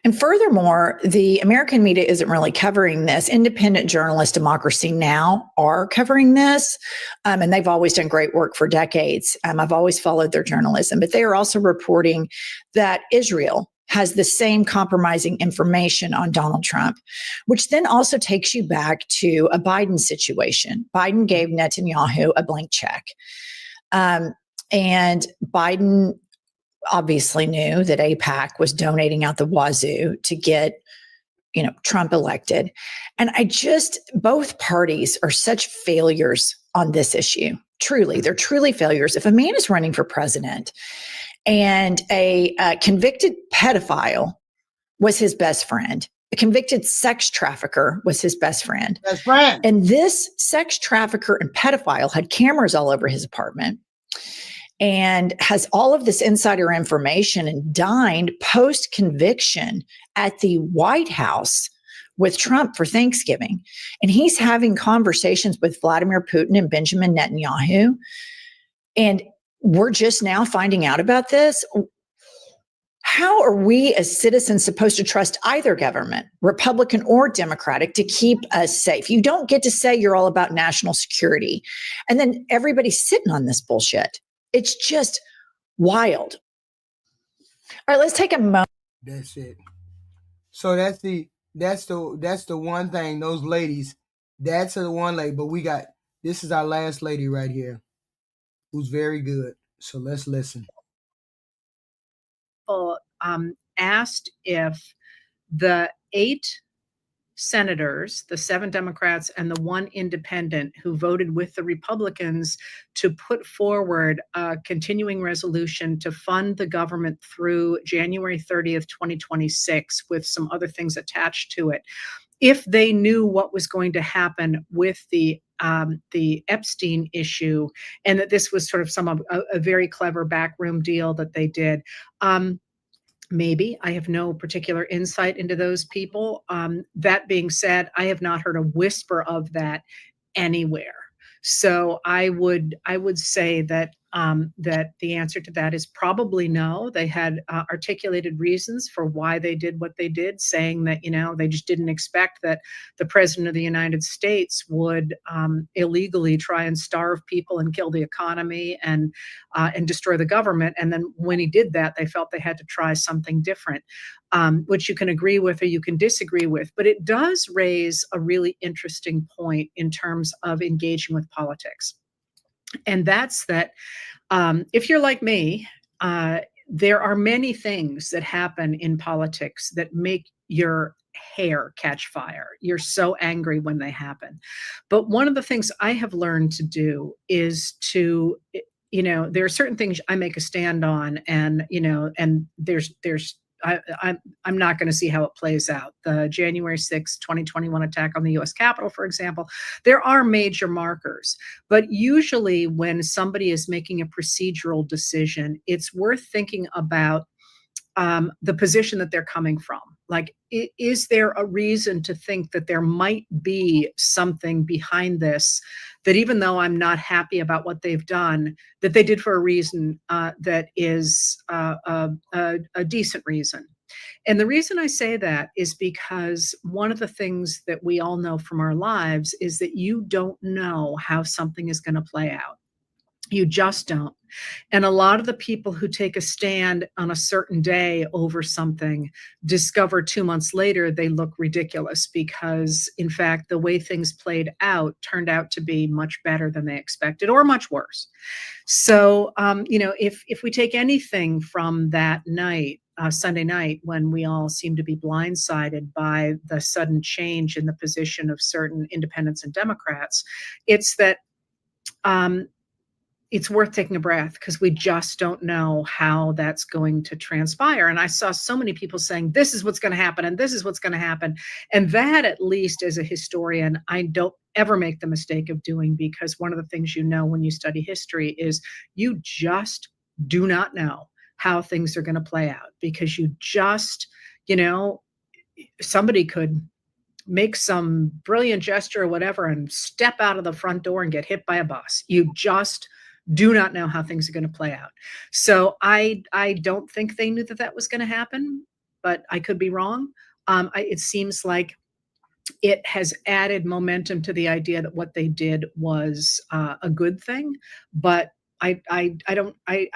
And furthermore, the American media isn't really covering this. Independent journalists, Democracy Now! Are covering this, and they've always done great work for decades. I've always followed their journalism, but they are also reporting that Israel has the same compromising information on Donald Trump, which then also takes you back to a Biden situation. Biden gave Netanyahu a blank check. And Biden obviously knew that AIPAC was donating out the wazoo to get, Trump elected. And both parties are such failures on this issue. Truly, they're truly failures. If a man is running for president and a convicted pedophile was his best friend, a convicted sex trafficker was his best friend. Best friend. And this sex trafficker and pedophile had cameras all over his apartment and has all of this insider information and dined post-conviction at the White House with Trump for Thanksgiving. And he's having conversations with Vladimir Putin and Benjamin Netanyahu. And we're just now finding out about this. How are we as citizens supposed to trust either government, Republican or Democratic, to keep us safe? You don't get to say you're all about national security. And then everybody's sitting on this bullshit. It's just wild. All right, let's take a moment. That's it. So that's the one thing, those ladies, that's the one lady, but this is our last lady right here, who's very good. So let's listen. Asked if the 8 senators, the 7 Democrats and the 1 independent who voted with the Republicans to put forward a continuing resolution to fund the government through January 30th, 2026, with some other things attached to it, if they knew what was going to happen with the Epstein issue, and that this was sort of a very clever backroom deal that they did. Maybe. I have no particular insight into those people. That being said, I have not heard a whisper of that anywhere. So I would say that that the answer to that is probably no. They had articulated reasons for why they did what they did, saying that they just didn't expect that the president of the United States would illegally try and starve people and kill the economy and destroy the government. And then when he did that, they felt they had to try something different, which you can agree with or you can disagree with. But it does raise a really interesting point in terms of engaging with politics. And that's that if you're like me, there are many things that happen in politics that make your hair catch fire. You're so angry when they happen. But one of the things I have learned to do is to, there are certain things I make a stand on, and I'm not going to see how it plays out. The January 6th, 2021 attack on the U.S. Capitol, for example, there are major markers. But usually when somebody is making a procedural decision, it's worth thinking about the position that they're coming from. Like, is there a reason to think that there might be something behind this, that even though I'm not happy about what they've done, that they did for a reason that is a decent reason? And the reason I say that is because one of the things that we all know from our lives is that you don't know how something is going to play out. You just don't. And a lot of the people who take a stand on a certain day over something discover 2 months later they look ridiculous, because in fact the way things played out turned out to be much better than they expected, or much worse. So if we take anything from that night, Sunday night, when we all seem to be blindsided by the sudden change in the position of certain independents and Democrats, it's that it's worth taking a breath because we just don't know how that's going to transpire. And I saw so many people saying, this is what's going to happen, and this is what's going to happen. And that, at least as a historian, I don't ever make the mistake of doing, because one of the things you know when you study history is you just do not know how things are going to play out, because you just, somebody could make some brilliant gesture or whatever and step out of the front door and get hit by a bus. You just do not know how things are going to play out. So I don't think they knew that that was going to happen, but I could be wrong. It seems like it has added momentum to the idea that what they did was a good thing, but I'm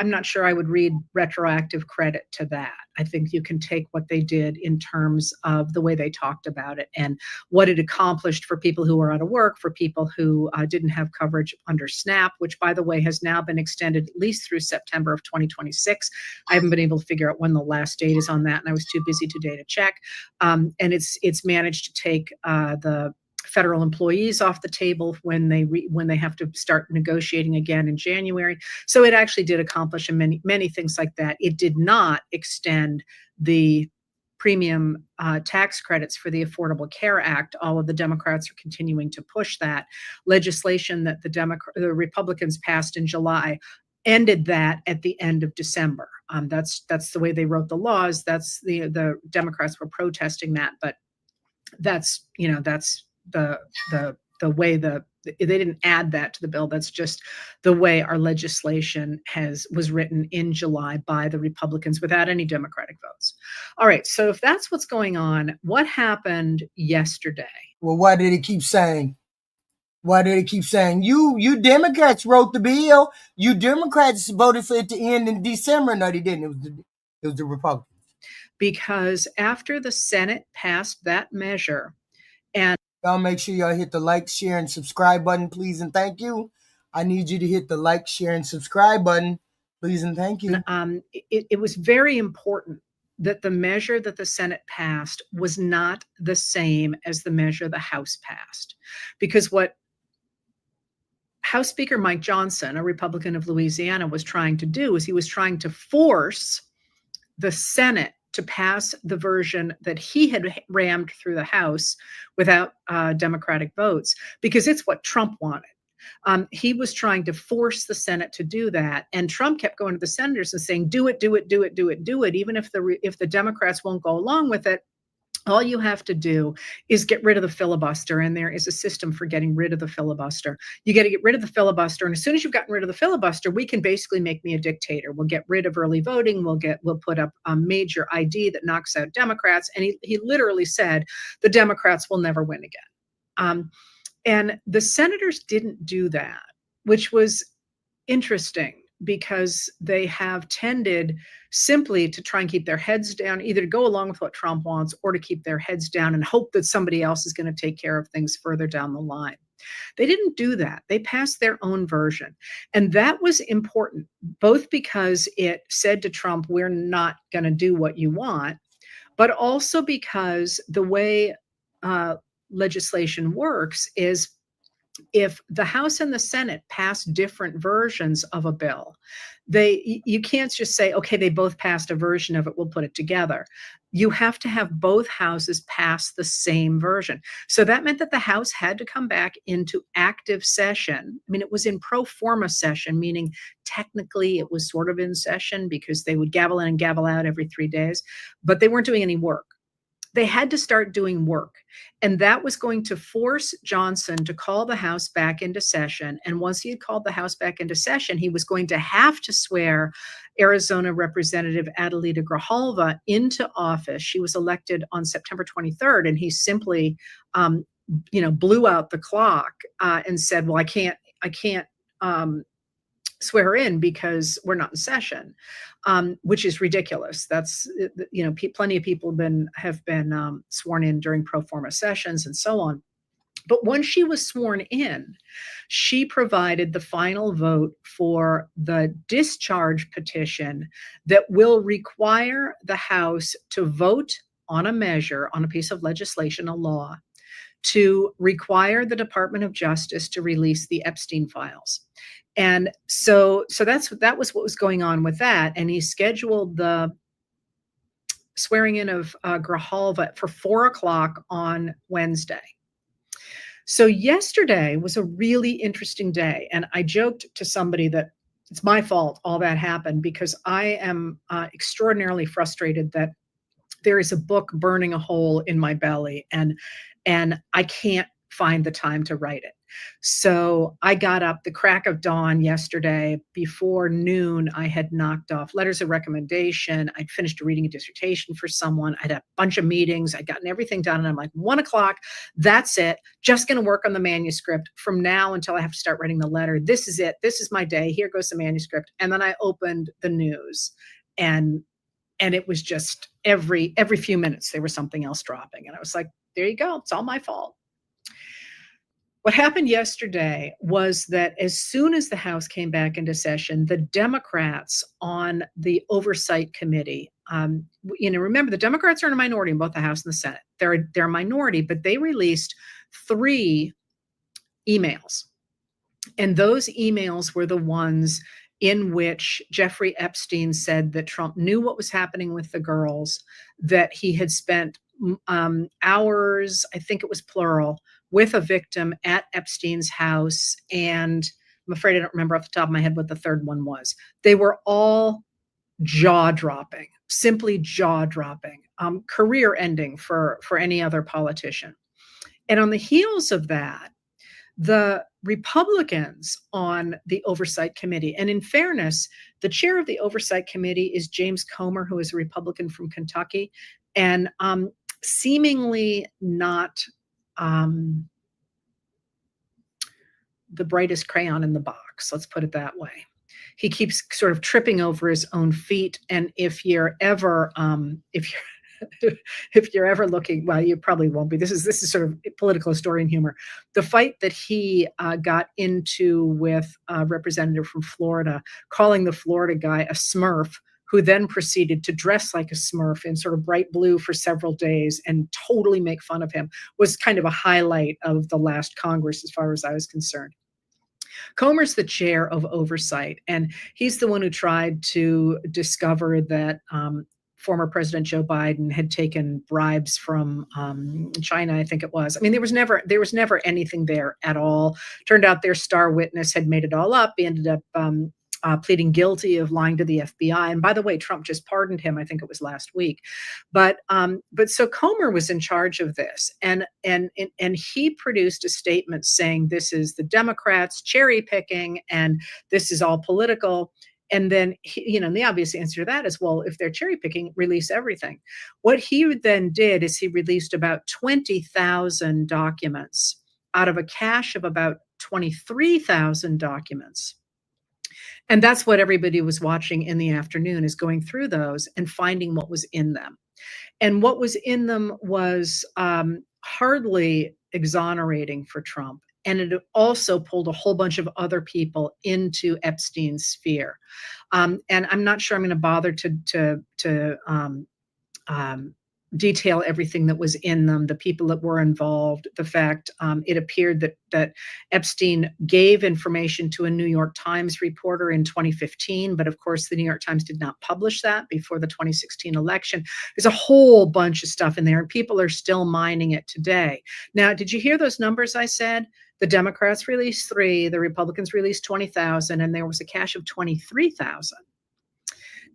not sure I would read retroactive credit to that. I think you can take what they did in terms of the way they talked about it and what it accomplished for people who were out of work, for people who didn't have coverage under SNAP, which, by the way, has now been extended at least through September of 2026. I haven't been able to figure out when the last date is on that, and I was too busy today to check. And it's managed to take the federal employees off the table when they have to start negotiating again in January. So it actually did accomplish many things like that. It did not extend the premium tax credits for the Affordable Care Act. All of the Democrats are continuing to push that. Legislation that the Republicans passed in July ended that at the end of December. That's the way they wrote the laws. That's the Democrats were protesting that, but that's the way they didn't add that to the bill. That's just the way our legislation was written in July by the Republicans without any Democratic votes. All right, so if that's what's going on, what happened yesterday? Well, why did it keep saying? You Democrats wrote the bill? You Democrats voted for it to end in December? No, they didn't. It was the Republicans. Because after the Senate passed that measure, and y'all make sure y'all hit the like, share, and subscribe button, please and thank you. I need you to hit the like, share, and subscribe button, please and thank you. It was very important that the measure that the Senate passed was not the same as the measure the House passed. Because what House Speaker Mike Johnson, a Republican of Louisiana, was trying to do is he was trying to force the Senate to pass the version that he had rammed through the House without Democratic votes, because it's what Trump wanted. He was trying to force the Senate to do that, and Trump kept going to the senators and saying, "Do it, do it, do it, do it, do it." Even if the Democrats won't go along with it, all you have to do is get rid of the filibuster, and there is a system for getting rid of the filibuster. You got to get rid of the filibuster, and as soon as you've gotten rid of the filibuster, we can basically make me a dictator. We'll get rid of early voting. We'll put up a major ID that knocks out Democrats. And he literally said the Democrats will never win again. And the senators didn't do that, which was interesting, because they have tended simply to try and keep their heads down, either to go along with what Trump wants or to keep their heads down and hope that somebody else is going to take care of things further down the line. They didn't do that. They passed their own version. And that was important, both because it said to Trump, we're not going to do what you want, but also because the way legislation works is, if the House and the Senate pass different versions of a bill, you can't just say, okay, they both passed a version of it, we'll put it together. You have to have both houses pass the same version. So that meant that the House had to come back into active session. I mean, it was in pro forma session, meaning technically it was sort of in session because they would gavel in and gavel out every 3 days, but they weren't doing any work. They had to start doing work. And that was going to force Johnson to call the House back into session. And once he had called the House back into session, he was going to have to swear Arizona Representative Adelita Grijalva into office. She was elected on September 23rd, and he simply, blew out the clock and said, well, I can't swear her in because we're not in session, which is ridiculous. That's, plenty of people have been sworn in during pro forma sessions and so on. But when she was sworn in, she provided the final vote for the discharge petition that will require the House to vote on a measure, on a piece of legislation, a law, to require the Department of Justice to release the Epstein files. And so that was what was going on with that. And he scheduled the swearing in of Grijalva for 4:00 on Wednesday. So yesterday was a really interesting day. And I joked to somebody that it's my fault all that happened, because I am extraordinarily frustrated that there is a book burning a hole in my belly, and I can't find the time to write it. So I got up the crack of dawn yesterday. Before noon, I had knocked off letters of recommendation. I'd finished reading a dissertation for someone. I'd had a bunch of meetings. I'd gotten everything done. And I'm like, 1:00, that's it. Just going to work on the manuscript from now until I have to start writing the letter. This is it. This is my day. Here goes the manuscript. And then I opened the news, and it was just every few minutes there was something else dropping. And I was like, there you go. It's all my fault. What happened yesterday was that as soon as the House came back into session, the Democrats on the Oversight Committee, remember, the Democrats are in a minority in both the House and the Senate. They're a minority, but they released 3 emails. And those emails were the ones in which Jeffrey Epstein said that Trump knew what was happening with the girls, that he had spent hours, I think it was plural, with a victim at Epstein's house. And I'm afraid I don't remember off the top of my head what the third one was. They were all jaw-dropping, simply jaw-dropping, career-ending for any other politician. And on the heels of that, the Republicans on the Oversight Committee, and in fairness, the chair of the Oversight Committee is James Comer, who is a Republican from Kentucky, and seemingly not the brightest crayon in the box, let's put it that way. He keeps sort of tripping over his own feet. And if you're ever looking, well, you probably won't be. This is sort of political historian humor. The fight that he got into with a representative from Florida, calling the Florida guy a Smurf, who then proceeded to dress like a Smurf in sort of bright blue for several days and totally make fun of him, was kind of a highlight of the last Congress as far as I was concerned. Comer's the chair of Oversight, and he's the one who tried to discover that former President Joe Biden had taken bribes from China, I think it was. I mean, there was never anything there at all. Turned out their star witness had made it all up. He ended up pleading guilty of lying to the FBI. And by the way, Trump just pardoned him. I think it was last week. But so Comer was in charge of this, and he produced a statement saying this is the Democrats cherry picking, and this is all political. And then, the obvious answer to that is, well, if they're cherry picking, release everything. What he then did is he released about 20,000 documents out of a cache of about 23,000 documents. And that's what everybody was watching in the afternoon, is going through those and finding what was in them. And what was in them was hardly exonerating for Trump. And it also pulled a whole bunch of other people into Epstein's sphere. And I'm not sure I'm going to bother to detail everything that was in them, the people that were involved, the fact it appeared that Epstein gave information to a New York Times reporter in 2015, but of course the New York Times did not publish that before the 2016 election. There's a whole bunch of stuff in there, and people are still mining it today. Now, did you hear those numbers I said? The Democrats released 3, the Republicans released 20,000, and there was a cache of 23,000.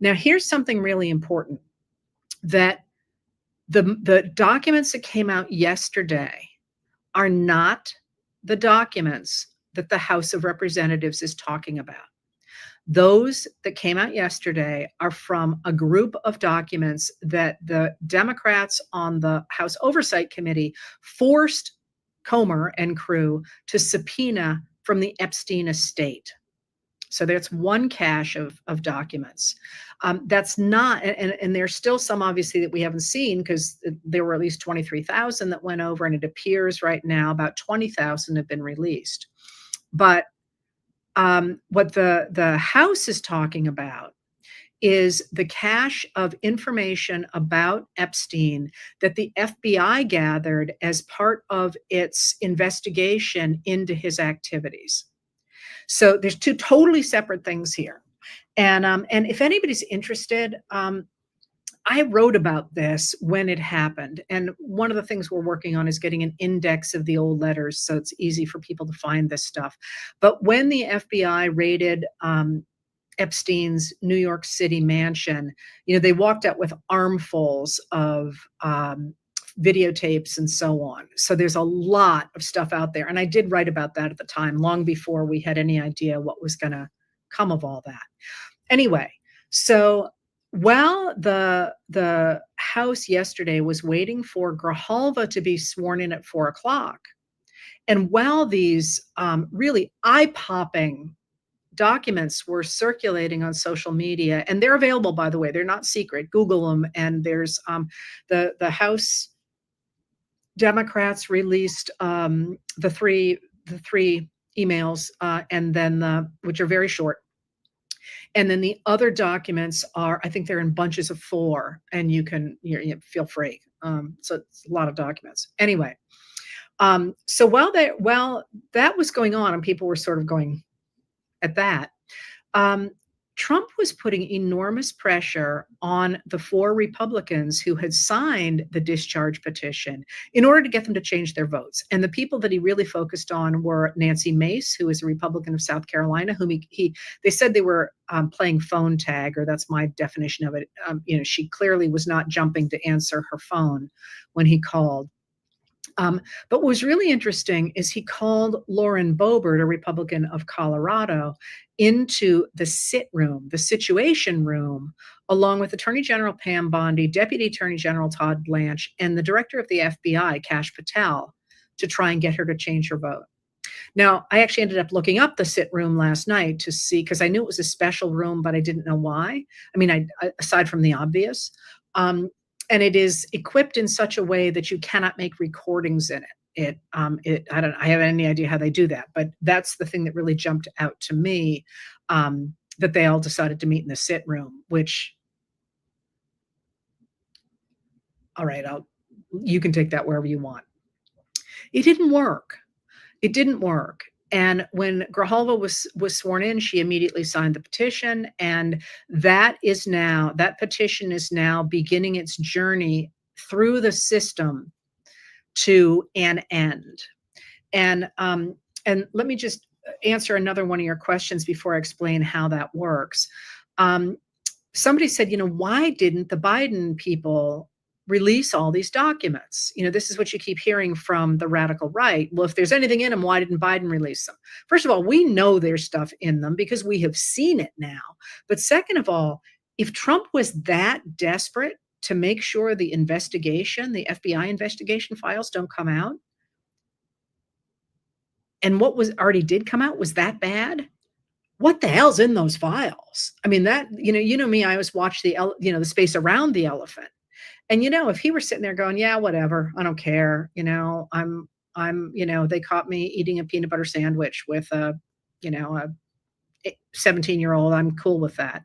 Now, here's something really important, that the documents that came out yesterday are not the documents that the House of Representatives is talking about. Those that came out yesterday are from a group of documents that the Democrats on the House Oversight Committee forced Comer and crew to subpoena from the Epstein estate. So that's one cache of documents. That's not, and there's still some obviously that we haven't seen, because there were at least 23,000 that went over, and it appears right now about 20,000 have been released. But what the House is talking about is the cache of information about Epstein that the FBI gathered as part of its investigation into his activities. So there's two totally separate things here. And if anybody's interested, I wrote about this when it happened. And one of the things we're working on is getting an index of the old letters so it's easy for people to find this stuff. But when the FBI raided Epstein's New York City mansion, they walked out with armfuls of videotapes and so on. So there's a lot of stuff out there. And I did write about that at the time, long before we had any idea what was going to come of all that. Anyway, so while the House yesterday was waiting for Grijalva to be sworn in at 4:00, and while these really eye-popping documents were circulating on social media, and they're available, by the way, they're not secret. Google them, and there's the House Democrats released the three emails, and then which are very short. And then the other documents are, I think they're in bunches of 4, and you can feel free. So it's a lot of documents. Anyway, so while that was going on and people were sort of going at that, Trump was putting enormous pressure on the 4 Republicans who had signed the discharge petition in order to get them to change their votes. And the people that he really focused on were Nancy Mace, who is a Republican of South Carolina, whom they said they were playing phone tag, or that's my definition of it. She clearly was not jumping to answer her phone when he called. But what was really interesting is he called Lauren Boebert, a Republican of Colorado, into the Situation Room, along with Attorney General Pam Bondi, Deputy Attorney General Todd Blanche, and the director of the FBI, Kash Patel, to try and get her to change her vote. Now, I actually ended up looking up the sit room last night to see, because I knew it was a special room, but I didn't know why. I mean, aside from the obvious. And it is equipped in such a way that you cannot make recordings in it. I have any idea how they do that, but that's the thing that really jumped out to me, that they all decided to meet in the sit room, which, all right, you can take that wherever you want. It didn't work. And when Grijalva was sworn in, she immediately signed the petition, and that petition is now beginning its journey through the system to an end. And let me just answer another one of your questions before I explain how that works. Somebody said, why didn't the Biden people release all these documents? This is what you keep hearing from the radical right. Well, if there's anything in them, why didn't Biden release them? First of all, we know there's stuff in them because we have seen it now. But second of all, if Trump was that desperate to make sure the FBI investigation files don't come out, and what already did come out was that bad, what the hell's in those files? I mean, that, you know me, I always watch the space around the elephant. And, if he were sitting there going, yeah, whatever, I don't care. I'm they caught me eating a peanut butter sandwich with a 17-year-old. I'm cool with that.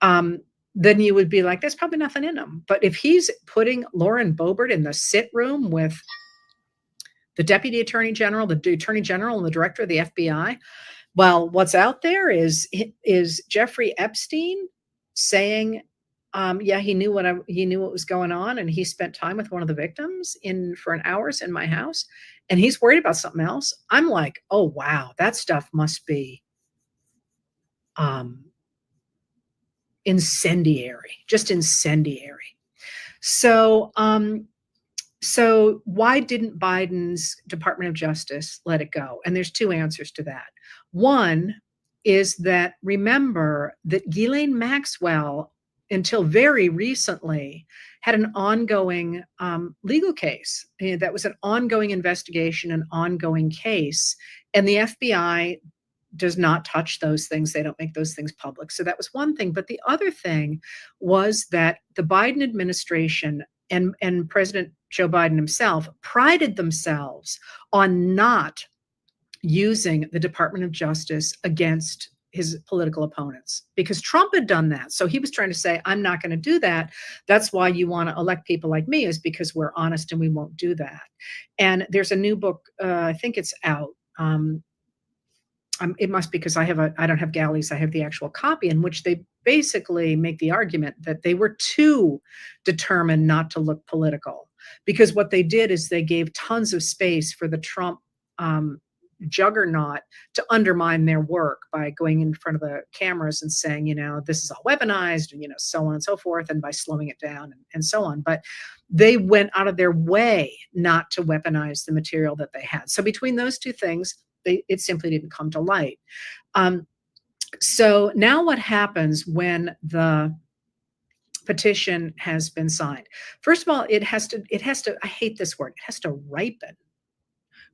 Then you would be like, there's probably nothing in them. But if he's putting Lauren Boebert in the sit room with the Deputy Attorney General, the Attorney General, and the Director of the FBI, well, what's out there is Jeffrey Epstein saying, yeah, he knew what was going on, and he spent time with one of the victims for hours in my house, and he's worried about something else. I'm like, oh wow, that stuff must be incendiary, just incendiary. So why didn't Biden's Department of Justice let it go? And there's 2 answers to that. One is that, remember that Ghislaine Maxwell, until very recently, had an ongoing legal case. That was an ongoing investigation, an ongoing case. And the FBI does not touch those things. They don't make those things public. So that was one thing. But the other thing was that the Biden administration and President Joe Biden himself prided themselves on not using the Department of Justice against his political opponents, because Trump had done that. So he was trying to say, I'm not going to do that. That's why you want to elect people like me, is because we're honest and we won't do that. And there's a new book, I think it's out. It must be, because I don't have galleys, I have the actual copy, in which they basically make the argument that they were too determined not to look political, because what they did is they gave tons of space for the Trump juggernaut to undermine their work by going in front of the cameras and saying, this is all weaponized, and so on and so forth, and by slowing it down and so on. But they went out of their way not to weaponize the material that they had. So between those two things, it simply didn't come to light. So now what happens when the petition has been signed? First of all, it has to, I hate this word, it has to ripen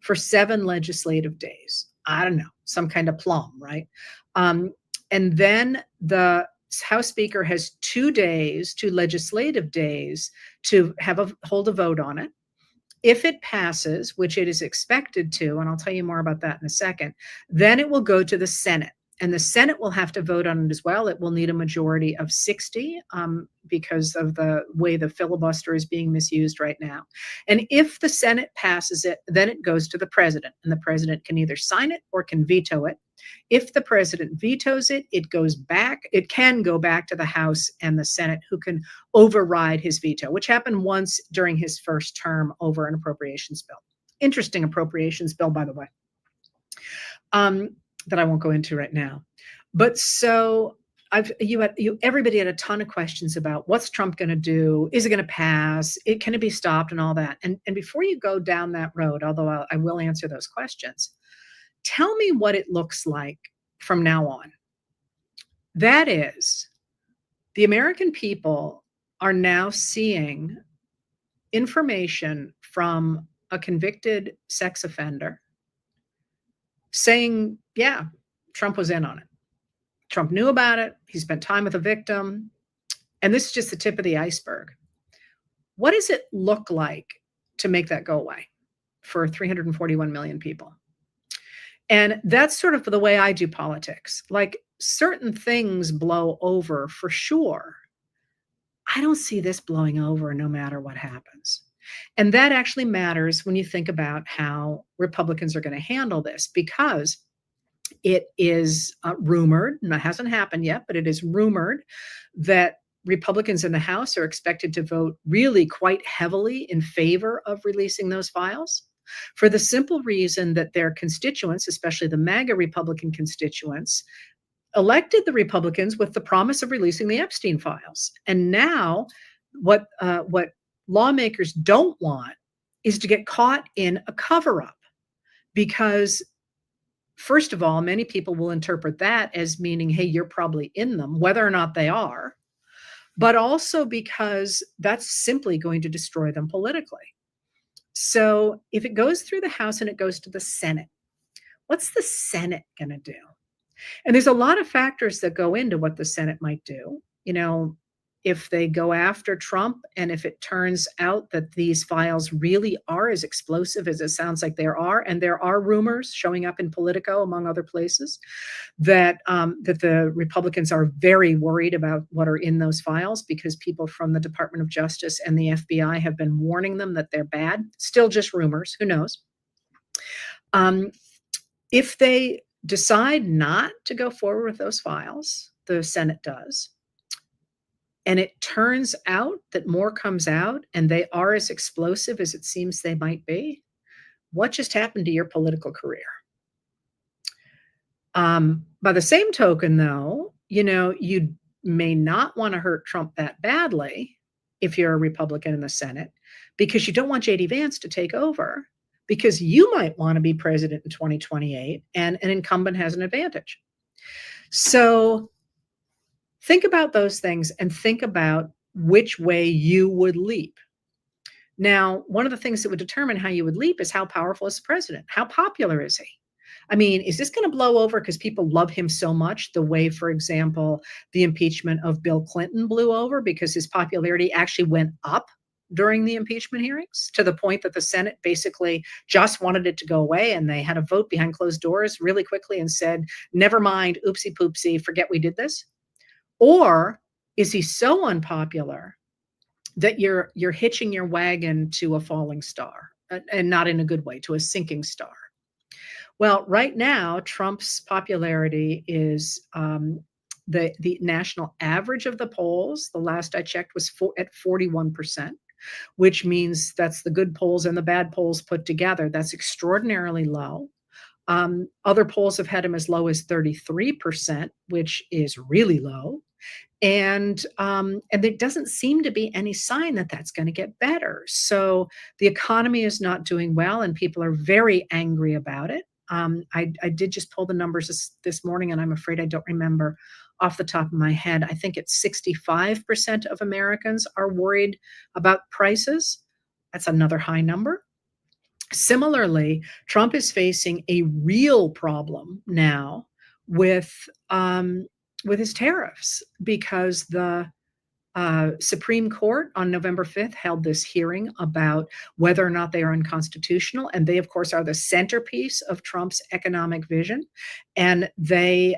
for 7 legislative days. I don't know, some kind of plum, right? And then the House Speaker has 2 legislative days to hold a vote on it. If it passes, which it is expected to, and I'll tell you more about that in a second, then it will go to the Senate. And the Senate will have to vote on it as well. It will need a majority of 60 because of the way the filibuster is being misused right now. And if the Senate passes it, then it goes to the president. And the president can either sign it or can veto it. If the president vetoes it, it can go back to the House and the Senate, who can override his veto, which happened once during his first term over an appropriations bill. Interesting appropriations bill, by the way, that I won't go into right now. But so everybody had a ton of questions about what's Trump going to do? Is it going to pass? Can it be stopped, and all that? And before you go down that road, although I will answer those questions, tell me what it looks like from now on. That is, the American people are now seeing information from a convicted sex offender saying, yeah, Trump was in on it. Trump knew about it. He spent time with a victim. And this is just the tip of the iceberg. What does it look like to make that go away for 341 million people? And that's sort of the way I do politics. Like, certain things blow over for sure. I don't see this blowing over no matter what happens. And that actually matters when you think about how Republicans are going to handle this, because it is rumored, and it hasn't happened yet, but it is rumored that Republicans in the House are expected to vote really quite heavily in favor of releasing those files, for the simple reason that their constituents, especially the MAGA Republican constituents, elected the Republicans with the promise of releasing the Epstein files. And now what lawmakers don't want is to get caught in a cover-up, because first of all, many people will interpret that as meaning, hey, you're probably in them, whether or not they are, but also because that's simply going to destroy them politically. So if it goes through the House and it goes to the Senate, what's the Senate going to do? And there's a lot of factors that go into what the Senate might do. If they go after Trump, and if it turns out that these files really are as explosive as it sounds like there are, and there are rumors showing up in Politico, among other places, that the Republicans are very worried about what are in those files, because people from the Department of Justice and the FBI have been warning them that they're bad. Still just rumors, who knows? If they decide not to go forward with those files, the Senate does, and it turns out that more comes out and they are as explosive as it seems they might be, what just happened to your political career? By the same token, though, you may not want to hurt Trump that badly if you're a Republican in the Senate, because you don't want J.D. Vance to take over, because you might want to be president in 2028 and an incumbent has an advantage. So think about those things and think about which way you would leap. Now, one of the things that would determine how you would leap is how powerful is the president? How popular is he? I mean, is this going to blow over because people love him so much, the way, for example, the impeachment of Bill Clinton blew over because his popularity actually went up during the impeachment hearings, to the point that the Senate basically just wanted it to go away, and they had a vote behind closed doors really quickly and said, never mind, oopsie poopsie, forget we did this? Or is he so unpopular that you're hitching your wagon to a falling star, and not in a good way, to a sinking star? Well, right now, Trump's popularity is the national average of the polls. The last I checked was at 41%, which means that's the good polls and the bad polls put together. That's extraordinarily low. Other polls have had him as low as 33%, which is really low. And there doesn't seem to be any sign that that's going to get better. So the economy is not doing well, and people are very angry about it. I did just pull the numbers this morning, and I'm afraid I don't remember off the top of my head. I think it's 65% of Americans are worried about prices. That's another high number. Similarly, Trump is facing a real problem now with his tariffs, because the Supreme Court on November 5th held this hearing about whether or not they are unconstitutional. And they, of course, are the centerpiece of Trump's economic vision. And they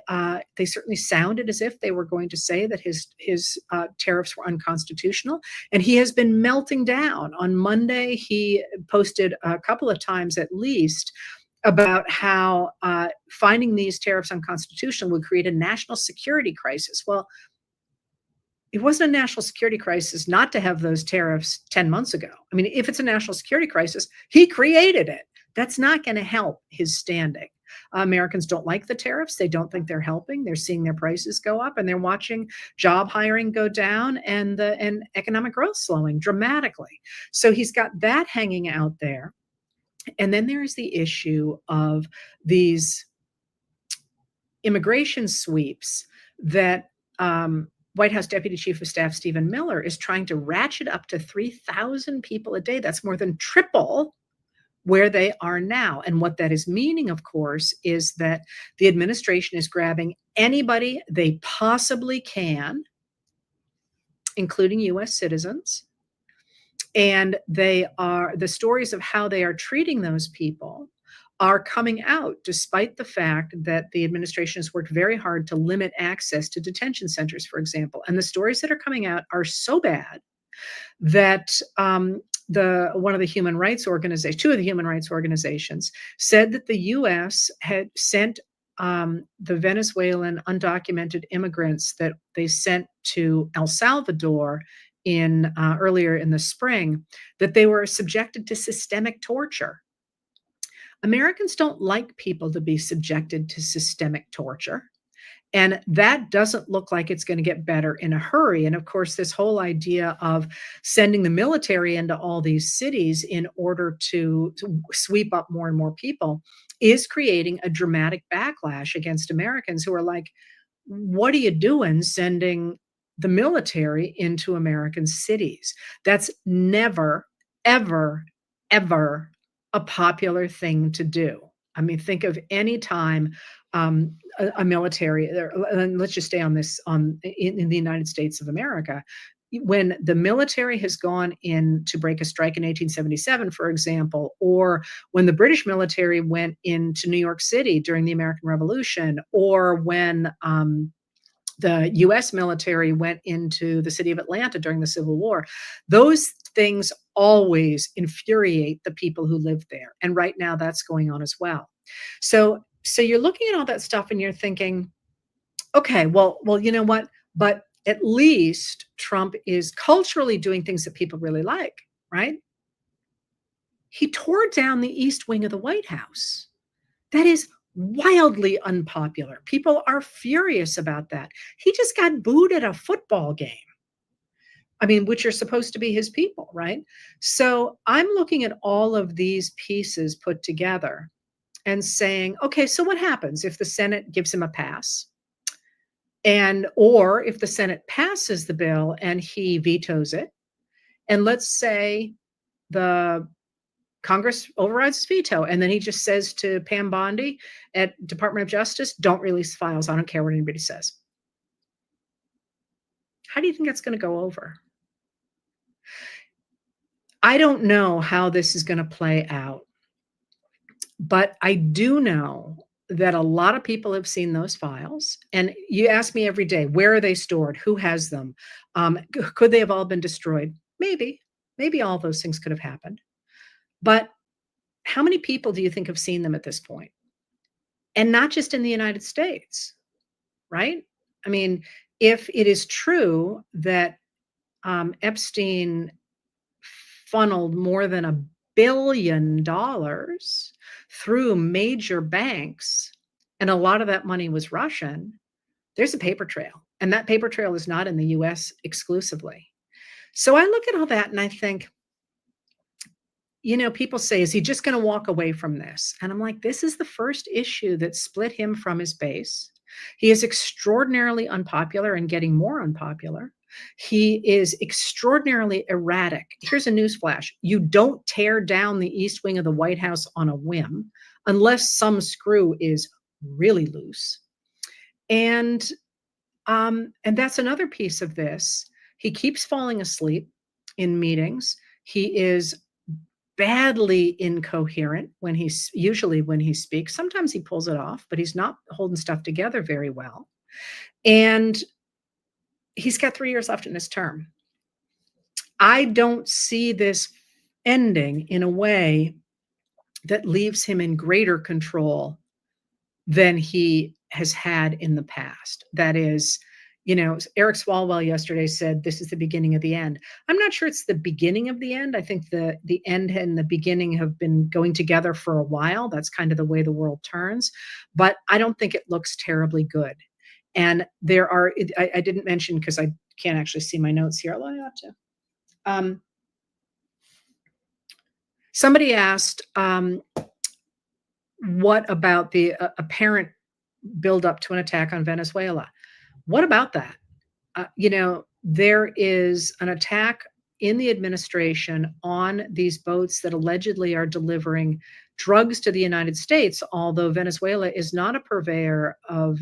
certainly sounded as if they were going to say that his tariffs were unconstitutional. And he has been melting down. On Monday, he posted a couple of times at least about how finding these tariffs unconstitutional would create a national security crisis. Well, it wasn't a national security crisis not to have those tariffs 10 months ago. I mean, if it's a national security crisis, he created it. That's not going to help his standing. Americans don't like the tariffs. They don't think they're helping. They're seeing their prices go up, and they're watching job hiring go down and economic growth slowing dramatically. So he's got that hanging out there. And then there is the issue of these immigration sweeps that White House Deputy Chief of Staff Stephen Miller is trying to ratchet up to 3,000 people a day. That's more than triple where they are now. And what that is meaning, of course, is that the administration is grabbing anybody they possibly can, including U.S. citizens. And the stories of how they are treating those people are coming out, despite the fact that the administration has worked very hard to limit access to detention centers, for example. And the stories that are coming out are so bad that two of the human rights organizations said that the U.S. had sent the Venezuelan undocumented immigrants that they sent to El Salvador earlier in the spring, that they were subjected to systemic torture. Americans don't like people to be subjected to systemic torture. And that doesn't look like it's going to get better in a hurry. And of course, this whole idea of sending the military into all these cities in order to sweep up more and more people is creating a dramatic backlash against Americans who are like, what are you doing sending the military into American cities? That's never, ever, ever a popular thing to do. I mean, think of any time a military, and let's just stay on this in the United States of America. When the military has gone in to break a strike in 1877, for example, or when the British military went into New York City during the American Revolution, or when the U.S. military went into the city of Atlanta during the Civil War, those things always infuriate the people who live there. And right now that's going on as well. So you're looking at all that stuff and you're thinking, okay, well, you know what? But at least Trump is culturally doing things that people really like, right? He tore down the East Wing of the White House. That is wildly unpopular. People are furious about that. He just got booed at a football game. I mean, which are supposed to be his people, right? So I'm looking at all of these pieces put together and saying, okay, so what happens if the Senate gives him a pass? Or if the Senate passes the bill and he vetoes it, and let's say the Congress overrides his veto, and then he just says to Pam Bondi at Department of Justice, don't release files. I don't care what anybody says. How do you think that's going to go over? I don't know how this is going to play out, but I do know that a lot of people have seen those files. And you ask me every day, where are they stored? Who has them? Could they have all been destroyed? Maybe all those things could have happened. But how many people do you think have seen them at this point? And not just in the United States, right? I mean, if it is true that Epstein funneled more than $1 billion through major banks, and a lot of that money was Russian, there's a paper trail. And that paper trail is not in the US exclusively. So I look at all that and I think, you know, people say, is he just going to walk away from this? And I'm like, this is the first issue that split him from his base. He is extraordinarily unpopular and getting more unpopular. He is extraordinarily erratic. Here's a newsflash. You don't tear down the East Wing of the White House on a whim unless some screw is really loose. And that's another piece of this. He keeps falling asleep in meetings. He is badly incoherent when usually when he speaks. Sometimes he pulls it off, but he's not holding stuff together very well. And he's got 3 years left in his term. I don't see this ending in a way that leaves him in greater control than he has had in the past. That is, you know, Eric Swalwell yesterday said, this is the beginning of the end. I'm not sure it's the beginning of the end. I think the end and the beginning have been going together for a while. That's kind of the way the world turns. But I don't think it looks terribly good. And there are, I didn't mention, because I can't actually see my notes here, although I ought to. Somebody asked, what about the apparent buildup to an attack on Venezuela? What about that? You know, there is an attack in the administration on these boats that allegedly are delivering drugs to the United States, although Venezuela is not a purveyor of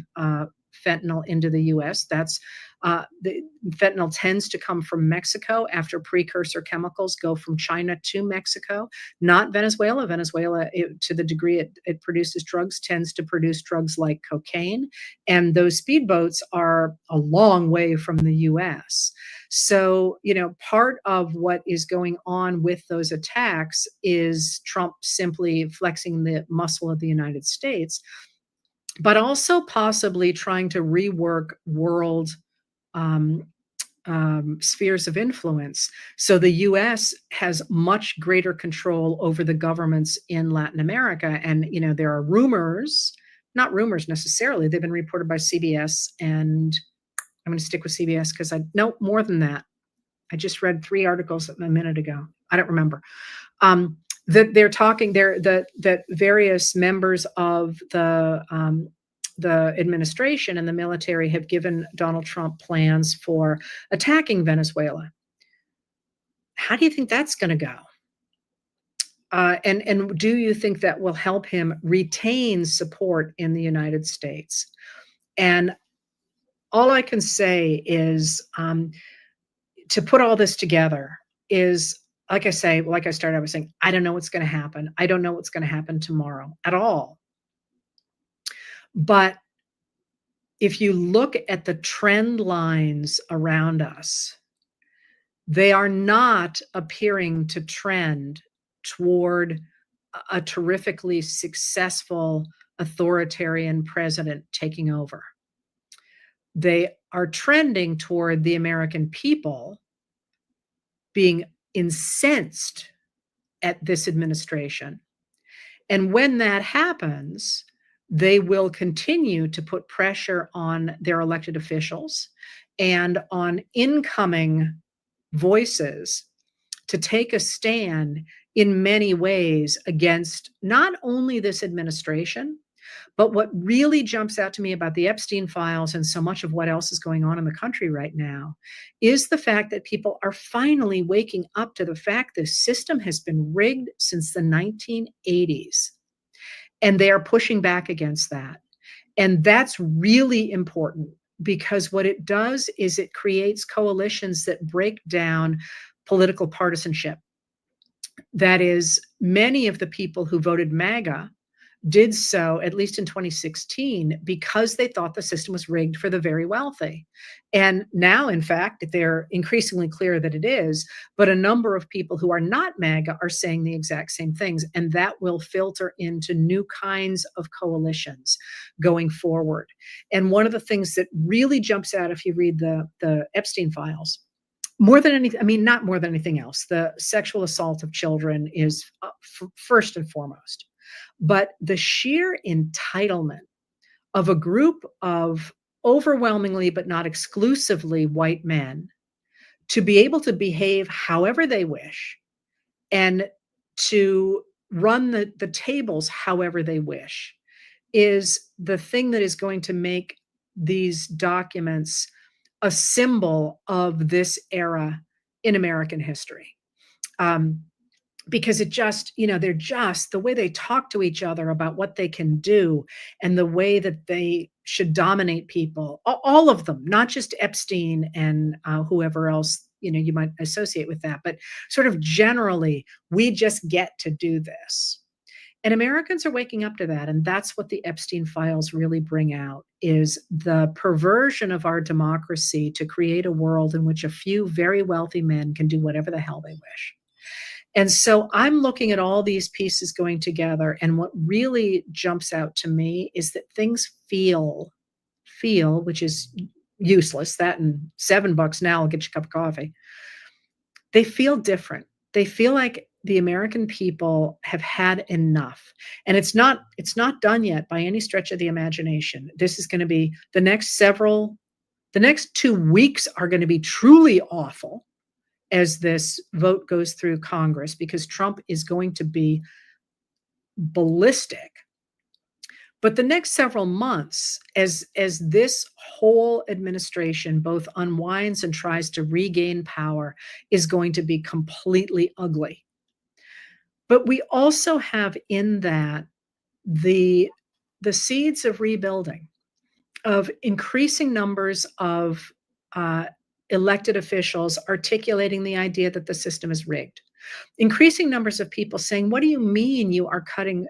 fentanyl into the U.S. That's the fentanyl tends to come from Mexico after precursor chemicals go from China to Mexico, not Venezuela. Venezuela, to the degree it produces drugs, tends to produce drugs like cocaine. And those speedboats are a long way from the U.S. So, you know, part of what is going on with those attacks is Trump simply flexing the muscle of the United States, but also possibly trying to rework world spheres of influence. So the U.S. has much greater control over the governments in Latin America. And, you know, there are rumors, not rumors necessarily, they've been reported by CBS, and I'm going to stick with CBS because I know more than that. I just read 3 articles a minute ago. I don't remember. That they're talking there, that various members of the administration and the military have given Donald Trump plans for attacking Venezuela. How do you think that's going to go? And do you think that will help him retain support in the United States? And all I can say is, to put all this together is, like I started, I was saying, I don't know what's going to happen. I don't know what's going to happen tomorrow at all. But if you look at the trend lines around us, they are not appearing to trend toward a terrifically successful authoritarian president taking over. They are trending toward the American people being incensed at this administration. And when that happens, they will continue to put pressure on their elected officials and on incoming voices to take a stand in many ways against not only this administration, but what really jumps out to me about the Epstein files and so much of what else is going on in the country right now is the fact that people are finally waking up to the fact this system has been rigged since the 1980s. And they are pushing back against that. And that's really important, because what it does is it creates coalitions that break down political partisanship. That is, many of the people who voted MAGA did so, at least in 2016, because they thought the system was rigged for the very wealthy. And now, in fact, they're increasingly clear that it is, but a number of people who are not MAGA are saying the exact same things, and that will filter into new kinds of coalitions going forward. And one of the things that really jumps out if you read the Epstein files, more than anything, I mean, not more than anything else, the sexual assault of children is first and foremost. But the sheer entitlement of a group of overwhelmingly, but not exclusively, white men to be able to behave however they wish and to run the tables however they wish is the thing that is going to make these documents a symbol of this era in American history. Because it just, they're just the way they talk to each other about what they can do and the way that they should dominate people, all of them, not just Epstein and whoever else, you might associate with that, but sort of generally, we just get to do this. And Americans are waking up to that. And that's what the Epstein files really bring out, is the perversion of our democracy to create a world in which a few very wealthy men can do whatever the hell they wish. And so I'm looking at all these pieces going together. And what really jumps out to me is that things feel, which is useless. That and $7 now will get you a cup of coffee. They feel different. They feel like the American people have had enough. And it's not done yet by any stretch of the imagination. This is going to be the next 2 weeks are going to be truly awful as this vote goes through Congress, because Trump is going to be ballistic. But the next several months, as this whole administration both unwinds and tries to regain power, is going to be completely ugly. But we also have in that the seeds of rebuilding, of increasing numbers of elected officials articulating the idea that the system is rigged. Increasing numbers of people saying, what do you mean you are cutting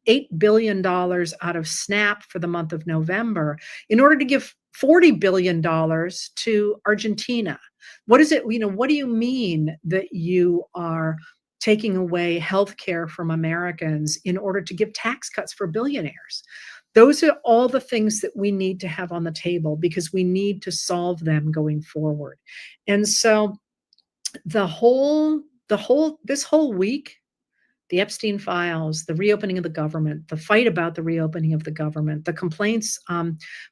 $8 billion out of SNAP for the month of November in order to give $40 billion to Argentina? What is it? What do you mean that you are taking away health care from Americans in order to give tax cuts for billionaires? Those are all the things that we need to have on the table, because we need to solve them going forward. And so this whole week, the Epstein files, the reopening of the government, the fight about the reopening of the government, the complaints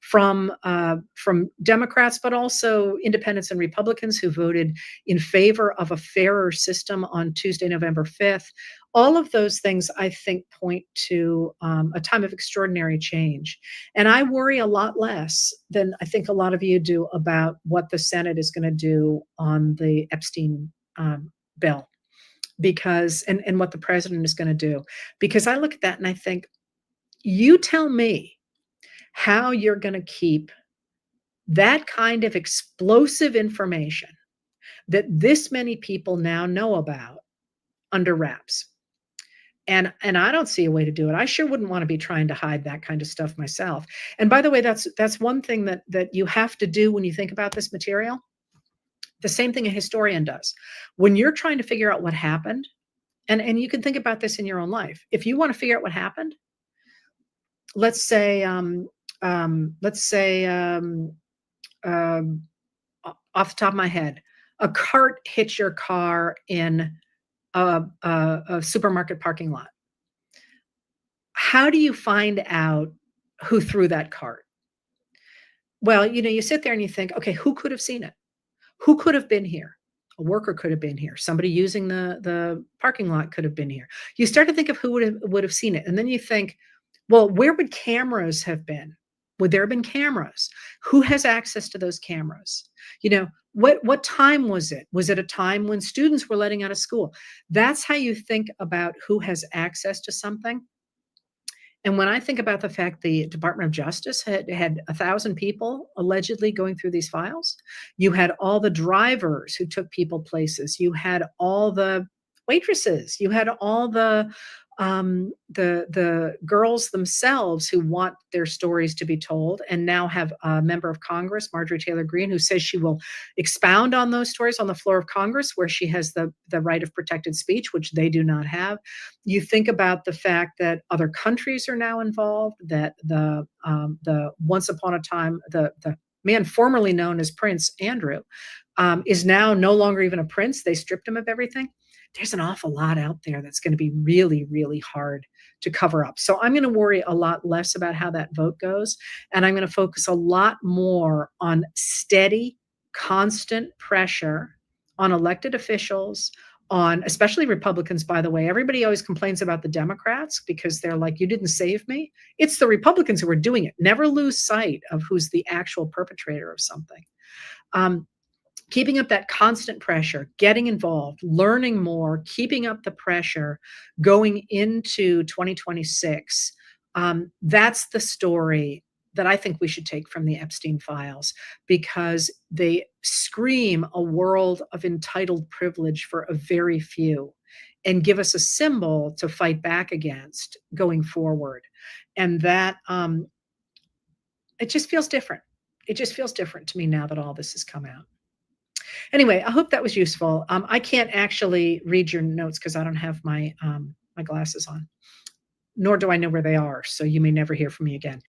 from Democrats, but also independents and Republicans who voted in favor of a fairer system on Tuesday, November 5th. All of those things, I think, point to a time of extraordinary change. And I worry a lot less than I think a lot of you do about what the Senate is going to do on the Epstein bill. Because, and what the president is going to do, because I look at that and I think, you tell me how you're going to keep that kind of explosive information that this many people now know about under wraps. And I don't see a way to do it. I sure wouldn't want to be trying to hide that kind of stuff myself. And by the way, that's one thing that you have to do when you think about this material. The same thing a historian does. When you're trying to figure out what happened, and you can think about this in your own life. If you want to figure out what happened, let's say off the top of my head, a cart hits your car in a supermarket parking lot. How do you find out who threw that cart? Well, you sit there and you think, okay, who could have seen it? Who could have been here? A worker could have been here. Somebody using the parking lot could have been here. You start to think of who would have seen it. And then you think, well, where would cameras have been? Would there have been cameras? Who has access to those cameras? What time was it? Was it a time when students were letting out of school? That's how you think about who has access to something. And when I think about the fact the Department of Justice had 1,000 people allegedly going through these files, you had all the drivers who took people places, you had all the waitresses. You had all the girls themselves who want their stories to be told, and now have a member of Congress, Marjorie Taylor Greene, who says she will expound on those stories on the floor of Congress, where she has the right of protected speech, which they do not have. You think about the fact that other countries are now involved, that the once upon a time, the man formerly known as Prince Andrew is now no longer even a prince. They stripped him of everything. There's an awful lot out there that's going to be really, really hard to cover up. So I'm going to worry a lot less about how that vote goes. And I'm going to focus a lot more on steady, constant pressure on elected officials, on especially Republicans, by the way. Everybody always complains about the Democrats because they're like, you didn't save me. It's the Republicans who are doing it. Never lose sight of who's the actual perpetrator of something. Keeping up that constant pressure, getting involved, learning more, keeping up the pressure going into 2026. That's the story that I think we should take from the Epstein files, because they scream a world of entitled privilege for a very few, and give us a symbol to fight back against going forward. And that it just feels different. It just feels different to me now that all this has come out. Anyway, I hope that was useful. I can't actually read your notes because I don't have my my glasses on, nor do I know where they are. So you may never hear from me again.